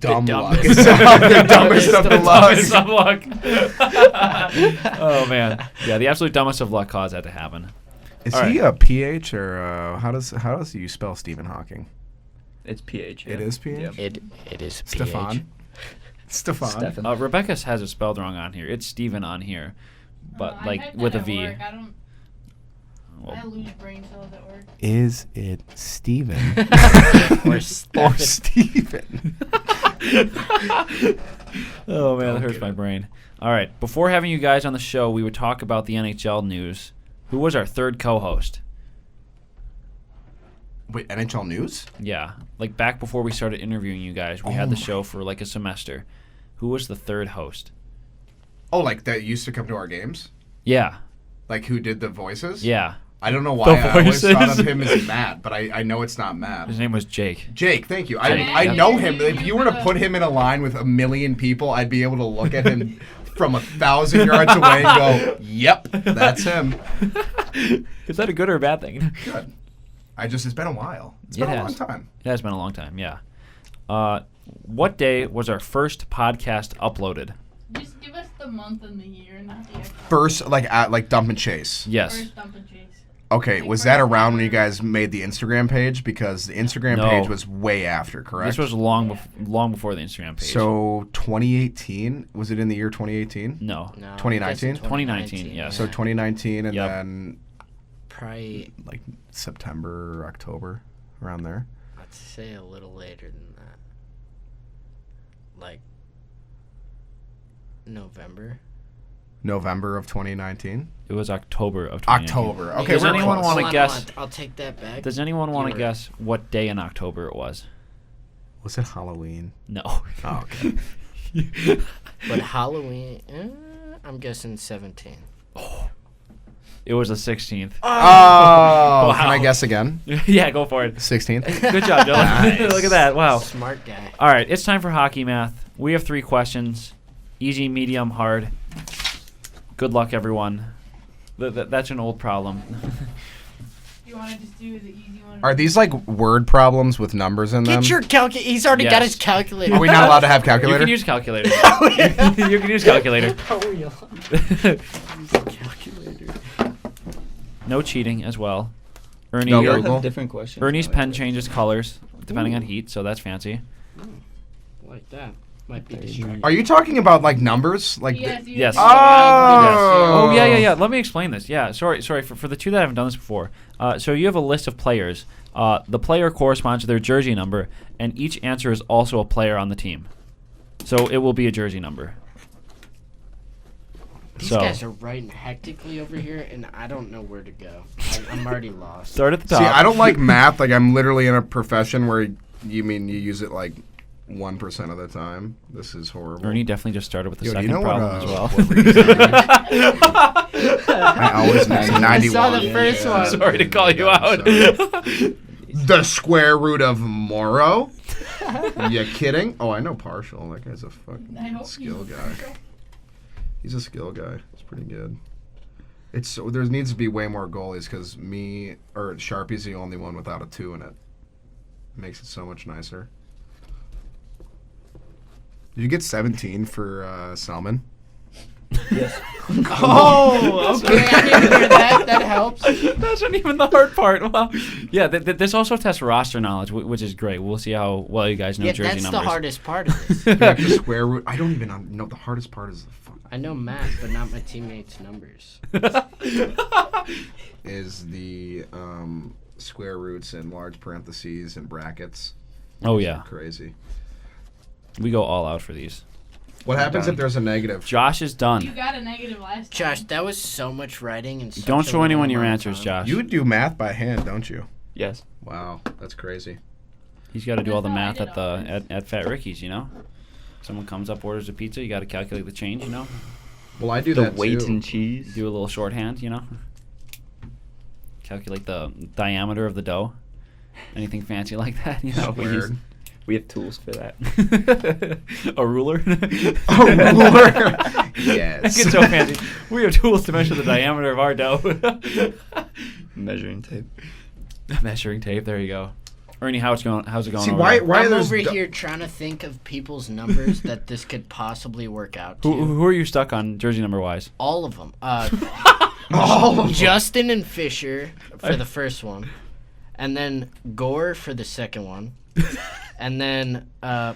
dumb the luck. dumbest- The dumbest of the luck. Dumbest of luck. Oh man, yeah, the absolute dumbest of luck caused that to happen. Is All he right. a PH or how does you spell Stephen Hawking? It's PH. It yeah. is PH. Yep. it is Stefan. Stefan. Stefan. Rebecca has it spelled wrong on here. It's Steven on here, but I like typed with that a V. at work. I don't. Well, I lose brain cells at work. Is it Steven? Or Or Stefan. Steven? Oh man, that hurts my brain. All right, before having you guys on the show, we would talk about the NHL news. Who was our third co-host? Wait, NHL news? Yeah, like back before we started interviewing you guys, we had the show for like a semester. Who was the third host? Oh, like that used to come to our games? Yeah. Like who did the voices? Yeah. I don't know why I always thought of him as Matt, but I know it's not Matt. His name was Jake. Jake, thank you. I know him. If you were to put him in a line with a million people, I'd be able to look at him from 1,000 yards away and go, yep, that's him. Is that a good or a bad thing? Good. It's been a while. It's been a long time. It has been a long time, yeah. What day was our first podcast uploaded? Just give us the month and the year, not the actual. First, like Dump and Chase. Yes. First Dump and Chase. Okay, was that around when you guys made the Instagram page? Because the Instagram page was way after, correct? This was long before the Instagram page. So 2018, was it in the year 2018? No. 2019? 2019, yes. So 2019 and Yep. then Probably, like September, October, around there. I'd say a little later than that. Like November of 2019? It was October of 2019. October. Okay, Does anyone want to guess? I'll take that back. Does anyone want to guess what day in October it was? Was it Halloween? No. Oh, okay. But Halloween, I'm guessing 17. It was the 16th. Oh, wow. Can I guess again? Yeah, go for it. 16th. Good job, Joe. Nice. Look at that. Wow. Smart guy. All right, it's time for hockey math. We have 3 questions. Easy, medium, hard. Good luck, everyone. That's an old problem. You want to just do the easy one? Are these like word problems with numbers in them? Get your calculator. He's already got his calculator. Are we not allowed to have calculator? You can use calculator. You can use calculator. How are you? Calculator. No cheating as well. Ernie, No We all Google. have different questions. Ernie's now, pen I changes colors depending on heat, so that's fancy. Like that. Might be There you distracting. Are you talking about like numbers? Like Yes. Yes. Oh. Oh, yeah. Let me explain this. Yeah, sorry. For the 2 that haven't done this before. So you have a list of players. The player corresponds to their jersey number, and each answer is also a player on the team. So it will be a jersey number. These guys are writing hectically over here, and I don't know where to go. I'm already lost. Start at the top. See, I don't like math. Like I'm literally in a profession where you use it like 1% of the time. This is horrible. Ernie definitely just started with the Yo, do second you know problem what, as well. what we're using? I always mix 91. I saw the first one. Sorry to call you out. The square root of Moro? You kidding? Oh, I know Parshall. That guy's a fucking skill guy. He's a skill guy. It's pretty good. There needs to be way more goalies because Sharpie's the only one without a 2 in it. Makes it so much nicer. Did you get 17 for Selman? Yes. Oh, okay. I didn't hear that. That helps. That's not even the hard part. Well, yeah, this also tests roster knowledge, which is great. We'll see how well you guys know jersey that's numbers. the hardest part of this. Like the square root. I don't even know. The hardest part is the I know math, but not my teammates' numbers. is the square roots and large parentheses and brackets. Oh, yeah. Crazy. We go all out for these. What happens if there's a negative? Josh is You done. got a negative last time. Josh, that was so much writing and Don't show anyone your answers, Josh. You do math by hand, don't you? Yes. Wow, that's crazy. He's got to do all the That's math how I at did at Fat Ricky's, you know? Someone comes up, orders a pizza, you got to calculate the change, you know? Well, I do The that weight too. and cheese. Do a little shorthand, you know? Calculate the diameter of the dough. Anything fancy like that, you know? We have tools for that. A ruler? A ruler? Yes. That gets so fancy. We have tools to measure the diameter of our dough. Measuring tape. Measuring tape, there you go. Ernie, how's it going See, over why there? are I'm there over here trying to think of people's numbers that this could possibly work out to. Who are you stuck on jersey number wise? All of them. All of them. Justin and Fisher for the first one, and then Gore for the second one, and then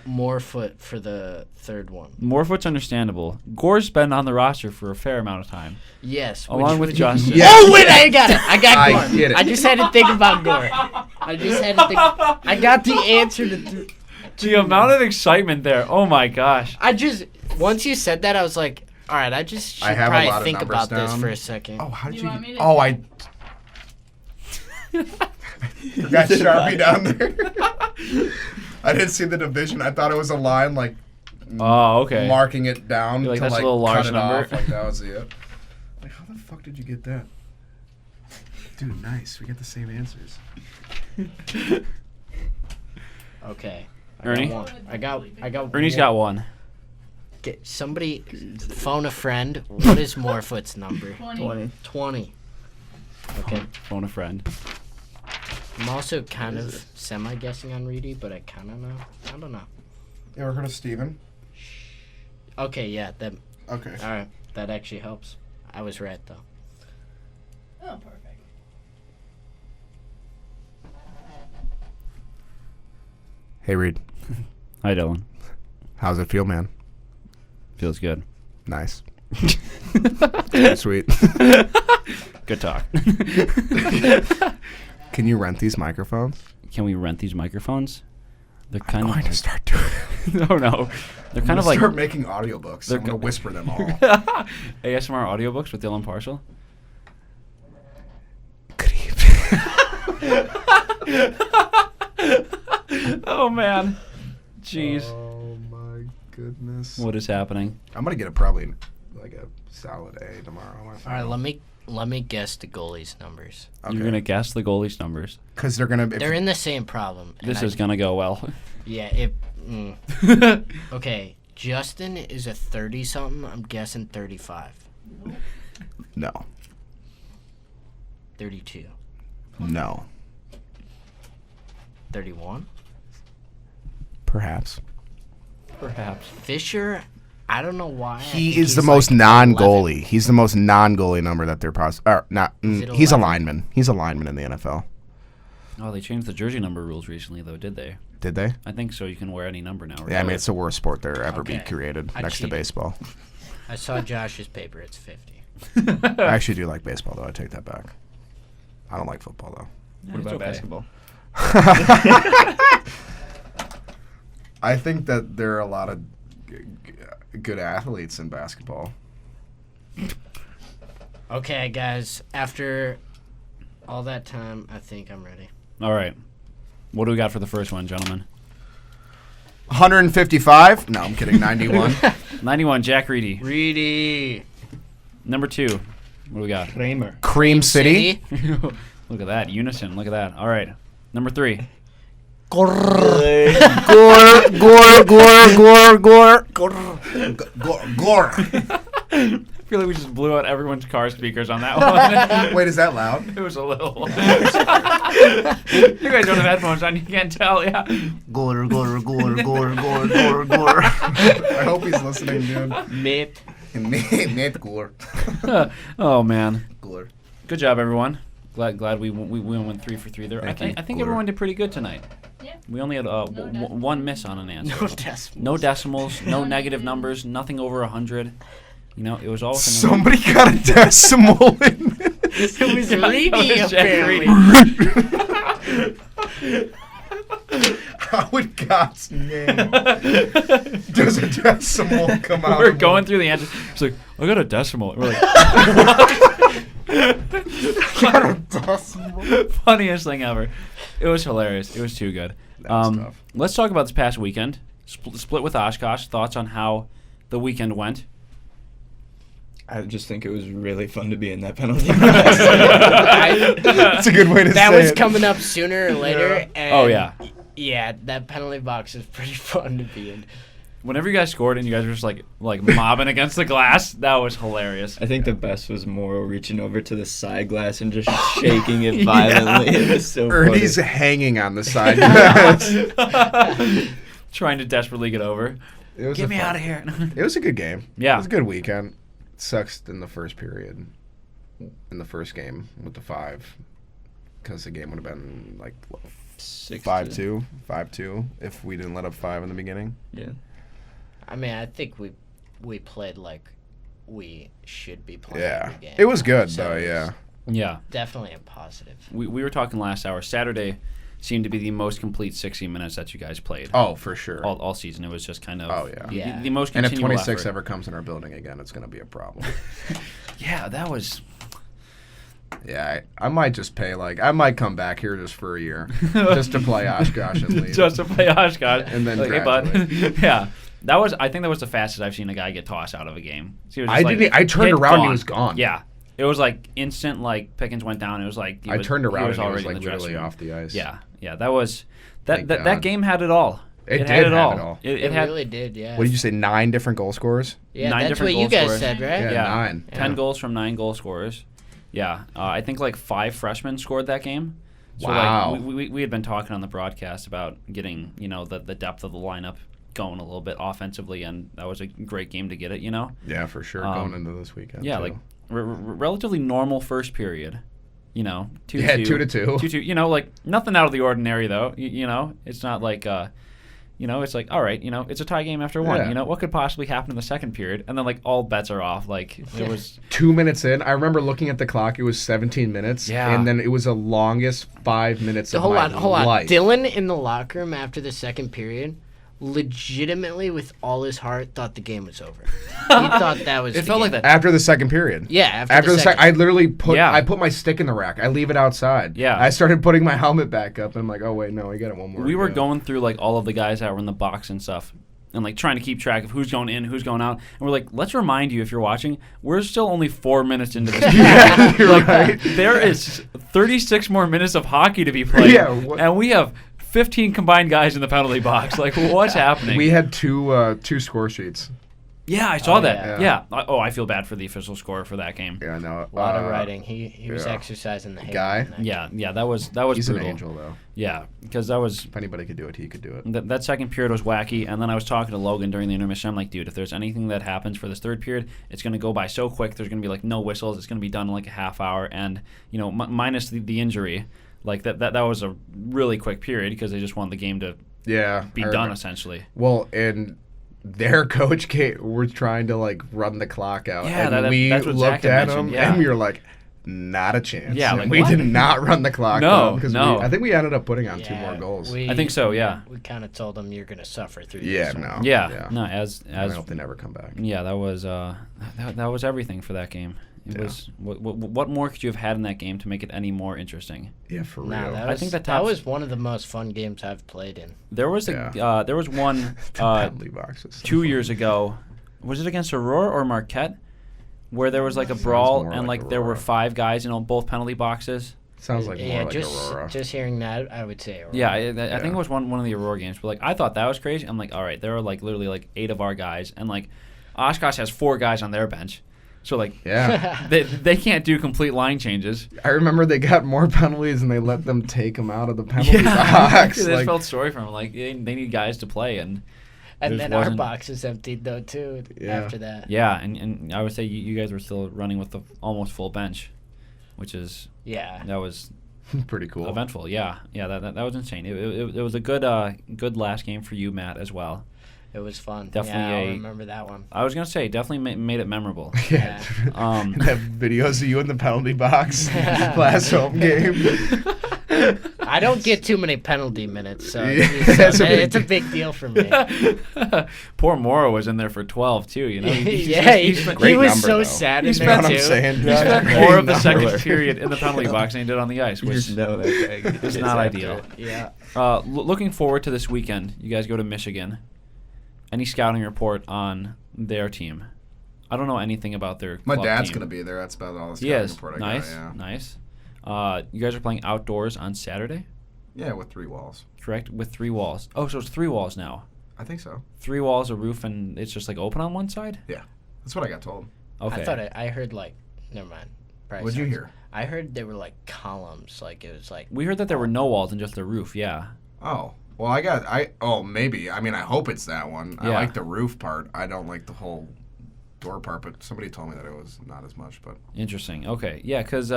Morefoot for the third one. Morefoot's understandable. Gore's been on the roster for a fair amount of time. Yes. Along with Justin. Yeah. Oh, wait, I got it. I got I Gore. get it. I just had to think about Gore. I got the answer to The amount of excitement there. Oh my gosh. Once you said that, I was like, all right, I just should have a probably lot of think numbers about this down. for a second. Oh, how did You want me you? to Oh, I do got Sharpie down there. I didn't see the division. I thought it was a line like. Oh, okay. Marking it down You're like, to that's a like little large cut it number. off. Like that was it. Like, how the fuck did you get that? Dude, nice. We get the same answers. Okay. Ernie? I got Ernie's got one. Get somebody phone a friend. What is Morefoot's number? 20. 20. Okay. Phone a friend. I'm also kind of semi-guessing on Reedy, but I kind of know. I don't know. You ever heard of Steven? Okay, yeah. Okay. All right. That actually helps. I was right, though. Oh, perfect. Hey, Reid. Hi, Dylan. How's it feel, man? Feels good. Nice. Sweet. Good talk. Can you rent these microphones? Can we rent these microphones? They're I'm kind going of. to start doing it. Oh no, they're kind of like start making audiobooks. They're I'm going to whisper them all. ASMR audiobooks with Dylan Parshall. Good evening. Oh man, jeez. Oh my goodness. What is happening? I'm going to get probably like a solid A tomorrow. All right, let me guess the goalies' numbers. Okay. You're gonna guess the goalie's numbers. Because they're going to... They're in the same problem. This is gonna go well. Yeah, okay, Justin is a 30-something. I'm guessing 35. No. 32. No. 31. Perhaps. Perhaps. Fisher, I don't know why. He is the most non-goalie. He's the most non-goalie number that they're he's a lineman. He's a lineman in the NFL. Oh, they changed the jersey number rules recently, though, did they? Did they? I think so. You can wear any number now. Yeah, I mean, it's the worst sport there ever be Okay. created I next cheated. to baseball. I saw Josh's paper. It's 50. I actually do like baseball, though. I take that back. I don't like football, though. What about basketball? I think that there are a lot of good athletes in basketball. Okay, guys. After all that time, I think I'm ready. All right. What do we got for the first one, gentlemen? 155? No, I'm kidding. 91. 91, Jack Reedy. Reedy. Number 2. What do we got? Kramer. Cream City. Look at that. Unison. Look at that. All right. Number 3. Gore. I feel like we just blew out everyone's car speakers on that one. Wait, is that loud? It was a little. You guys don't have headphones on. You can't tell. Yeah. Gore. I hope he's listening, dude. Mate. Mate Gore. Oh man. Gore. Good job, everyone. Glad we went 3 for 3 there. I think Gore. everyone did pretty good tonight. Yeah. We only had one miss on an answer. No decimals. No decimals, no negative numbers, nothing over 100. You know, it was all within Somebody got a decimal in it. It was Reedy, was Jack apparently. How would God's name does a decimal come out? We're going through the answers. It's like, I got a decimal. We're like, got a decimal. funniest thing ever. It was hilarious. It was too good. That was tough. Let's talk about this past weekend. Split with Oshkosh. Thoughts on how the weekend went? I just think it was really fun to be in that penalty box. That's a good way to say it. That was coming up sooner or later. Yeah. And Oh, yeah. Yeah, that penalty box is pretty fun to be in. Whenever you guys scored and you guys were just like mobbing against the glass, that was hilarious. I think the best was Moro reaching over to the side glass and just shaking it violently. Yeah. It was so Ernie's funny. hanging on the side glass. Trying to desperately get over. Get me out of here. It was a good game. Yeah. It was a good weekend. Sucks in the first period, in the first game with the 5, because the game would have been like 5-2 if we didn't let up 5 in the beginning. Yeah. I mean, I think we played like we should be playing. Yeah, the game. it was good So though. it was Yeah. Yeah. definitely a positive. We were talking last hour. Saturday seemed to be the most complete 60 minutes that you guys played. Oh, for sure. All season. It was just kind of the most And if continual 26 effort. ever comes in our building again, it's going to be a problem. Yeah, that was... Yeah, I might just pay, I might come back here just for a year. Just to play Oshkosh and leave. Just to play Oshkosh. And then hey, graduate. bud. Yeah. I think that was the fastest I've seen a guy get tossed out of a game. So I turned around and he was gone. Yeah. It was instant, Pickens went down. It was I turned around and he was already literally off the ice. Yeah. That was... That game had it all. It had did it have all. it all. It really did, yeah. What did you say, 9 different goal scorers? Yeah, 9 that's different what you goal guys scorers. said, right? Yeah, 9. 10 goals from 9 goal scorers. Yeah. I think 5 freshmen scored that game. So wow. We had been talking on the broadcast about getting, the depth of the lineup going a little bit offensively, and that was a great game to get it, Yeah, for sure, going into this weekend. Yeah, too. relatively normal first period. 2-2. 2-2. 2-2. Nothing out of the ordinary, though. It's not it's all right, it's a tie game after one. Yeah. What could possibly happen in the second period? And then, all bets are off. It was 2 minutes in. I remember looking at the clock. It was 17 minutes. Yeah. And then it was the longest 5 minutes of my life. Hold on. Dylan in the locker room after the second period legitimately with all his heart thought the game was over. He thought that was it felt like that. After the second period. Yeah, after the second. I literally put Yeah. I put my stick in the rack. I leave it outside. Yeah. I started putting my helmet back up and I'm like, oh wait, no, I got it one more. We to were go. going through all of the guys that were in the box and stuff, and trying to keep track of who's going in, who's going out. And we're like, let's remind you, if you're watching, we're still only 4 minutes into this. Yeah, you're right. There is 36 more minutes of hockey to be played, and we have 15 combined guys in the penalty box. What's happening? We had two score sheets. Yeah, I saw that. yeah. I feel bad for the official score for that game. Yeah, no. A lot of writing. He was exercising the hate. Guy? Yeah, that was He's brutal. an angel, though. Yeah, because that was... If anybody could do it, he could do it. That second period was wacky, and then I was talking to Logan during the intermission. I'm like, dude, if there's anything that happens for this third period, it's going to go by so quick. There's going to be no whistles. It's going to be done in a half hour, and minus the injury, that was a really quick period because they just wanted the game to be done essentially. Well, and their coach were trying to we the clock out. Yeah, and we that's what looked Zac had at them mentioned, yeah. and we were like, not a chance. Yeah, and we what? did not run the clock No, because no. I think we ended up putting on 2 more goals. I think so. Yeah. We kind of told them you're gonna suffer through. Yeah, this. no. Yeah. No. As I hope they never come back. Yeah, that was that was everything for that game. It was what more could you have had in that game to make it any more interesting? Yeah, for real. I think that was one of the most fun games I've played in. There was there was one penalty boxes. 2 years ago. Was it against Aurora or Marquette? Where there was a brawl and there were 5 guys in both penalty boxes. Sounds like more just, Aurora. Just hearing that, I would say Aurora. Yeah, I think it was one of the Aurora games. But I thought that was crazy. I'm all right, there are literally 8 of our guys, and Oshkosh has 4 guys on their bench. So yeah, they can't do complete line changes. I remember they got more penalties and they let them take them out of the penalty box. I just felt sorry for them. They need guys to play, and then our box is emptied though too. After that. Yeah, and I would say you guys were still running with the almost full bench, which is that was pretty cool, eventful. Yeah, that was insane. It was a good last game for you, Matt, as well. It was fun. Definitely I remember that one. I was gonna say definitely made it memorable. Yeah. Have videos of you in the penalty box last home game. I don't get too many penalty minutes, so it's a big deal for me. Poor Moro was in there for 12 too. He was so sad. He spent He spent more of the second period in the penalty box than he did on the ice, which just know that guy is not ideal. Yeah. Looking forward to this weekend. You guys go to Michigan. Any scouting report on their team? I don't know anything about their My club dad's team. going to be there. That's about all the scouting report I got. Yeah. Nice. You guys are playing outdoors on Saturday? Yeah, with 3 walls. Correct, with 3 walls. Oh, so it's 3 walls now. I think so. 3 walls, a roof, and it's just open on one side? Yeah. That's what I got told. Okay. I thought I heard never mind. What'd you hear? I heard they were columns. It was We heard that there were no walls and just the roof, yeah. Oh. Well, maybe. I mean, I hope it's that one. I like the roof part. I don't like the whole door part, but somebody told me that it was not as much. But interesting. Okay. Yeah, because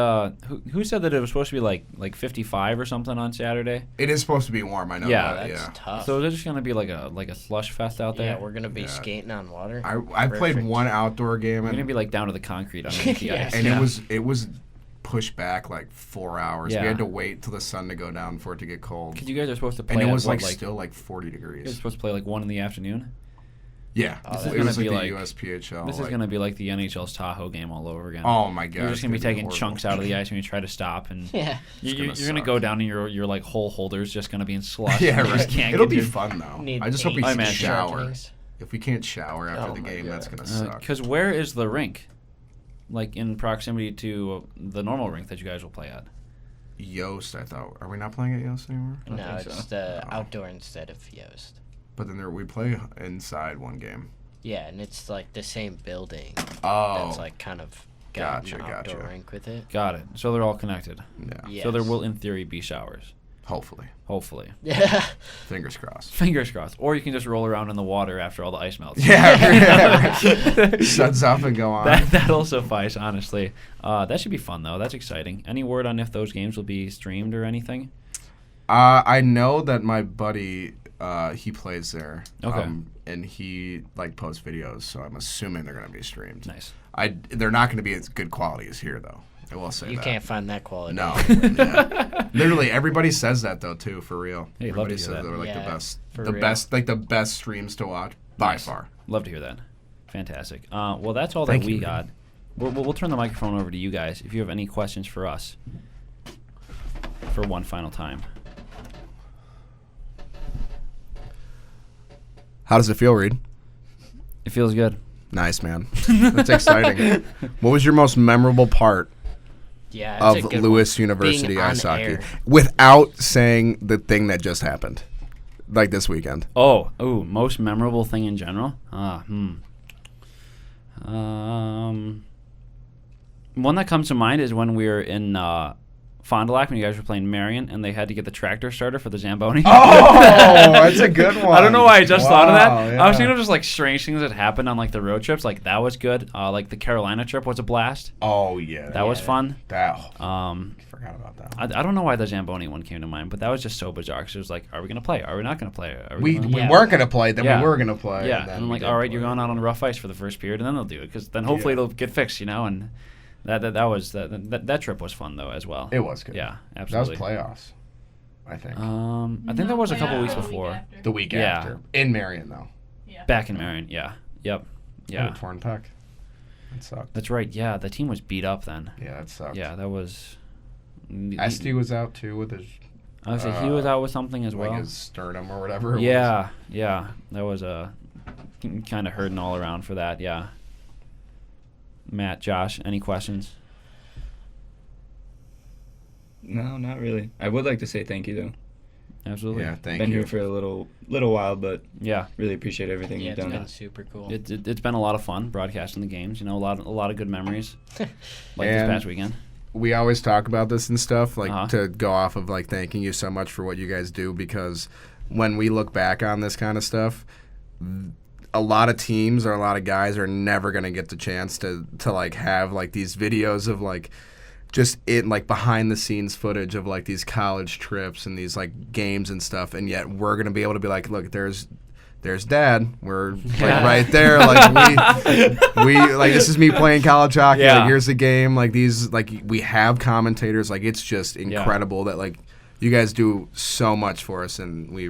who said that it was supposed to be like 55 or something on Saturday? It is supposed to be warm, I know. Yeah. That's tough. So is it just going to be like a slush fest out there? Yeah, we're going to be skating on water. I played one outdoor game. You're going to be down to the concrete underneath the ice. And it was pushed back like 4 hours. Yeah. We had to wait till the sun to go down for it to get cold. Because you guys are supposed to play. And it at was what, still like 40 degrees. You're supposed to play like 1 in the afternoon. Yeah, This is it gonna was be like like the USPHL. This is gonna be like the NHL's Tahoe game all over again. Oh my god! You're just gonna be taking horrible. chunks out of the ice when you try to stop, and Yeah. you're gonna go down and your like hole holder's just gonna be in slush. Yeah, and you just right. can't It'll get be to- fun though. Need I just hope we 8 can imagine. shower. Sharpies. If we can't shower after Oh the my game, that's God. gonna suck. Because where is the rink? Like in proximity to the normal rink that you guys will play at. Yost, I thought. Are we not playing at Yost anymore? No, think it's so. the outdoor instead of Yost. But then we play inside one game. Yeah, and it's like the same building. Oh. That's like kind of got an outdoor rink with it. Got it. So they're all connected. Yeah. Yes. So there will, in theory, be showers. Hopefully. Hopefully. Yeah. Fingers crossed. Fingers crossed. Or you can just roll around in the water after all the ice melts. Yeah. Shuts off and go on. That'll suffice, honestly. That should be fun, though. That's exciting. Any word on if those games will be streamed or anything? I know that my buddy, he plays there. Okay. And he posts videos, so I'm assuming they're gonna be streamed. Nice. They're not gonna be as good quality as here, though. I will say You that. can't find that quality. No. Yeah. Literally, everybody says that though too, for real. Hey, love to Everybody hear says that. they're like Yeah, the best, for the real. best, like the best streams to watch by Nice. far. Love to hear that. Fantastic. Well, that's all Thank that we you. got. We'll turn the microphone over to you guys if you have any questions for us for one final time. How does it feel, Reid? It feels good. Nice, man. That's exciting. What was your most memorable part Yeah, that's a of good Lewis one. University Being on ice hockey air. without saying the thing that just happened, like this weekend? Most memorable thing in general? One that comes to mind is when we were in Fond du Lac when you guys were playing Marion and they had to get the tractor starter for the Zamboni. Oh, that's a good one. I don't know why I just thought of that. Wow, I was yeah. thinking of just like strange things that happened on like the road trips. Like that was good. Like the Carolina trip was a blast. Oh yeah, That was fun. Forgot about that one. I don't know why the Zamboni one came to mind, but that was just so bizarre. Cause it was like, are we gonna play? Are we not gonna play? Are We gonna- weren't gonna play, then Yeah. we were gonna play. Yeah, and then and I'm we like, did all right, play. you're going out on rough ice for the first period, and then they'll do it because then hopefully it'll get fixed, and that trip was fun though as well. It was good. Yeah, That was absolutely. playoffs, I think. I think that was a couple weeks before. The week Yeah. after in Marion though. Back in Marion, yeah, yep, I yeah. had a torn pec. That sucked. That's right. Yeah, the team was beat up then. Yeah, that sucked. Yeah, that was. Esty was out too with his. I would say he was out with something as like well. his sternum or whatever. It Yeah, that was kind of hurting all around for that. Yeah. Matt, Josh, any questions? No, not really. I would like to say thank you though. Absolutely. Yeah, thank Been you. here for a little while, but Yeah. really appreciate everything Yeah, you've it's done. been super cool. It's been a lot of fun broadcasting the games. You know, a lot of good memories. Like this And past weekend. We always talk about this and stuff, like Uh-huh. to go off of like thanking you so much for what you guys do, because when we look back on this kind of stuff, a lot of teams or a lot of guys are never gonna get the chance to like have like these videos of like just like behind the scenes footage of like these college trips and these like games and stuff, and yet we're gonna be able to be like, look, there's Dad. We're like right there. Like we like this is me playing college hockey. Yeah. Like here's the game. Like these like we have commentators. Like it's just incredible that like you guys do so much for us, and we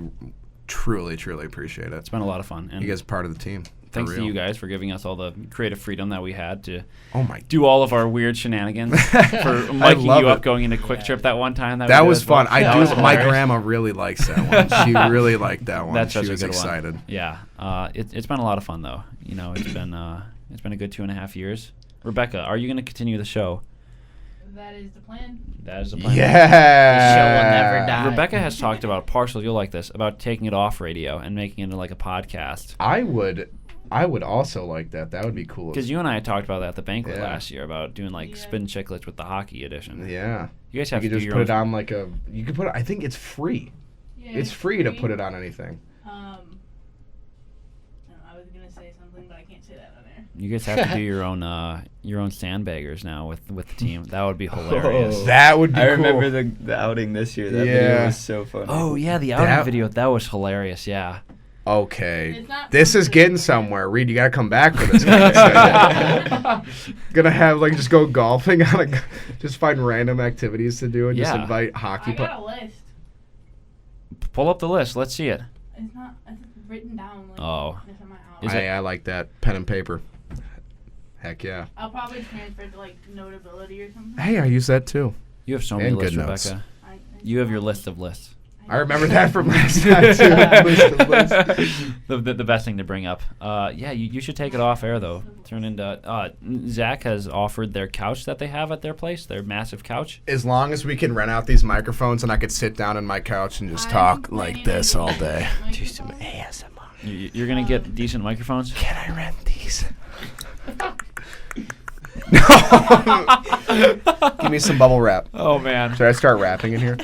truly appreciate it. It's been a lot of fun. And You guys are part of the team. thanks to real. you guys for giving us all the creative freedom that we had to Oh my do all of our weird shenanigans. For miking love you up it. going into Quick Trip that one time. That we did was as well. fun. That was My hilarious. grandma really likes that one. She really liked that one. That's she such a was good excited. one. Yeah, it's been a lot of fun though. You know, it's been a good 2.5 years. Rebecca, are you going to continue the show? That is the plan. That is the plan. Yeah. The show will never die. Rebecca has talked about Parshall. You'll like this about taking it off radio and making it into like a podcast. I would also like that. That would be cool. Because you and I had talked about that at the banquet Yeah. last year about doing like spin chiclets with the hockey edition. Yeah. You guys You have could to do just your put own. it on like a. You could put it. I think it's free. Yeah, It's free to put it on anything. I was gonna say something, but I can't say that on air. You guys have to do your own sandbaggers now with the team. That would be hilarious. Oh. That would be I cool. remember the outing this year. That Yeah. video was so funny. Oh yeah, the outing That- video that was hilarious. Yeah. Okay. It's not This is fun. getting somewhere. Reed, you gotta come back for this. Gonna have just go golfing just find random activities to do and just invite hockey. I got a list. Pull up the list. Let's see it. It's not. It's written down. Like, Oh. It's in my house. I like that pen and paper. Heck yeah. I'll probably transfer to like Notability or something. Hey, I use that too. You have so many And lists, good notes. Rebecca. You have your list of lists. I remember that from last time too. List of lists. the best thing to bring up. Yeah, you should take it off air though. Turn into Zac has offered their couch that they have at their place, their massive couch. As long as we can rent out these microphones and I could sit down on my couch and just talk like this all day. Do some ASMR. You're gonna get decent microphones. Can I rent these? Give me some bubble wrap. Oh man. Should I start rapping in here?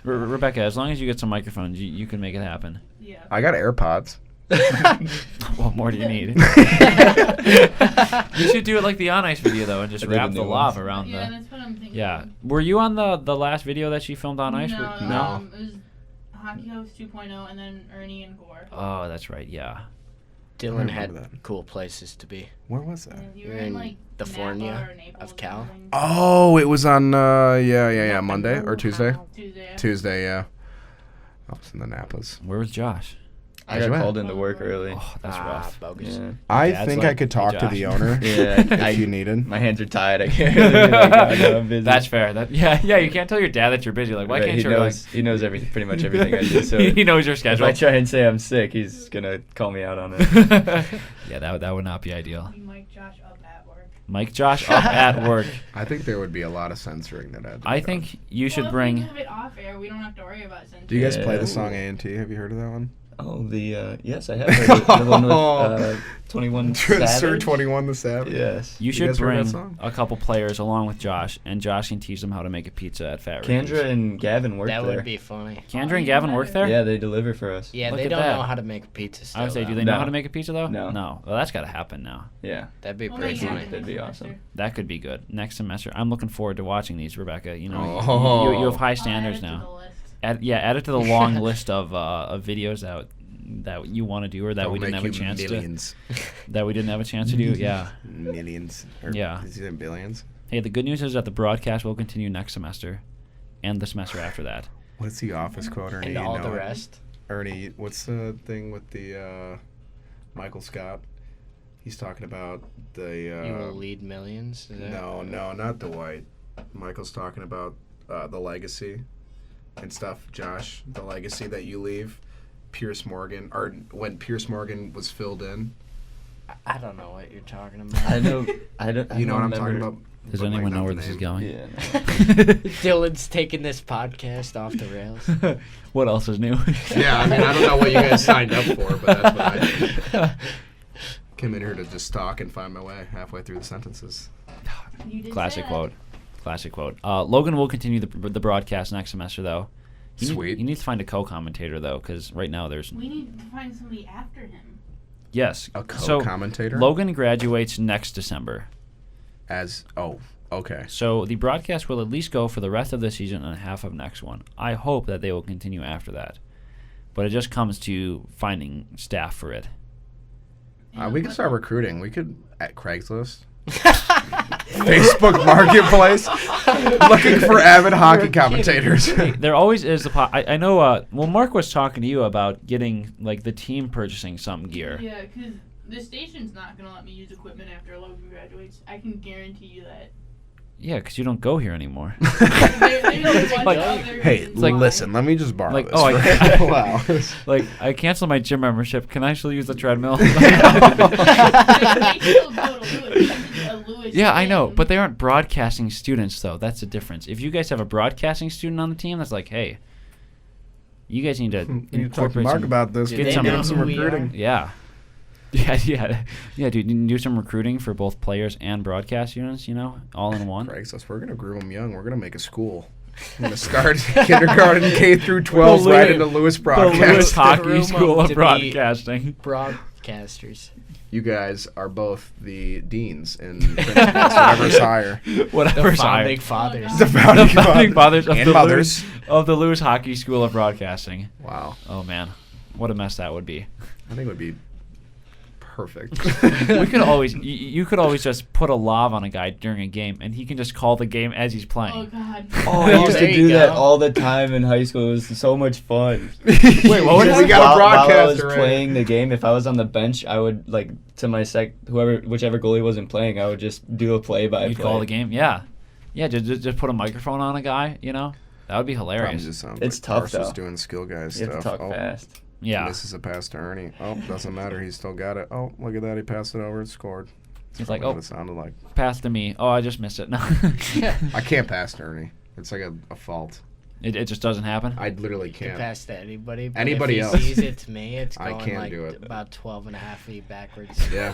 Rebecca, as long as you get some microphones, you can make it happen. Yeah. I got AirPods. What more do you need? You should do it like the On Ice video though, and just I did wrap the the new lava ones. around Yeah, the. that's what I'm thinking. Yeah. Were you on the last video that she filmed on Ice? No. No. It was Hockey House 2.0 and then Ernie and Gore. Oh, that's right. Yeah. Dylan had remember that. cool places to be. Where was that? And you You're were in like the Napa Fornia or Naples of or Cal. something. Oh, it was on Monday or Tuesday. Tuesday. Tuesday, yeah. I was in the Napas. Where was Josh? I got called into work early. Oh, that's rough. Bogus. Yeah. I Dad's think like, I could talk "Hey, to Josh." the owner. Yeah, if you needed. My hands are tied. I can't really be like, "Oh, no, I'm busy." That's fair. Yeah. You can't tell your dad that you're busy. Like, why Right, can't he you? knows he knows pretty much everything I do. So he knows your if schedule. I try and say I'm sick, he's gonna call me out on it. Yeah, that would not be ideal. You mic Josh up at work. Mike Josh up at work. I think there would be a lot of censoring that had to be I done. think you should Well, bring. If we move it off air, we don't have to worry about censoring. Do you guys play Yeah. the song A&T? Have you heard of that one? Oh, yes, I have heard it. The one with 21 Sir Savage? 21 the Savage? Yes. You You should guys heard that bring song? a couple players along with Josh, and Josh can teach them how to make a pizza at Fat Ricky's. Candra and Gavin work That there. would be funny. Candra and Gavin work there? Yeah, they deliver for us. Yeah, Look they at don't that. know how to make a pizza still. I would say, do though. they know No. how to make a pizza though? No. No. Well, that's got to happen now. Yeah. That'd be We'll pretty make funny. happen That'd be next awesome. semester. That could be good. Next semester, I'm looking forward to watching these, Rebecca. You know, Oh. you have high I'll standards add it to now. the list. Add it to the long list of videos that you want to do or that They'll we didn't make have a you chance millions. to do. Yeah. Millions. Or Yeah. Is it billions? Hey, the good news is that the broadcast will continue next semester, and the semester after that. What's the office quote, Ernie? And You all know the it. rest. Ernie, what's the thing with the Michael Scott? He's talking about the. You will lead millions. Is that- No, not Dwight. Michael's talking about the legacy and stuff. Josh, the legacy that you leave. Pierce Morgan, or when Pierce Morgan was filled in. I don't know what you're talking about. I know. I don't. You know what I'm remember. talking about? Does But, like, anyone know not where the this is name. going? Yeah. Dylan's taking this podcast off the rails. What else is new? Yeah, I mean, I don't know what you guys signed up for, but that's what I did. Came in here to just talk and find my way halfway through the sentences. You did Classic say quote. Classic quote. Logan will continue the broadcast next semester, though. Sweet. You need to find a co-commentator, though, because right now there's... We need to find somebody after him. Yes. A So, co-commentator? Logan graduates next December. Okay. So the broadcast will at least go for the rest of the season and half of next one. I hope that they will continue after that. But it just comes to finding staff for it. We could start recruiting. We could, at Craigslist. Facebook Marketplace. Looking for avid hockey commentators. There always is the I know, well, Mark was talking to you about getting, like, the team purchasing some gear. Yeah, because the station's not going to let me use equipment after Logan graduates. I can guarantee you that. Yeah, because you don't go here anymore. There's a bunch of Like, other Hey, reasons why. listen, let me just borrow Like, this. oh, for I- a couple hours. Like, I canceled my gym membership. Can I still use the treadmill? They still go to Lewis. This is a Lewis Yeah, I know, thing. but they aren't broadcasting students, though. That's the difference. If you guys have a broadcasting student on the team, that's like, hey, you guys need to You need to talk to incorporate Mark some, about this. Do get they some, know some who we recruiting. yeah. Yeah, dude, you can do some recruiting for both players and broadcast units, you know, all in one. Craigslist, we're going to groom them young. We're going to make a school. We're going to start kindergarten, K through 12, The right Lewis- into Lewis The Lewis broadcast. Hockey room School up of to be- Broadcasting. Broadcast broadcasters. You guys are both the deans in principals, whatever's higher. Whatever's The higher. founding fathers. The Founding fathers of and the mothers. of the Lewis Hockey School of Broadcasting. Wow. Oh man, what a mess that would be. I think it would be perfect. We could always, you could always just put a lav on a guy during a game, and he can just call the game as he's playing. Oh God. Oh, I used there to you do that go. all the time in high school. It was so much fun. Wait, what was Just that? We got a while I was broadcaster, right? playing the game, if I was on the bench, I would like to my whichever goalie wasn't playing, I would just do a play-by-play. You'd call the game, yeah. Just put a microphone on a guy, that would be hilarious. Just sounds It's like tough, Parshall's though. doing skill guy You have to stuff. talk fast. Yeah. This is a pass to Ernie. Oh, doesn't matter. He still got it. Oh, look at that. He passed it over and scored. He's like, What oh, it sounded like. pass to me. Oh, I just missed it. No. I can't pass to Ernie. It's like a fault. It just doesn't happen. I literally Can can't. pass to anybody. But Anybody if else. he sees it to me, it's I going can't like do it. about 12 and a half feet backwards. Yeah.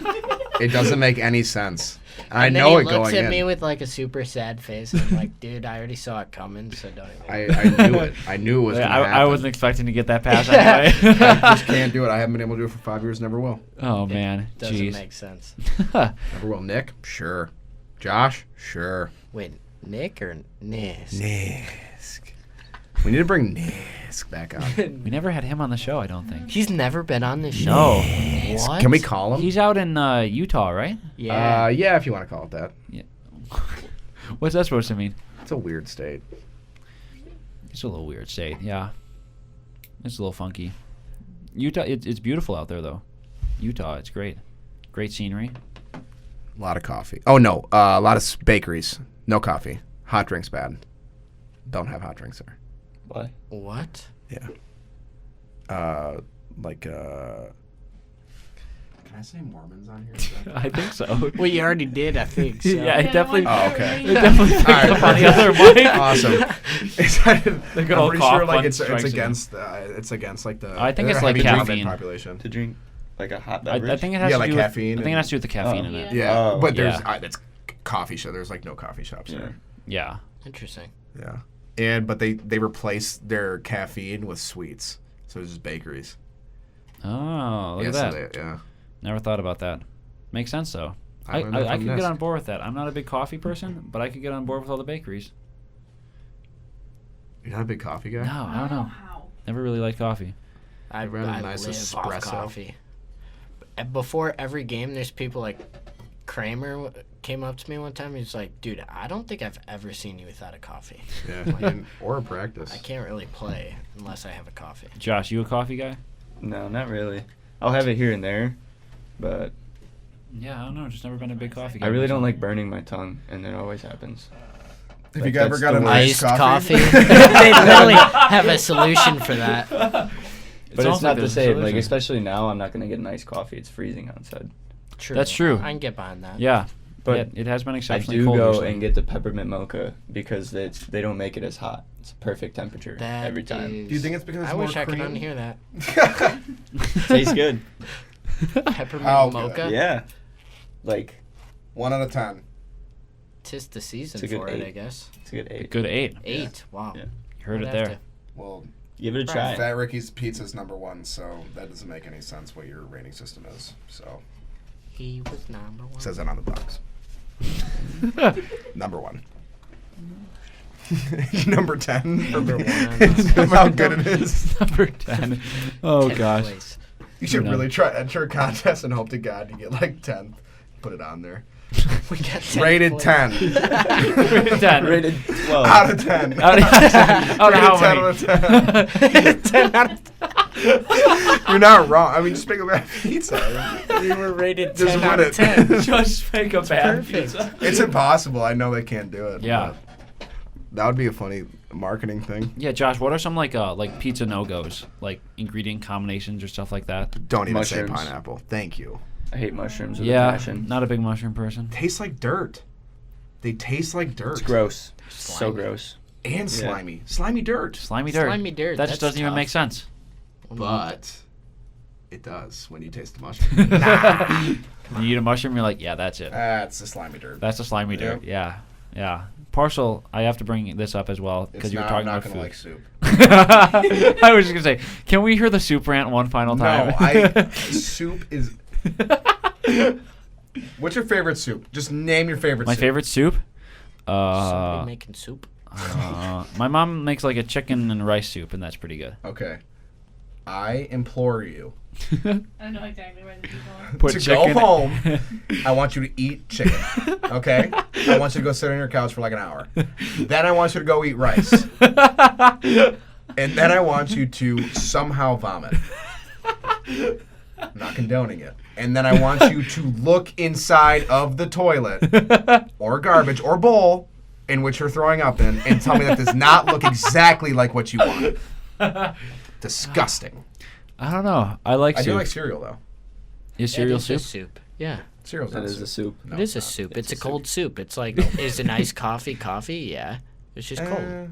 It doesn't make any sense. I And then know he it looks going at in. me with like a super sad face. And I'm like, dude, I already saw it coming, so don't even. I knew it. I knew it was Yeah, going to happen. I wasn't expecting to get that pass anyway. I just can't do it. I haven't been able to do it for 5 years. Never will. Oh man, Doesn't jeez. make sense. Never will. Nick? Sure. Josh? Sure. Wait, Nick or Nisk? Nisk. We need to bring Nisk back on. We never had him on the show, I don't think. He's never been on this show. No. What? Can we call him? He's out in Utah, right? Yeah. Yeah, if you want to call it that. What's that supposed to mean? It's a weird state. It's a little weird state, yeah. It's a little funky. Utah, it's beautiful out there, though. Utah, it's great. Great scenery. A lot of coffee. Oh, no. A lot of bakeries. No coffee. Hot drinks bad. Don't have hot drinks there. Why? What? Yeah. Can I say Mormons on here? I think so. Well, you already did, I think. So. Yeah, it definitely. Oh, okay. It definitely picked All right. up on the other mic. Awesome. The good I'm old pretty cough sure like button it's strikes against like the. I think it's the like heavy drinking caffeine. population. To drink like a hot I beverage? think it has Yeah, to like do with, caffeine I think and- it has to do with the caffeine in it. Yeah, Oh. but there's Yeah. that's coffee shop. There's like no coffee shops Yeah. there. Yeah. Interesting. Yeah, but they replace their caffeine with sweets, so it's just bakeries. Oh, look yeah, at so that. yeah. Never thought about that. Makes sense, though. I I learned that from could get Nisk. on board with that. I'm not a big coffee person, but I could get on board with all the bakeries. You're not a big coffee guy. No, I don't know. How. Never really liked coffee. I Ever had a live nice off espresso? coffee. Before every game, there's people like Kramer came up to me one time. He's like, dude, I don't think I've ever seen you without a coffee. Yeah, or a practice. I can't really play unless I have a coffee. Josh, you a coffee guy? No, not really. I'll have it here and there, but Yeah, I don't know. Just never been a big coffee guy. I really don't like burning my tongue, and it always happens. Have Like, you ever that's got the an worst. iced coffee? they literally have a solution for that. But it's almost not like the there's a same. Like, solution. especially now, I'm not gonna get an iced coffee. It's freezing outside. True. That's true. I can get behind that. Yeah, But yeah, it has been I exceptionally do cold go recently. and get the peppermint mocha because they don't make it as hot. It's a perfect temperature That every time. is- Do you think it's because it's I more wish I could cream? unhear that. Tastes good. Peppermint How good? mocha. Yeah. Like 1 out of 10. Tis the season It's a good for it, 8. I guess. it's a good 8. Good 8. 8. Wow. Yeah. You heard I'd it have there. to- Well, Give it a try. Fat Ricky's Pizza's #1, so that doesn't make any sense what your rating system is. So He was number 1. it says it on the box. #1. Number 10. Number 1. How good it is. Number 10. Oh, 10th gosh. place. You should No. really try enter a contest and hope to God you get like 10th. Put it on there. We got 10th Rated place. 10. Rated 10. Rated 12. Out of 10. Out of how Rated many? 10 out of 10. 10 out of 10. You're not wrong. I mean, just make a bad pizza. We were rated Just 10 out win of it. 10. Just make a bad perfect. pizza. It's impossible. I know they can't do it. Yeah. but That would be a funny marketing thing. Yeah, Josh, what are some like pizza no-goes? Like ingredient combinations or stuff like that? Don't even say Mushrooms. pineapple. Thank you. I hate mushrooms with a Yeah, passion. not a big mushroom person. Tastes like dirt. They taste like dirt. It's gross. So Slimy. gross. And slimy. Slimy dirt. Slimy dirt. Slimy dirt. That just that's doesn't even tough. make sense. But it does when you taste the mushroom. You eat a mushroom, you're like, yeah, that's it. That's the slimy dirt. That's a slimy dirt. Yeah, yeah. Parshall, I have to bring this up as well because It's you were not, talking I'm not about gonna food. like soup. I was just gonna say, can we hear the soup rant one final time? No, soup is What's your favorite soup? Just name your favorite My soup. favorite soup? Somebody making soup. My mom makes like a chicken and rice soup, and that's pretty good. Okay. I implore you I know exactly where this is going. Put to chicken. go home. I want you to eat chicken. Okay? I want you to go sit on your couch for like an hour. Then I want you to go eat rice. And then I want you to somehow vomit. I'm not condoning it. And then I want you to look inside of the toilet or garbage or bowl in which you're throwing up in and tell me that does not look exactly like what you want. Disgusting. I don't know. I like I soup. do like cereal though. Is cereal It is a soup? soup. Yeah. Cereal's That not is a soup. No, It is a not. soup. It's a cold soup. It's like, is an iced coffee coffee? Yeah. It's just cold.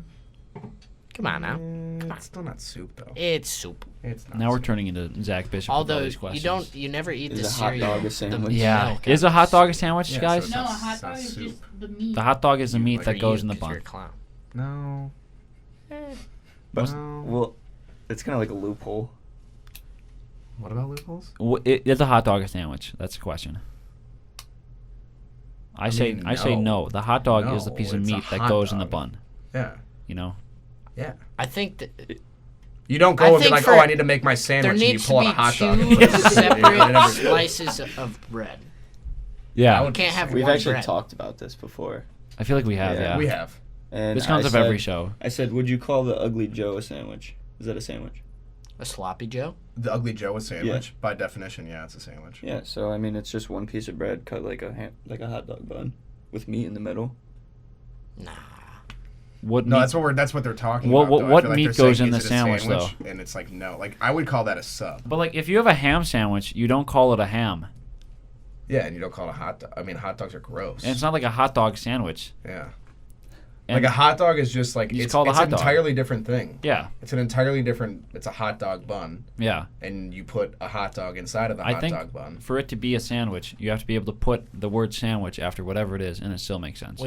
Come on now. It's still not soup though. It's soup. It's not. Now we're soup. turning into Zach Bishop. with all Although these questions. you never eat the Is a hot cereal. dog a the sandwich? Yeah. milk Is a out. hot dog a sandwich, Yeah, so guys? it's No, a not- hot it's not dog is soup. just the meat. The hot dog is the meat For that goes in the 'cause you're a bun. clown. No. But, No. well, it's kind of like a loophole. What about loopholes? Is a hot dog a sandwich? That's the question. I say mean, no. The hot dog is the No, piece of it's a meat that hot goes in the dog. bun. Yeah. You know. Yeah. I think that You don't I go and be think like, for- oh, I need to make my there sandwich, and you needs pull to out be a hot dog. and two put it in. separate slices of bread. Yeah. You can't have We've one actually bread. talked about this before. I feel like we have. Yeah. We have. And This comes I up every said- show. I said, would you call the Ugly Joe a sandwich? Is that a sandwich? A sloppy Joe? The Ugly Joe is sandwich. By definition, yeah, it's a sandwich. Yeah, so I mean, it's just one piece of bread cut like a hot dog bun with meat in the middle. Nah. What No, meat? that's what they're talking What- about. what- though. I what feel like meat they're saying, goes in is the it a sandwich, And it's like, no. Like, I would call that a sub. But like, if you have a ham sandwich, you don't call it a ham, Yeah, and you don't call it a hot dog. I mean, hot dogs are gross. and it's not like a hot dog sandwich. Yeah. And Like, a hot dog is just like, You just it's call it a an hot dog. entirely different thing. Yeah. It's an entirely different, it's a hot dog bun. Yeah. And you put a hot dog inside of the I hot think dog bun. for it to be a sandwich, you have to be able to put the word sandwich after whatever it is, and it still makes sense.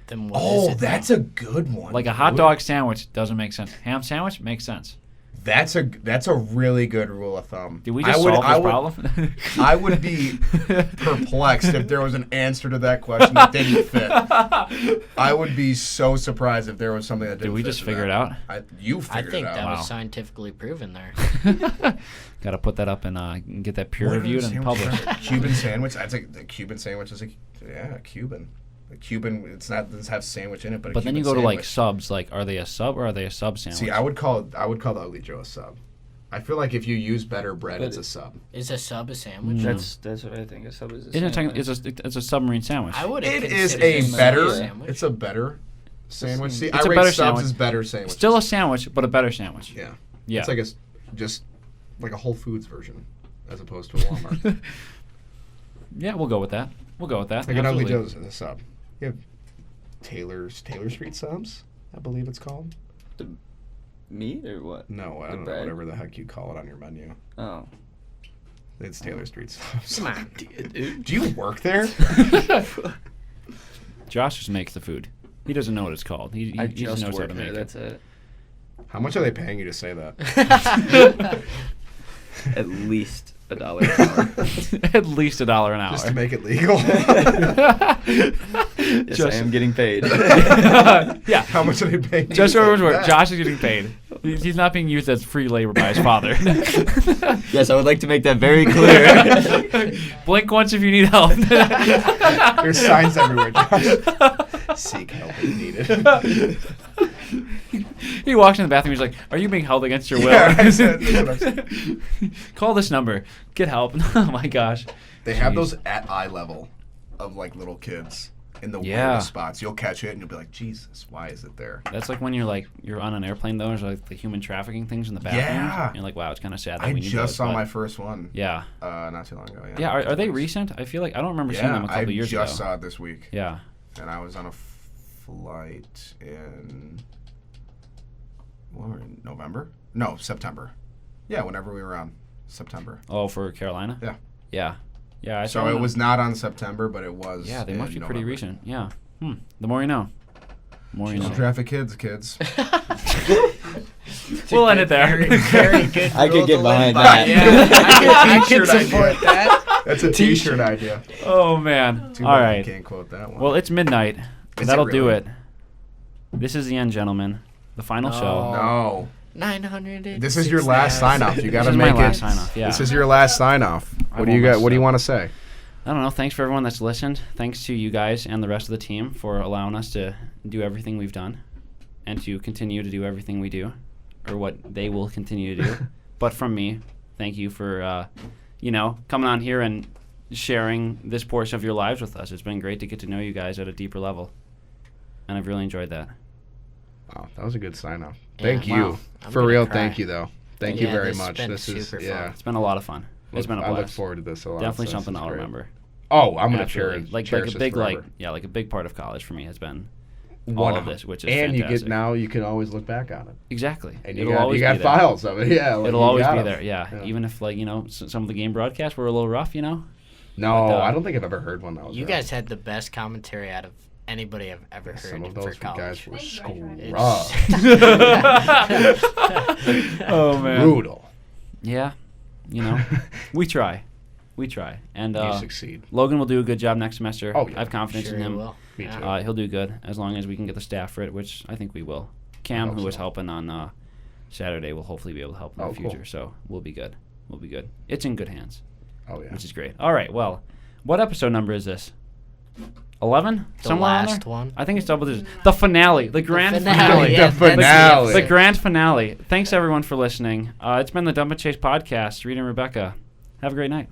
Then what is it? That's a good one. Like a hot dog sandwich doesn't make sense. Ham sandwich makes sense. That's a really good rule of thumb. Did we just solve this problem? I would be perplexed if there was an answer to that question that didn't fit. I would be so surprised if there was something that didn't Did we fit just to figure that. it out? You I figured think it out. that Wow. was scientifically proven there. Got to put that up and get that peer What are reviewed those and sandwiches? published. Cuban sandwich. I'd say the Cuban sandwich is Cuban. The Cuban, doesn't have sandwich in it, but. But then you Cuban go to like sandwich. subs. Like, are they a sub or are they a sub sandwich? See, I would call the Ugly Joe a sub. I feel like if you use better bread, it's a sub. Is a sub a sandwich? That's what I think a sub is. Isn't it it's a submarine sandwich. I would. It is consider a sub better. sandwich. It's a better sandwich. See, It's I a rate better subs sandwich. as better sandwich. Still a sandwich, but a better sandwich. Yeah. Yeah. It's like just like a Whole Foods version, as opposed to a Walmart. Yeah, we'll go with that. We'll go with that. Like an Ugly Absolutely. Joe's is a sub. You have Taylor Street subs, I believe it's called. Meat or what? No, I don't know, bread? whatever the heck you call it on your menu. Oh. It's Taylor Street subs. Come on. Do you work there? Josh just makes the food. He doesn't know what it's called. He I just just knows how work to there. make That's it. it. How much are they paying you to say that? At least $1 an hour. At least $1 an hour. Just to make it legal? Yes, Just- I am getting paid. Yeah. How much are they paying you Just to so say everyone's aware, that? Josh is getting paid. He's not being used as free labor by his father. Yes, I would like to make that very clear. Blink once if you need help. There's signs everywhere, Josh. Seek help if needed. He walks in the bathroom. He's like, "Are you being held against your will?" Yeah, that's what I'm saying. Call this number. Get help. Oh my gosh. They have Jeez. those at eye level of like little kids in the Yeah. weirdest spots. You'll catch it and you'll be like, Jesus, why is it there? That's like when you're on an airplane though. There's like the human trafficking things in the bathroom. Yeah. You're like, wow, it's kind of sad that I we need just those, saw but- my first one. Yeah. Not too long ago. Yeah. Yeah. Are they recent? I feel like I don't remember seeing them a couple I years ago. just saw it this week. Yeah. And I was on a flight in November? No, September. Yeah, whenever we were on September. Oh, for Carolina. Yeah. Yeah. Yeah. I saw So it them. was not on September, but it was. Yeah, they must be in pretty November. recent. Yeah. The more you know. The more you know. Traffic kids. We'll end it there. Very good. I could rule get to behind live by. that. Yeah, I T-shirt could support idea. that. That's a T-shirt idea. Oh man! Too All bad right. you can't quote that one. Well, it's midnight. Is That'll it do really? it. This is the end, gentlemen. The final show. No. 900. This is your last sign-off. You got to This is make my last it. sign-off. Yeah. This is your last sign-off. I What do you won't got? What do you mess want to say? I don't know. Thanks for everyone that's listened. Thanks to you guys and the rest of the team for allowing us to do everything we've done and to continue to do everything we do, or what they will continue to do. But from me, thank you for, coming on here and sharing this portion of your lives with us. It's been great to get to know you guys at a deeper level, and I've really enjoyed that. Wow, that was a good sign-off. Yeah, Thank you. wow. I'm For gonna real, cry. thank you, though. Thank you Yeah, very this has much. been This is, super yeah. fun. It's been a lot of fun. It's been a I blast. look forward to this a lot. Definitely so something this is I'll great. remember. Oh, I'm gonna Absolutely. cherish like cherish a big this forever. like a big part of college for me has been One all of this, which is and fantastic. you can always look back on it. Exactly. And It'll you got always you be got there. files of it. Yeah, like It'll you always got be 'em. there. Yeah. Even if some of the game broadcasts were a little rough, No, But, I don't think I've ever heard one that was. You rough. guys had the best commentary out of anybody I've ever heard Some of for those college. guys were It's- Oh man. brutal. Yeah. We try. And You succeed. Logan will do a good job next semester. Oh, yeah. I have confidence Sure in he him. will. Me Yeah. too. He'll do good as long as we can get the staff for it, which I think we will. Cam, hope who was so. helping on Saturday, will hopefully be able to help in Oh, the cool. future. So we'll be good. It's in good hands, Oh yeah. which is great. All right. Well, what episode number is this? 11? The Somewhere on last there? one. I think it's double digits. The finale. The grand finale, finale. yeah, The finale. The grand finale. Thanks everyone for listening. It's been the Dump and Chase podcast. Reid and Rebecca. Have a great night.